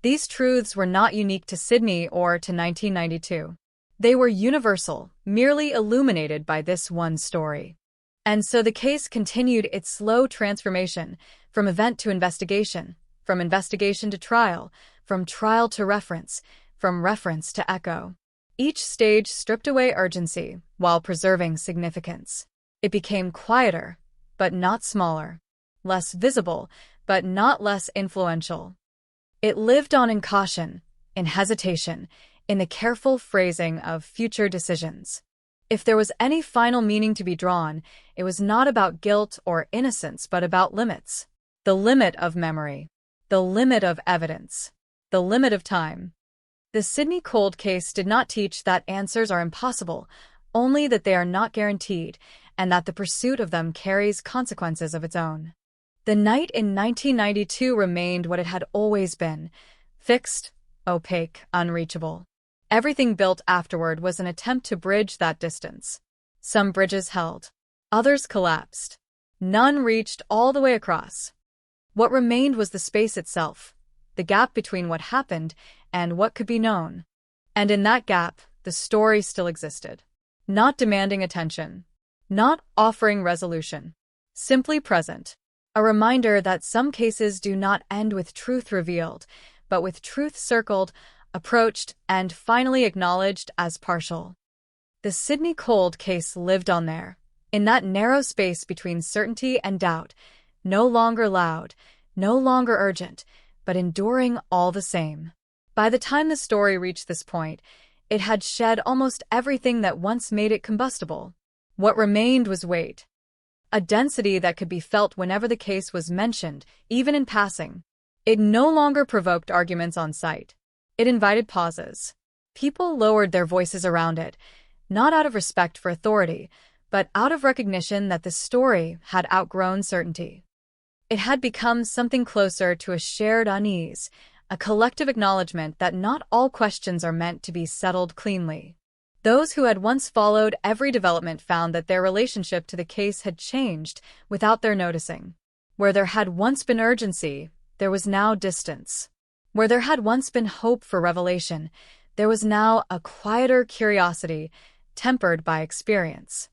These truths were not unique to Sydney or to 1992. They were universal, merely illuminated by this one story. And so the case continued its slow transformation, from event to investigation, from investigation to trial, from trial to reference, from reference to echo. Each stage stripped away urgency while preserving significance. It became quieter, but not smaller. Less visible, but not less influential. It lived on in caution, in hesitation, in the careful phrasing of future decisions. If there was any final meaning to be drawn, it was not about guilt or innocence, but about limits. The limit of memory. The limit of evidence. The limit of time. The Sydney cold case did not teach that answers are impossible, only that they are not guaranteed, and that the pursuit of them carries consequences of its own. The night in 1992 remained what it had always been: fixed, opaque, unreachable. Everything built afterward was an attempt to bridge that distance. Some bridges held. Others collapsed. None reached all the way across. What remained was the space itself, the gap between what happened and what could be known. And in that gap, the story still existed. Not demanding attention. Not offering resolution. Simply present. A reminder that some cases do not end with truth revealed, but with truth circled, approached, and finally acknowledged as partial. The Sydney cold case lived on there, in that narrow space between certainty and doubt, no longer loud, no longer urgent, but enduring all the same. By the time the story reached this point, it had shed almost everything that once made it combustible. What remained was weight. A density that could be felt whenever the case was mentioned, even in passing. It no longer provoked arguments on sight. It invited pauses. People lowered their voices around it, not out of respect for authority, but out of recognition that the story had outgrown certainty. It had become something closer to a shared unease, a collective acknowledgement that not all questions are meant to be settled cleanly. Those who had once followed every development found that their relationship to the case had changed without their noticing. Where there had once been urgency, there was now distance. Where there had once been hope for revelation, there was now a quieter curiosity, tempered by experience.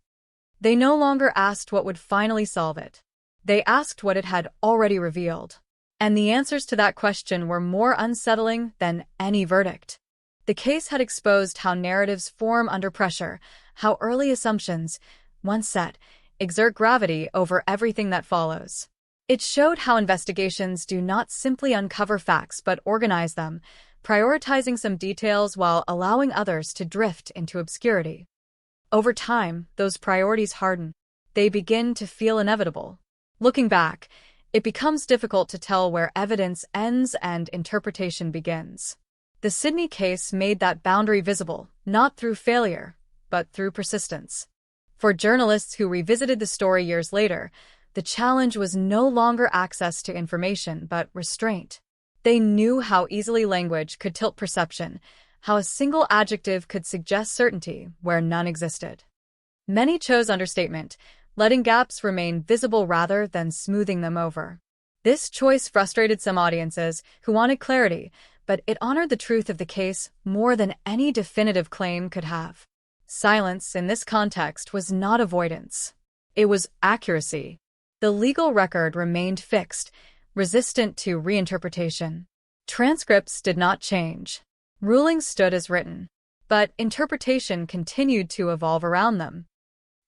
They no longer asked what would finally solve it. They asked what it had already revealed. And the answers to that question were more unsettling than any verdict. The case had exposed how narratives form under pressure, how early assumptions, once set, exert gravity over everything that follows. It showed how investigations do not simply uncover facts but organize them, prioritizing some details while allowing others to drift into obscurity. Over time, those priorities harden. They begin to feel inevitable. Looking back, It becomes difficult to tell where evidence ends and interpretation begins. The Sydney case made that boundary visible, not through failure, but through persistence. For journalists who revisited the story years later, the challenge was no longer access to information, but restraint. They knew how easily language could tilt perception, how a single adjective could suggest certainty where none existed. Many chose understatement, letting gaps remain visible rather than smoothing them over. This choice frustrated some audiences who wanted clarity, but it honored the truth of the case more than any definitive claim could have. Silence in this context was not avoidance. It was accuracy. The legal record remained fixed, resistant to reinterpretation. Transcripts did not change. Rulings stood as written, but interpretation continued to evolve around them.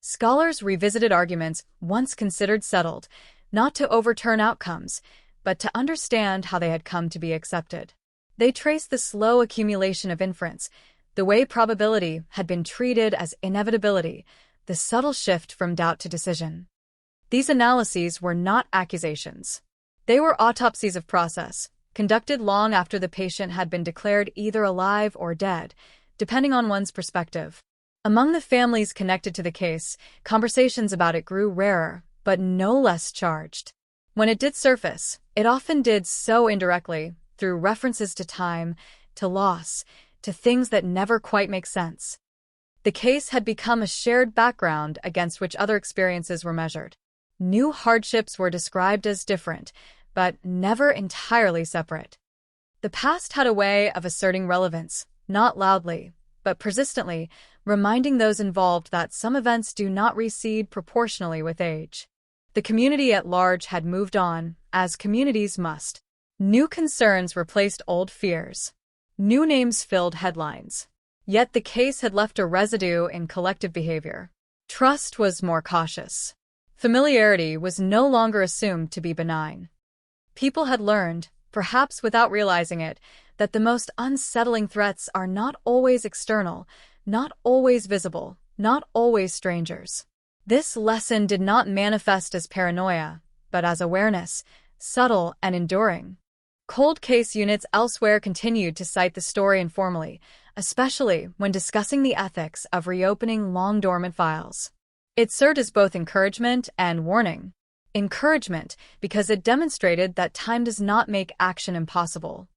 Scholars revisited arguments once considered settled, not to overturn outcomes, but to understand how they had come to be accepted. They traced the slow accumulation of inference, the way probability had been treated as inevitability, the subtle shift from doubt to decision. These analyses were not accusations. They were autopsies of process, conducted long after the patient had been declared either alive or dead, depending on one's perspective. Among the families connected to the case, conversations about it grew rarer, but no less charged. When it did surface, it often did so indirectly, through references to time, to loss, to things that never quite make sense. The case had become a shared background against which other experiences were measured. New hardships were described as different, but never entirely separate. The past had a way of asserting relevance, not loudly, but persistently, reminding those involved that some events do not recede proportionally with age. The community at large had moved on, as communities must. New concerns replaced old fears. New names filled headlines. Yet the case had left a residue in collective behavior. Trust was more cautious. Familiarity was no longer assumed to be benign. People had learned, perhaps without realizing it, that the most unsettling threats are not always external, not always visible, not always strangers. This lesson did not manifest as paranoia, but as awareness, subtle and enduring. Cold case units elsewhere continued to cite the story informally, especially when discussing the ethics of reopening long-dormant files. It served as both encouragement and warning. Encouragement because it demonstrated that time does not make action impossible.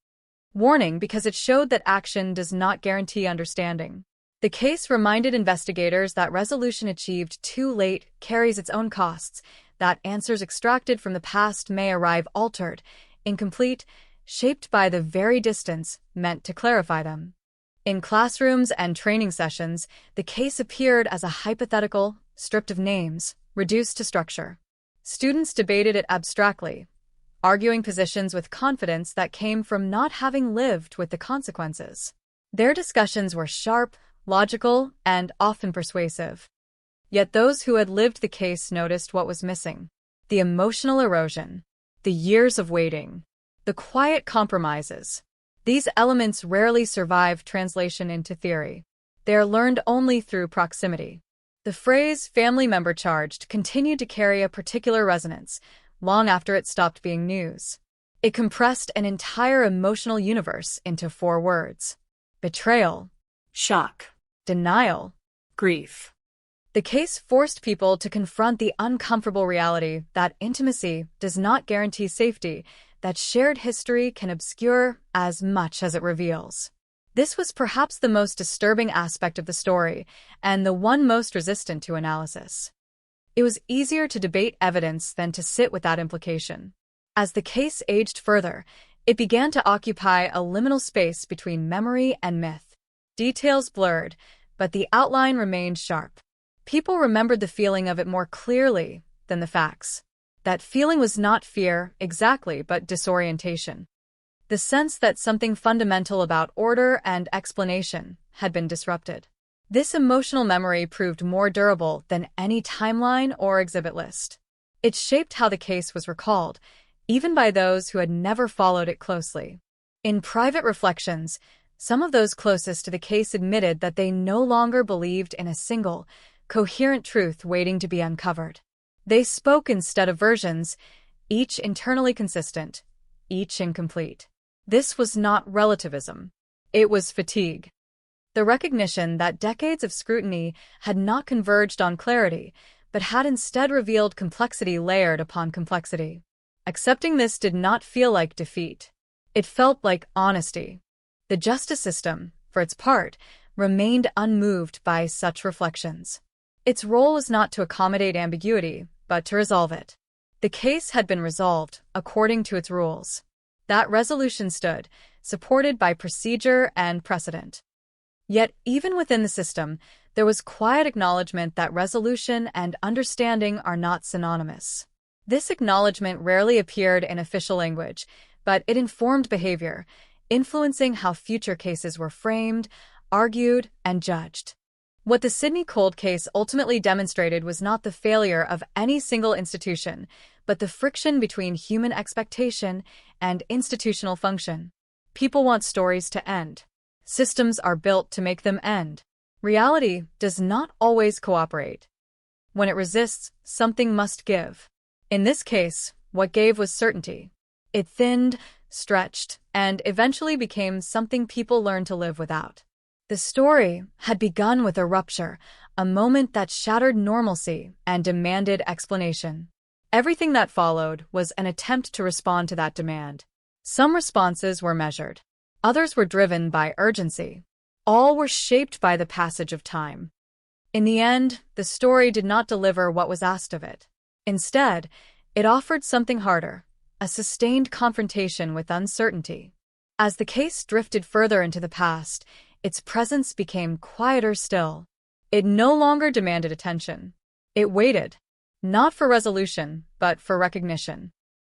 Warning because it showed that action does not guarantee understanding. The case reminded investigators that resolution achieved too late carries its own costs, that answers extracted from the past may arrive altered, incomplete, shaped by the very distance meant to clarify them. In classrooms and training sessions, the case appeared as a hypothetical, stripped of names, reduced to structure. Students debated it abstractly, arguing positions with confidence that came from not having lived with the consequences. Their discussions were sharp, logical, and often persuasive. Yet those who had lived the case noticed what was missing: the emotional erosion, the years of waiting, the quiet compromises. These elements rarely survive translation into theory. They are learned only through proximity. The phrase "family member charged" continued to carry a particular resonance, long after it stopped being news. It compressed an entire emotional universe into 4 words: betrayal, shock, denial, grief. The case forced people to confront the uncomfortable reality that intimacy does not guarantee safety, that shared history can obscure as much as it reveals. This was perhaps the most disturbing aspect of the story, and the one most resistant to analysis. It was easier to debate evidence than to sit with that implication. As the case aged further, it began to occupy a liminal space between memory and myth. Details blurred, but the outline remained sharp. People remembered the feeling of it more clearly than the facts. That feeling was not fear, exactly, but disorientation. The sense that something fundamental about order and explanation had been disrupted. This emotional memory proved more durable than any timeline or exhibit list. It shaped how the case was recalled, even by those who had never followed it closely. In private reflections, some of those closest to the case admitted that they no longer believed in a single, coherent truth waiting to be uncovered. They spoke instead of versions, each internally consistent, each incomplete. This was not relativism. It was fatigue. The recognition that decades of scrutiny had not converged on clarity, but had instead revealed complexity layered upon complexity. Accepting this did not feel like defeat. It felt like honesty. The justice system, for its part, remained unmoved by such reflections. Its role was not to accommodate ambiguity, but to resolve it. The case had been resolved according to its rules. That resolution stood, supported by procedure and precedent. Yet, even within the system, there was quiet acknowledgement that resolution and understanding are not synonymous. This acknowledgement rarely appeared in official language, but it informed behavior, influencing how future cases were framed, argued, and judged. What the Sydney cold case ultimately demonstrated was not the failure of any single institution, but the friction between human expectation and institutional function. People want stories to end. Systems are built to make them end. Reality does not always cooperate. When it resists, something must give. In this case, what gave was certainty. It thinned, stretched, and eventually became something people learned to live without. The story had begun with a rupture, a moment that shattered normalcy and demanded explanation. Everything that followed was an attempt to respond to that demand. Some responses were measured. Others were driven by urgency. All were shaped by the passage of time. In the end, the story did not deliver what was asked of it. Instead, it offered something harder, a sustained confrontation with uncertainty. As the case drifted further into the past, its presence became quieter still. It no longer demanded attention. It waited, not for resolution, but for recognition.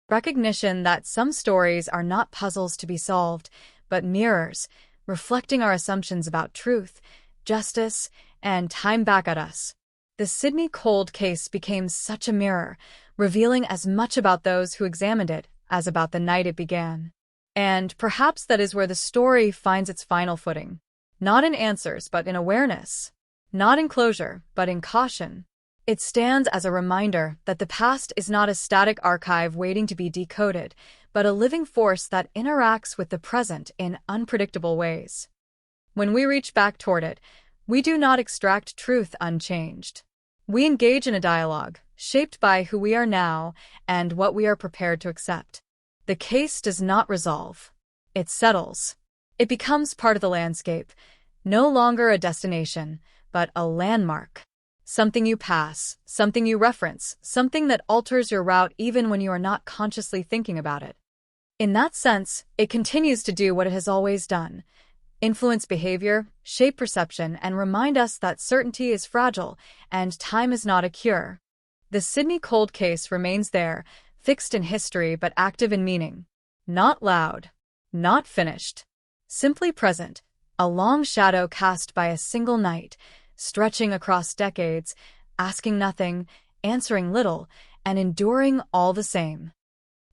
Recognition that some stories are not puzzles to be solved, but mirrors, reflecting our assumptions about truth, justice, and time back at us. The Sydney cold case became such a mirror, revealing as much about those who examined it as about the night it began. And perhaps that is where the story finds its final footing. Not in answers, but in awareness. Not in closure, but in caution. It stands as a reminder that the past is not a static archive waiting to be decoded, but a living force that interacts with the present in unpredictable ways. When we reach back toward it, we do not extract truth unchanged. We engage in a dialogue, shaped by who we are now and what we are prepared to accept. The case does not resolve. It settles. It becomes part of the landscape, no longer a destination, but a landmark. Something you pass, something you reference, something that alters your route even when you are not consciously thinking about it. In that sense, it continues to do what it has always done: influence behavior, shape perception, and remind us that certainty is fragile and time is not a cure. The Sydney cold case remains there, fixed in history but active in meaning. Not loud, not finished. Simply present, a long shadow cast by a single night, stretching across decades, asking nothing, answering little, and enduring all the same.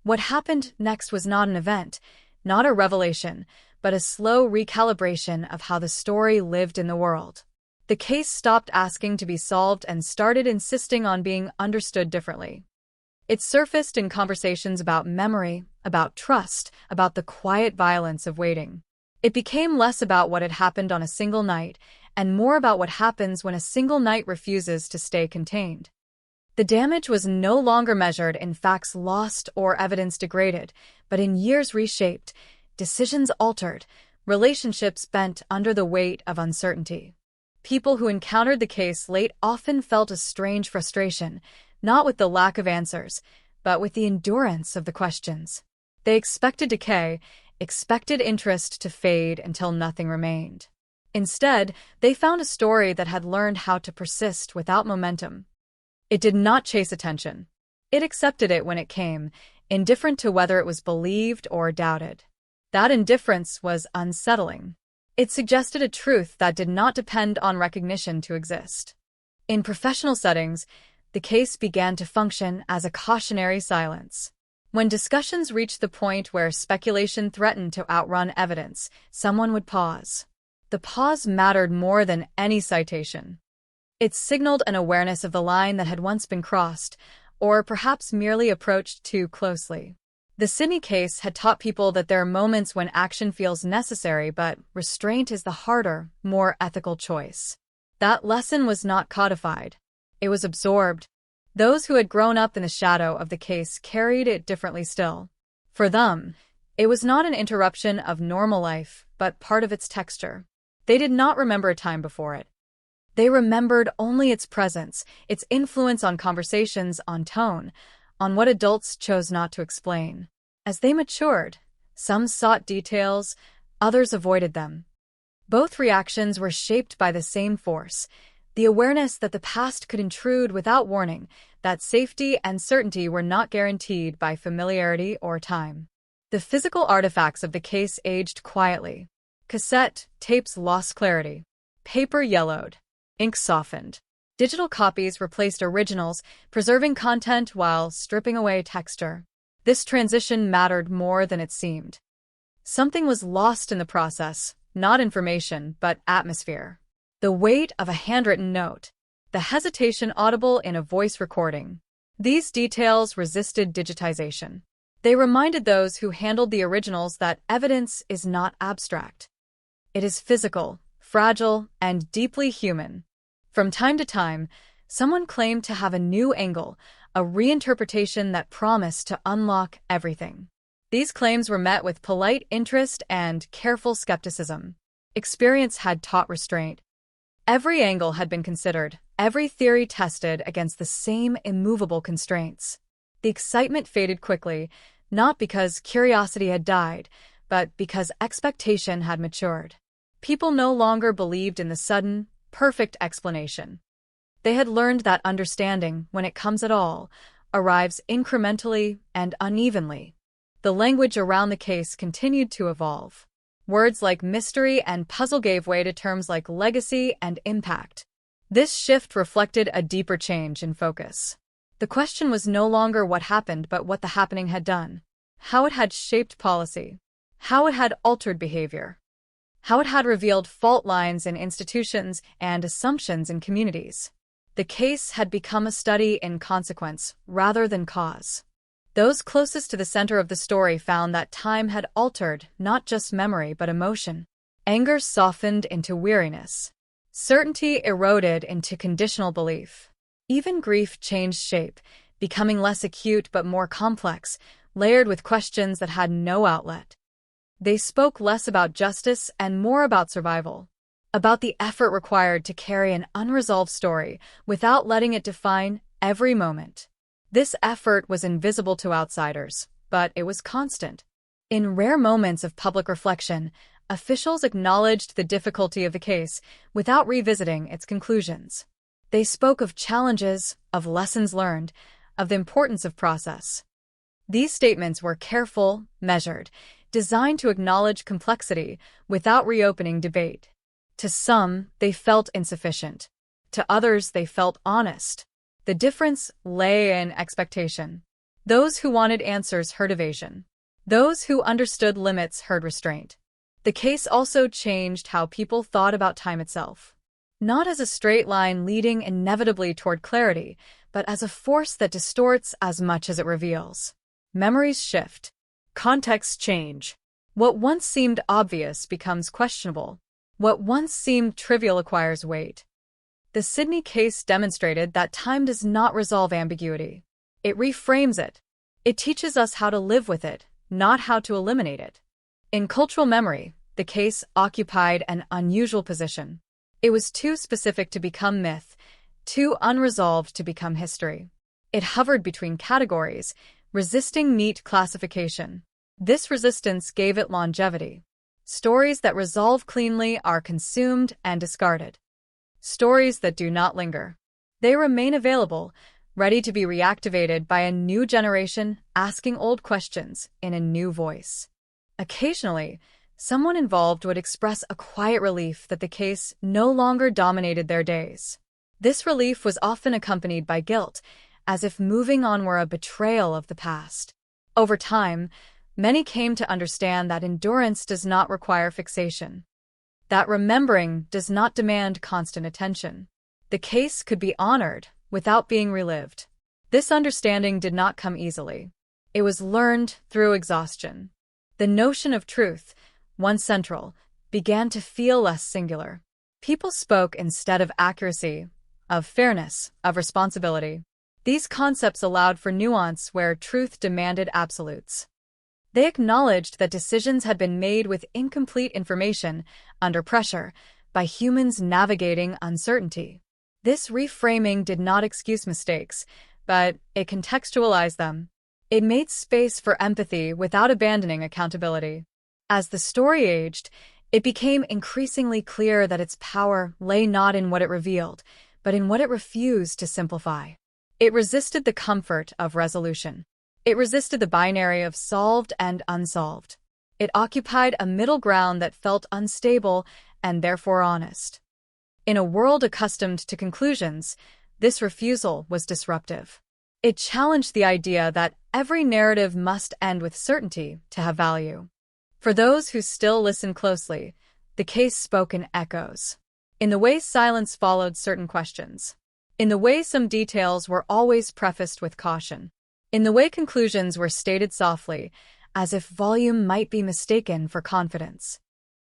What happened next was not an event, not a revelation, but a slow recalibration of how the story lived in the world. The case stopped asking to be solved and started insisting on being understood differently. It surfaced in conversations about memory, about trust, about the quiet violence of waiting. It became less about what had happened on a single night and more about what happens when a single night refuses to stay contained. The damage was no longer measured in facts lost or evidence degraded, but in years reshaped, decisions altered, relationships bent under the weight of uncertainty. People who encountered the case late often felt a strange frustration, not with the lack of answers, but with the endurance of the questions. They expected decay, expected interest to fade until nothing remained. Instead, they found a story that had learned how to persist without momentum. It did not chase attention. It accepted it when it came, indifferent to whether it was believed or doubted. That indifference was unsettling. It suggested a truth that did not depend on recognition to exist. In professional settings, the case began to function as a cautionary silence. When discussions reached the point where speculation threatened to outrun evidence, someone would pause. The pause mattered more than any citation. It signaled an awareness of the line that had once been crossed, or perhaps merely approached too closely. The Sydney case had taught people that there are moments when action feels necessary, but restraint is the harder, more ethical choice. That lesson was not codified. It was absorbed. Those who had grown up in the shadow of the case carried it differently still. For them, it was not an interruption of normal life, but part of its texture. They did not remember a time before it. They remembered only its presence, its influence on conversations, on tone, on what adults chose not to explain. As they matured, some sought details, others avoided them. Both reactions were shaped by the same force, the awareness that the past could intrude without warning, that safety and certainty were not guaranteed by familiarity or time. The physical artifacts of the case aged quietly. Cassette tapes lost clarity. Paper yellowed. Ink softened. Digital copies replaced originals, preserving content while stripping away texture. This transition mattered more than it seemed. Something was lost in the process, not information, but atmosphere. The weight of a handwritten note. The hesitation audible in a voice recording. These details resisted digitization. They reminded those who handled the originals that evidence is not abstract. It is physical, fragile, and deeply human. From time to time, someone claimed to have a new angle, a reinterpretation that promised to unlock everything. These claims were met with polite interest and careful skepticism. Experience had taught restraint. Every angle had been considered, every theory tested against the same immovable constraints. The excitement faded quickly, not because curiosity had died, but because expectation had matured. People no longer believed in the sudden, perfect explanation. They had learned that understanding, when it comes at all, arrives incrementally and unevenly. The language around the case continued to evolve. Words like mystery and puzzle gave way to terms like legacy and impact. This shift reflected a deeper change in focus. The question was no longer what happened, but what the happening had done. How it had shaped policy. How it had altered behavior. How it had revealed fault lines in institutions and assumptions in communities. The case had become a study in consequence rather than cause. Those closest to the center of the story found that time had altered not just memory but emotion. Anger softened into weariness. Certainty eroded into conditional belief. Even grief changed shape, becoming less acute but more complex, layered with questions that had no outlet. They spoke less about justice and more about survival, about the effort required to carry an unresolved story without letting it define every moment. This effort was invisible to outsiders, but it was constant. In rare moments of public reflection, officials acknowledged the difficulty of the case without revisiting its conclusions. They spoke of challenges, of lessons learned, of the importance of process. These statements were careful, measured, designed to acknowledge complexity without reopening debate. To some, they felt insufficient. To others, they felt honest. The difference lay in expectation. Those who wanted answers heard evasion. Those who understood limits heard restraint. The case also changed how people thought about time itself. Not as a straight line leading inevitably toward clarity, but as a force that distorts as much as it reveals. Memories shift. Contexts change. What once seemed obvious becomes questionable. What once seemed trivial acquires weight. The Sydney case demonstrated that time does not resolve ambiguity. It reframes it. It teaches us how to live with it, not how to eliminate it. In cultural memory, the case occupied an unusual position. It was too specific to become myth, too unresolved to become history. It hovered between categories, resisting neat classification. This resistance gave it longevity. Stories that resolve cleanly are consumed and discarded. Stories that do not linger. They remain available, ready to be reactivated by a new generation asking old questions in a new voice. Occasionally, someone involved would express a quiet relief that the case no longer dominated their days. This relief was often accompanied by guilt, as if moving on were a betrayal of the past. Over time, many came to understand that endurance does not require fixation. That remembering does not demand constant attention. The case could be honored without being relived. This understanding did not come easily. It was learned through exhaustion. The notion of truth, once central, began to feel less singular. People spoke instead of accuracy, of fairness, of responsibility. These concepts allowed for nuance where truth demanded absolutes. They acknowledged that decisions had been made with incomplete information, under pressure, by humans navigating uncertainty. This reframing did not excuse mistakes, but it contextualized them. It made space for empathy without abandoning accountability. As the story aged, it became increasingly clear that its power lay not in what it revealed, but in what it refused to simplify. It resisted the comfort of resolution. It resisted the binary of solved and unsolved. It occupied a middle ground that felt unstable and therefore honest. In a world accustomed to conclusions, this refusal was disruptive. It challenged the idea that every narrative must end with certainty to have value. For those who still listen closely, the case spoke in echoes. In the way silence followed certain questions. In the way some details were always prefaced with caution. In the way conclusions were stated softly, as if volume might be mistaken for confidence.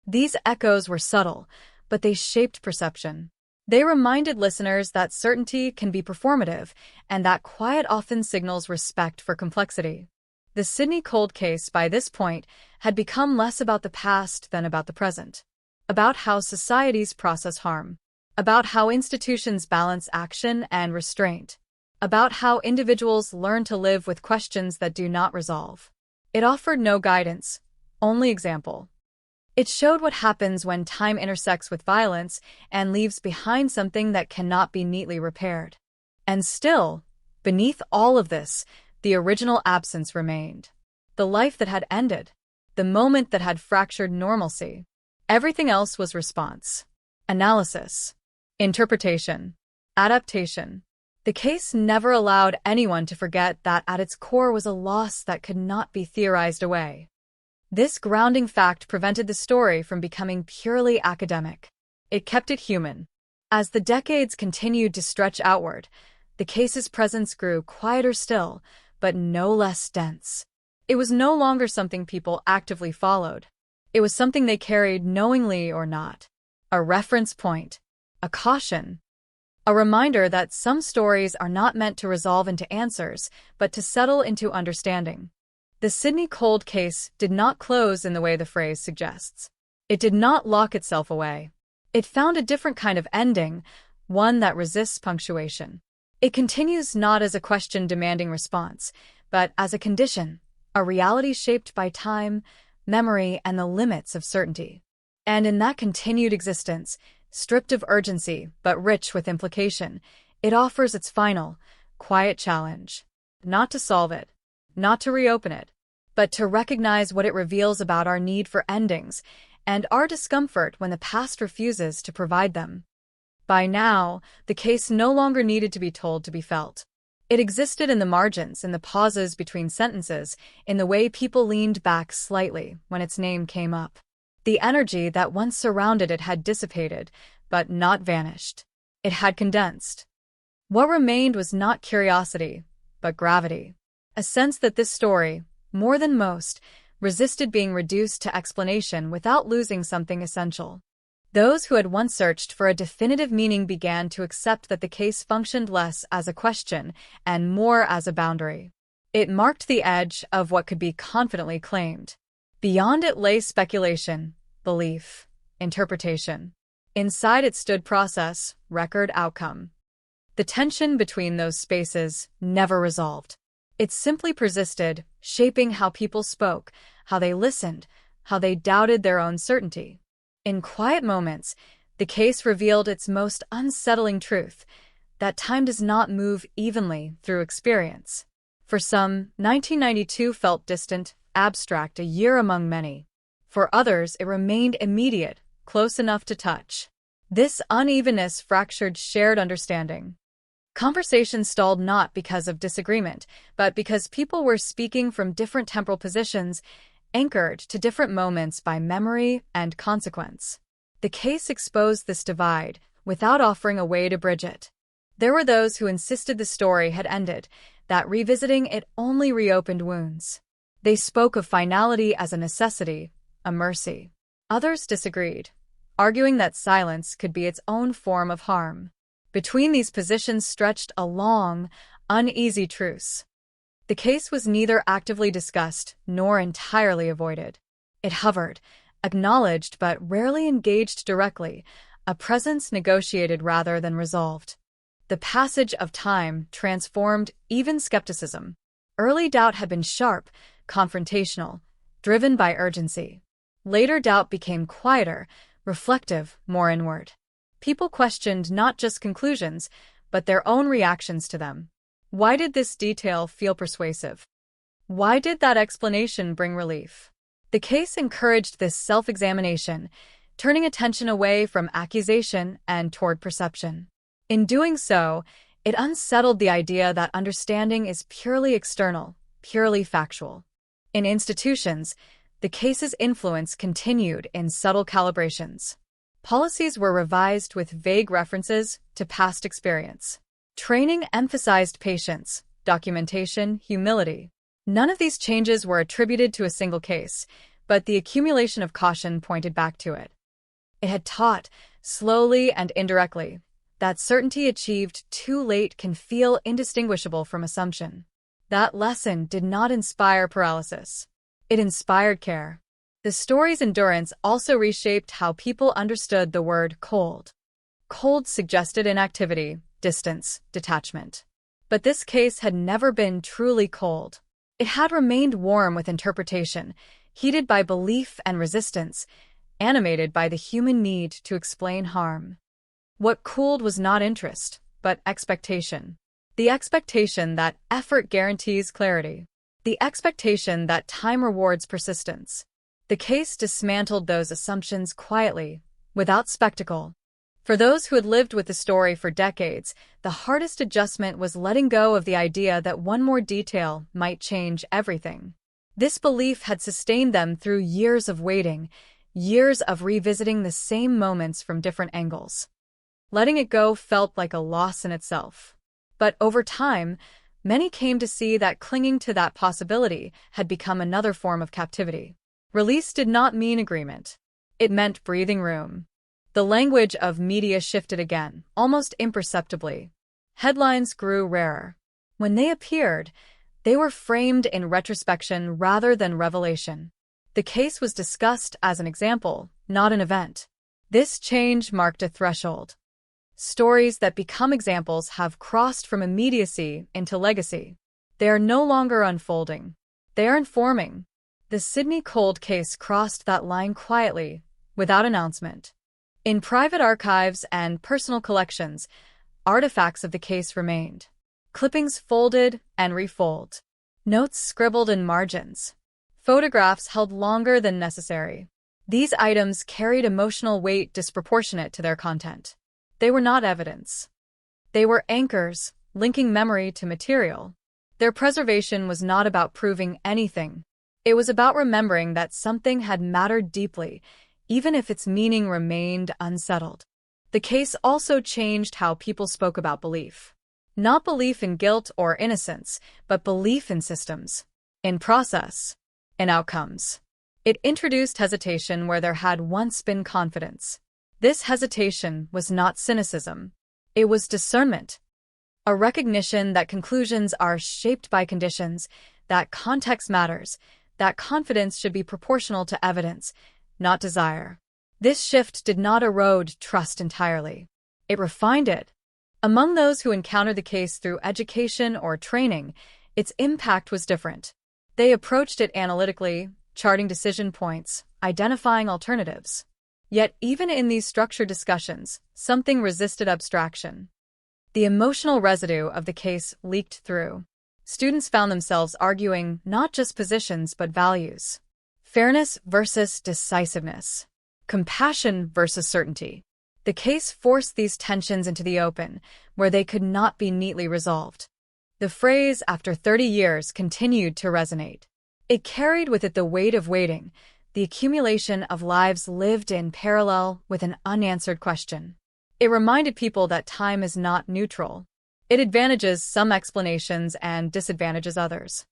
These echoes were subtle, but they shaped perception. They reminded listeners that certainty can be performative, and that quiet often signals respect for complexity. The Sydney cold case, by this point, had become less about the past than about the present. About how societies process harm. About how institutions balance action and restraint. About how individuals learn to live with questions that do not resolve. It offered no guidance, only example. It showed what happens when time intersects with violence and leaves behind something that cannot be neatly repaired. And still, beneath all of this, the original absence remained. The life that had ended. The moment that had fractured normalcy. Everything else was response. Analysis. Interpretation. Adaptation. The case never allowed anyone to forget that at its core was a loss that could not be theorized away. This grounding fact prevented the story from becoming purely academic. It kept it human. As the decades continued to stretch outward, the case's presence grew quieter still, but no less dense. It was no longer something people actively followed. It was something they carried knowingly or not. A reference point. A caution. A reminder that some stories are not meant to resolve into answers, but to settle into understanding. The Sydney cold case did not close in the way the phrase suggests. It did not lock itself away. It found a different kind of ending, one that resists punctuation. It continues not as a question demanding response, but as a condition, a reality shaped by time, memory, and the limits of certainty. And in that continued existence, stripped of urgency but rich with implication, it offers its final, quiet challenge. Not to solve it, not to reopen it, but to recognize what it reveals about our need for endings and our discomfort when the past refuses to provide them. By now, the case no longer needed to be told to be felt. It existed in the margins, in the pauses between sentences, in the way people leaned back slightly when its name came up. The energy that once surrounded it had dissipated, but not vanished. It had condensed. What remained was not curiosity, but gravity. A sense that this story, more than most, resisted being reduced to explanation without losing something essential. Those who had once searched for a definitive meaning began to accept that the case functioned less as a question and more as a boundary. It marked the edge of what could be confidently claimed. Beyond it lay speculation, belief, interpretation. Inside it stood process, record, outcome. The tension between those spaces never resolved. It simply persisted, shaping how people spoke, how they listened, how they doubted their own certainty. In quiet moments, the case revealed its most unsettling truth, that time does not move evenly through experience. For some, 1992 felt distant, abstract, a year among many. For others, it remained immediate, close enough to touch. This unevenness fractured shared understanding. Conversation stalled not because of disagreement, but because people were speaking from different temporal positions, anchored to different moments by memory and consequence. The case exposed this divide, without offering a way to bridge it. There were those who insisted the story had ended, that revisiting it only reopened wounds. They spoke of finality as a necessity, a mercy. Others disagreed, arguing that silence could be its own form of harm. Between these positions stretched a long, uneasy truce. The case was neither actively discussed nor entirely avoided. It hovered, acknowledged but rarely engaged directly, a presence negotiated rather than resolved. The passage of time transformed even skepticism. Early doubt had been sharp, confrontational, driven by urgency. Later doubt became quieter, reflective, more inward. People questioned not just conclusions, but their own reactions to them. Why did this detail feel persuasive? Why did that explanation bring relief? The case encouraged this self-examination, turning attention away from accusation and toward perception. In doing so, it unsettled the idea that understanding is purely external, purely factual. In institutions, the case's influence continued in subtle calibrations. Policies were revised with vague references to past experience. Training emphasized patience, documentation, humility. None of these changes were attributed to a single case, but the accumulation of caution pointed back to it. It had taught, slowly and indirectly, that certainty achieved too late can feel indistinguishable from assumption. That lesson did not inspire paralysis. It inspired care. The story's endurance also reshaped how people understood the word cold. Cold suggested inactivity, distance, detachment. But this case had never been truly cold. It had remained warm with interpretation, heated by belief and resistance, animated by the human need to explain harm. What cooled was not interest, but expectation. The expectation that effort guarantees clarity. The expectation that time rewards persistence. The case dismantled those assumptions quietly, without spectacle. For those who had lived with the story for decades, the hardest adjustment was letting go of the idea that one more detail might change everything. This belief had sustained them through years of waiting, years of revisiting the same moments from different angles. Letting it go felt like a loss in itself. But over time, many came to see that clinging to that possibility had become another form of captivity. Release did not mean agreement. It meant breathing room. The language of media shifted again, almost imperceptibly. Headlines grew rarer. When they appeared, they were framed in retrospection rather than revelation. The case was discussed as an example, not an event. This change marked a threshold. Stories that become examples have crossed from immediacy into legacy. They are no longer unfolding. They are informing. The Sydney Cold case crossed that line quietly, without announcement. In private archives and personal collections, artifacts of the case remained. Clippings folded and refolded. Notes scribbled in margins. Photographs held longer than necessary. These items carried emotional weight disproportionate to their content. They were not evidence. They were anchors, linking memory to material. Their preservation was not about proving anything. It was about remembering that something had mattered deeply, even if its meaning remained unsettled. The case also changed how people spoke about belief. Not belief in guilt or innocence, but belief in systems, in process, in outcomes. It introduced hesitation where there had once been confidence. This hesitation was not cynicism. It was discernment. A recognition that conclusions are shaped by conditions, that context matters, that confidence should be proportional to evidence, not desire. This shift did not erode trust entirely. It refined it. Among those who encountered the case through education or training, its impact was different. They approached it analytically, charting decision points, identifying alternatives. Yet even in these structured discussions, something resisted abstraction. The emotional residue of the case leaked through. Students found themselves arguing not just positions but values. Fairness versus decisiveness. Compassion versus certainty. The case forced these tensions into the open, where they could not be neatly resolved. The phrase, after 30 years, continued to resonate. It carried with it the weight of waiting, the accumulation of lives lived in parallel with an unanswered question. It reminded people that time is not neutral. It advantages some explanations and disadvantages others.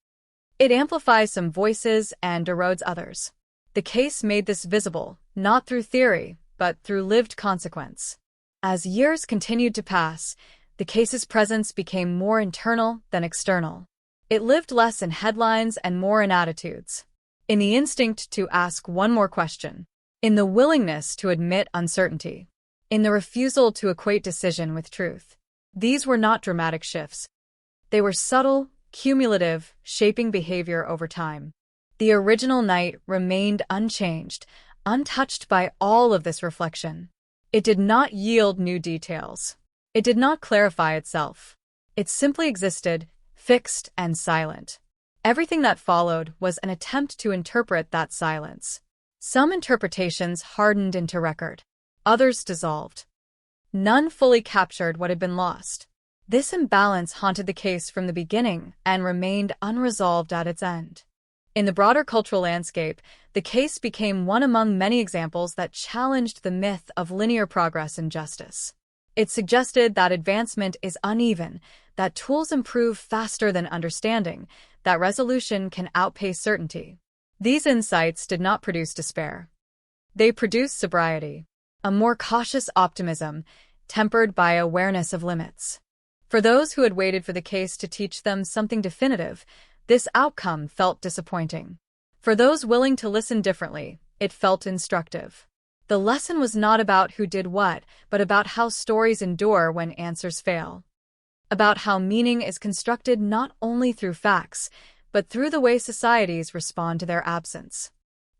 It amplifies some voices and erodes others. The case made this visible, not through theory, but through lived consequence. As years continued to pass, the case's presence became more internal than external. It lived less in headlines and more in attitudes. In the instinct to ask one more question. In the willingness to admit uncertainty. In the refusal to equate decision with truth. These were not dramatic shifts. They were subtle, cumulative, shaping behavior over time. The original night remained unchanged, untouched by all of this reflection. It did not yield new details. It did not clarify itself. It simply existed, fixed and silent. Everything that followed was an attempt to interpret that silence. Some interpretations hardened into record. Others dissolved. None fully captured what had been lost. This imbalance haunted the case from the beginning and remained unresolved at its end. In the broader cultural landscape, the case became one among many examples that challenged the myth of linear progress in justice. It suggested that advancement is uneven, that tools improve faster than understanding, that resolution can outpace certainty. These insights did not produce despair. They produced sobriety, a more cautious optimism, tempered by awareness of limits. For those who had waited for the case to teach them something definitive, this outcome felt disappointing. For those willing to listen differently, it felt instructive. The lesson was not about who did what, but about how stories endure when answers fail. About how meaning is constructed not only through facts, but through the way societies respond to their absence.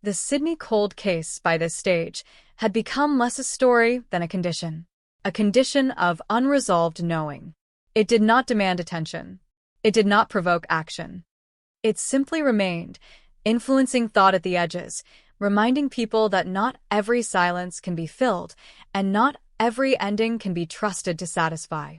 The Sidney Cold case, by this stage, had become less a story than a condition of unresolved knowing. It did not demand attention. It did not provoke action. It simply remained, influencing thought at the edges, reminding people that not every silence can be filled, and not every ending can be trusted to satisfy.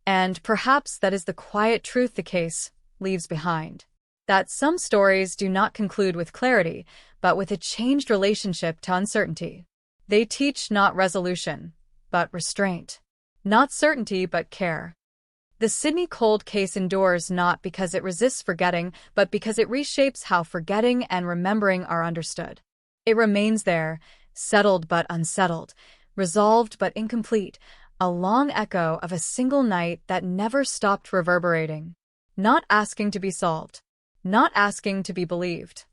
And perhaps that is the quiet truth the case leaves behind. That some stories do not conclude with clarity, but with a changed relationship to uncertainty. They teach not resolution, but restraint. Not certainty, but care. The Sidney Cold case endures not because it resists forgetting, but because it reshapes how forgetting and remembering are understood. It remains there, settled but unsettled, resolved but incomplete, a long echo of a single night that never stopped reverberating. Not asking to be solved. Not asking to be believed.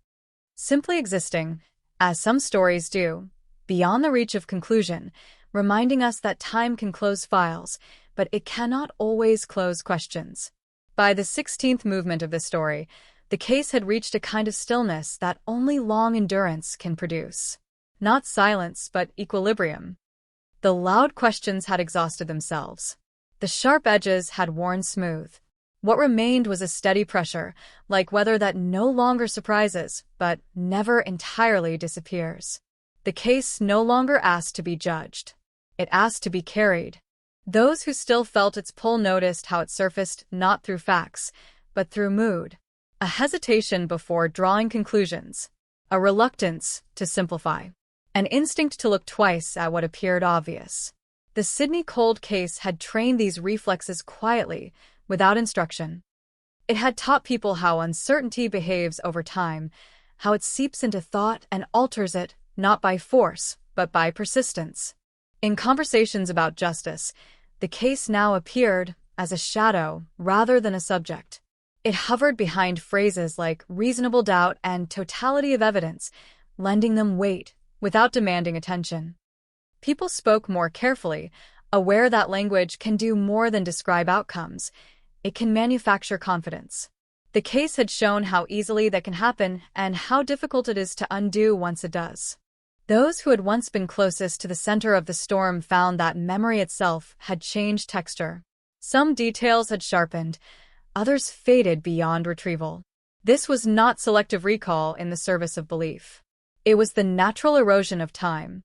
Simply existing, as some stories do, beyond the reach of conclusion, reminding us that time can close files, but it cannot always close questions. By the 16th movement of this story, the case had reached a kind of stillness that only long endurance can produce. Not silence, but equilibrium. The loud questions had exhausted themselves. The sharp edges had worn smooth. What remained was a steady pressure, like weather that no longer surprises, but never entirely disappears. The case no longer asked to be judged. It asked to be carried. Those who still felt its pull noticed how it surfaced not through facts, but through mood. A hesitation before drawing conclusions. A reluctance to simplify. An instinct to look twice at what appeared obvious. The Sidney Cold case had trained these reflexes quietly, without instruction. It had taught people how uncertainty behaves over time, how it seeps into thought and alters it, not by force, but by persistence. In conversations about justice, the case now appeared as a shadow rather than a subject. It hovered behind phrases like reasonable doubt and totality of evidence, lending them weight without demanding attention. People spoke more carefully, aware that language can do more than describe outcomes. It can manufacture confidence. The case had shown how easily that can happen and how difficult it is to undo once it does. Those who had once been closest to the center of the storm found that memory itself had changed texture. Some details had sharpened, others faded beyond retrieval. This was not selective recall in the service of belief. It was the natural erosion of time.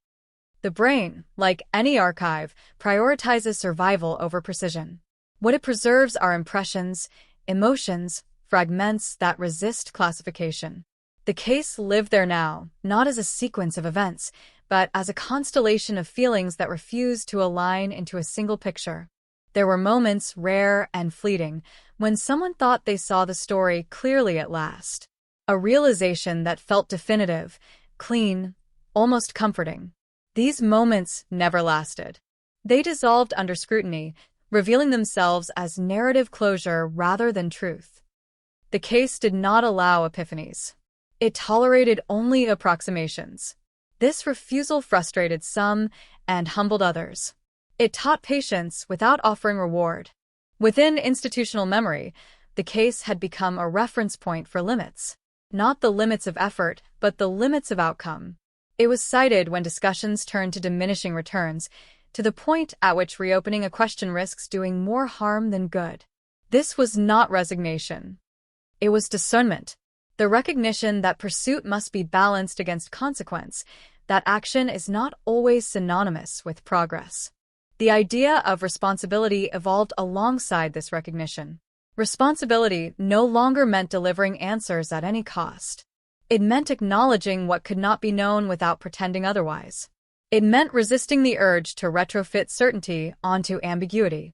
The brain, like any archive, prioritizes survival over precision. What it preserves are impressions, emotions, fragments that resist classification. The case lived there now, not as a sequence of events, but as a constellation of feelings that refused to align into a single picture. There were moments, rare and fleeting, when someone thought they saw the story clearly at last. A realization that felt definitive, clean, almost comforting. These moments never lasted. They dissolved under scrutiny, revealing themselves as narrative closure rather than truth. The case did not allow epiphanies. It tolerated only approximations. This refusal frustrated some and humbled others. It taught patience without offering reward. Within institutional memory, the case had become a reference point for limits. Not the limits of effort, but the limits of outcome. It was cited when discussions turned to diminishing returns, to the point at which reopening a question risks doing more harm than good. This was not resignation. It was discernment. The recognition that pursuit must be balanced against consequence, that action is not always synonymous with progress. The idea of responsibility evolved alongside this recognition. Responsibility no longer meant delivering answers at any cost. It meant acknowledging what could not be known without pretending otherwise. It meant resisting the urge to retrofit certainty onto ambiguity.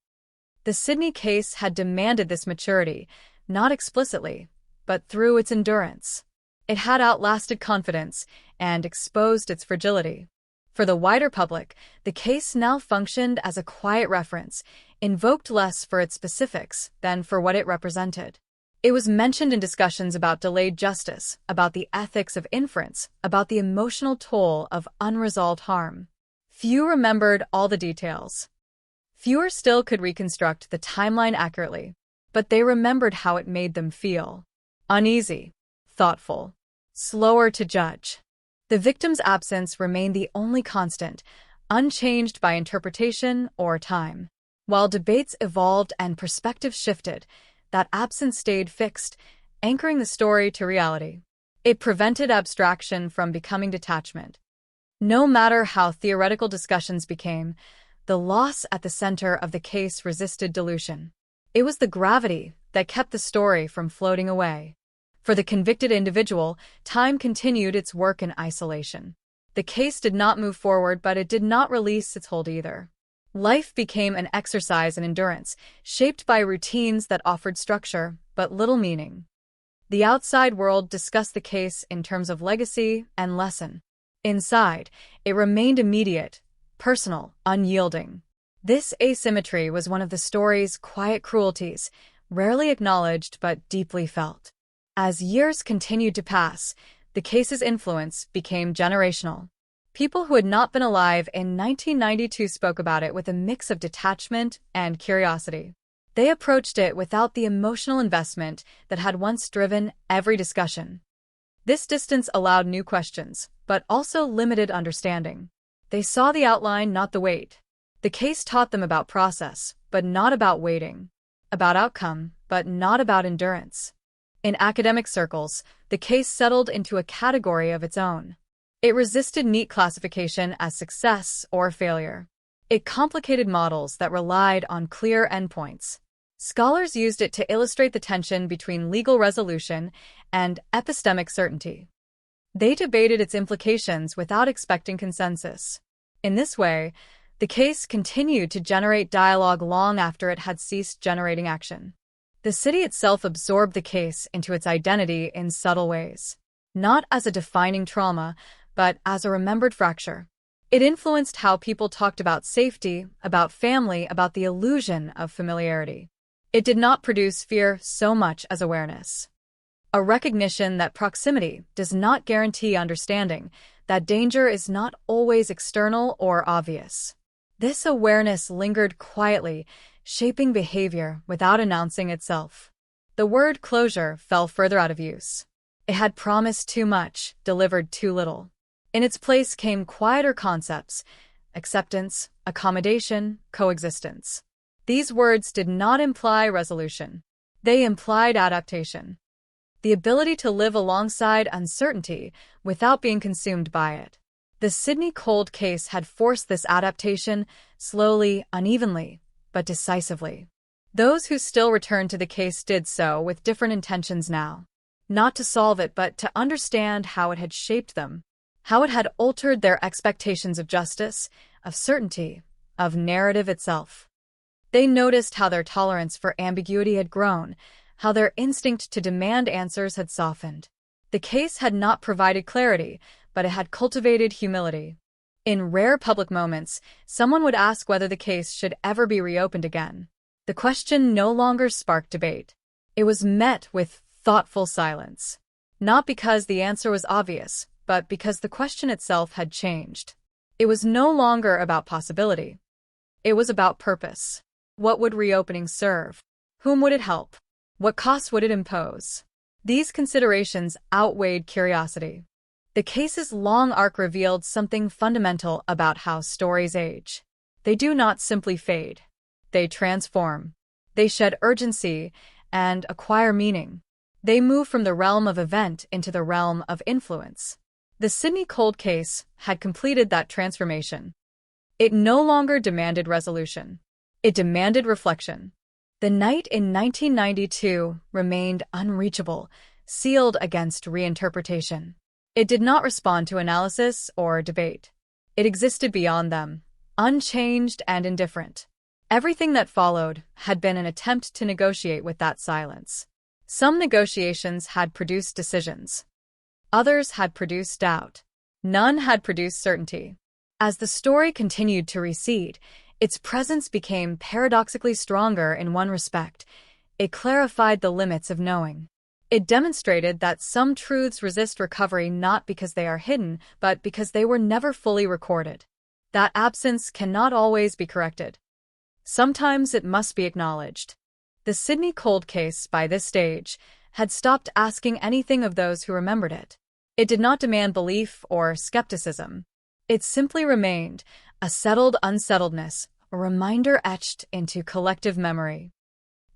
The Sydney case had demanded this maturity, not explicitly, but through its endurance. It had outlasted confidence and exposed its fragility. For the wider public, the case now functioned as a quiet reference, invoked less for its specifics than for what it represented. It was mentioned in discussions about delayed justice, about the ethics of inference, about the emotional toll of unresolved harm. Few remembered all the details. Fewer still could reconstruct the timeline accurately, but they remembered how it made them feel. Uneasy, thoughtful, slower to judge. The victim's absence remained the only constant, unchanged by interpretation or time. While debates evolved and perspectives shifted, that absence stayed fixed, anchoring the story to reality. It prevented abstraction from becoming detachment. No matter how theoretical discussions became, the loss at the center of the case resisted dilution. It was the gravity that kept the story from floating away. For the convicted individual, time continued its work in isolation. The case did not move forward, but it did not release its hold either. Life became an exercise in endurance, shaped by routines that offered structure, but little meaning. The outside world discussed the case in terms of legacy and lesson. Inside, it remained immediate, personal, unyielding. This asymmetry was one of the story's quiet cruelties, rarely acknowledged but deeply felt. As years continued to pass, the case's influence became generational. People who had not been alive in 1992 spoke about it with a mix of detachment and curiosity. They approached it without the emotional investment that had once driven every discussion. This distance allowed new questions, but also limited understanding. They saw the outline, not the weight. The case taught them about process, but not about waiting. About outcome, but not about endurance. In academic circles, the case settled into a category of its own. It resisted neat classification as success or failure. It complicated models that relied on clear endpoints. Scholars used it to illustrate the tension between legal resolution and epistemic certainty. They debated its implications without expecting consensus. In this way, the case continued to generate dialogue long after it had ceased generating action. The city itself absorbed the case into its identity in subtle ways, not as a defining trauma, but as a remembered fracture. It influenced how people talked about safety, about family, about the illusion of familiarity. It did not produce fear so much as awareness. A recognition that proximity does not guarantee understanding, that danger is not always external or obvious. This awareness lingered quietly, shaping behavior without announcing itself. The word closure fell further out of use. It had promised too much, delivered too little. In its place came quieter concepts: acceptance, accommodation, coexistence. These words did not imply resolution. They implied adaptation. The ability to live alongside uncertainty without being consumed by it. The Sydney cold case had forced this adaptation, slowly, unevenly, but decisively. Those who still returned to the case did so with different intentions now. Not to solve it, but to understand how it had shaped them, how it had altered their expectations of justice, of certainty, of narrative itself. They noticed how their tolerance for ambiguity had grown, how their instinct to demand answers had softened. The case had not provided clarity, but it had cultivated humility. In rare public moments, someone would ask whether the case should ever be reopened again. The question no longer sparked debate. It was met with thoughtful silence. Not because the answer was obvious, but because the question itself had changed. It was no longer about possibility. It was about purpose. What would reopening serve? Whom would it help? What cost would it impose? These considerations outweighed curiosity. The case's long arc revealed something fundamental about how stories age. They do not simply fade. They transform. They shed urgency and acquire meaning. They move from the realm of event into the realm of influence. The Sydney cold case had completed that transformation. It no longer demanded resolution. It demanded reflection. The night in 1992 remained unreachable, sealed against reinterpretation. It did not respond to analysis or debate. It existed beyond them, unchanged and indifferent. Everything that followed had been an attempt to negotiate with that silence. Some negotiations had produced decisions. Others had produced doubt. None had produced certainty. As the story continued to recede, its presence became paradoxically stronger in one respect. It clarified the limits of knowing. It demonstrated that some truths resist recovery not because they are hidden, but because they were never fully recorded. That absence cannot always be corrected. Sometimes it must be acknowledged. The Sydney cold case, by this stage, had stopped asking anything of those who remembered it. It did not demand belief or skepticism. It simply remained, a settled unsettledness, a reminder etched into collective memory.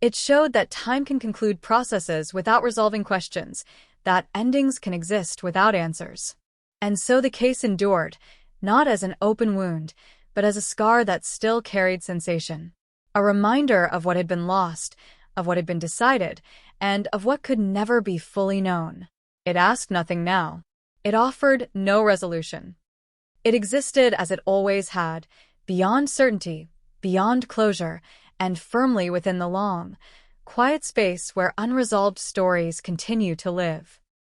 It showed that time can conclude processes without resolving questions, that endings can exist without answers. And so the case endured, not as an open wound, but as a scar that still carried sensation. A reminder of what had been lost, of what had been decided, and of what could never be fully known. It asked nothing now. It offered no resolution. It existed as it always had, beyond certainty, beyond closure, and firmly within the long, quiet space where unresolved stories continue to live.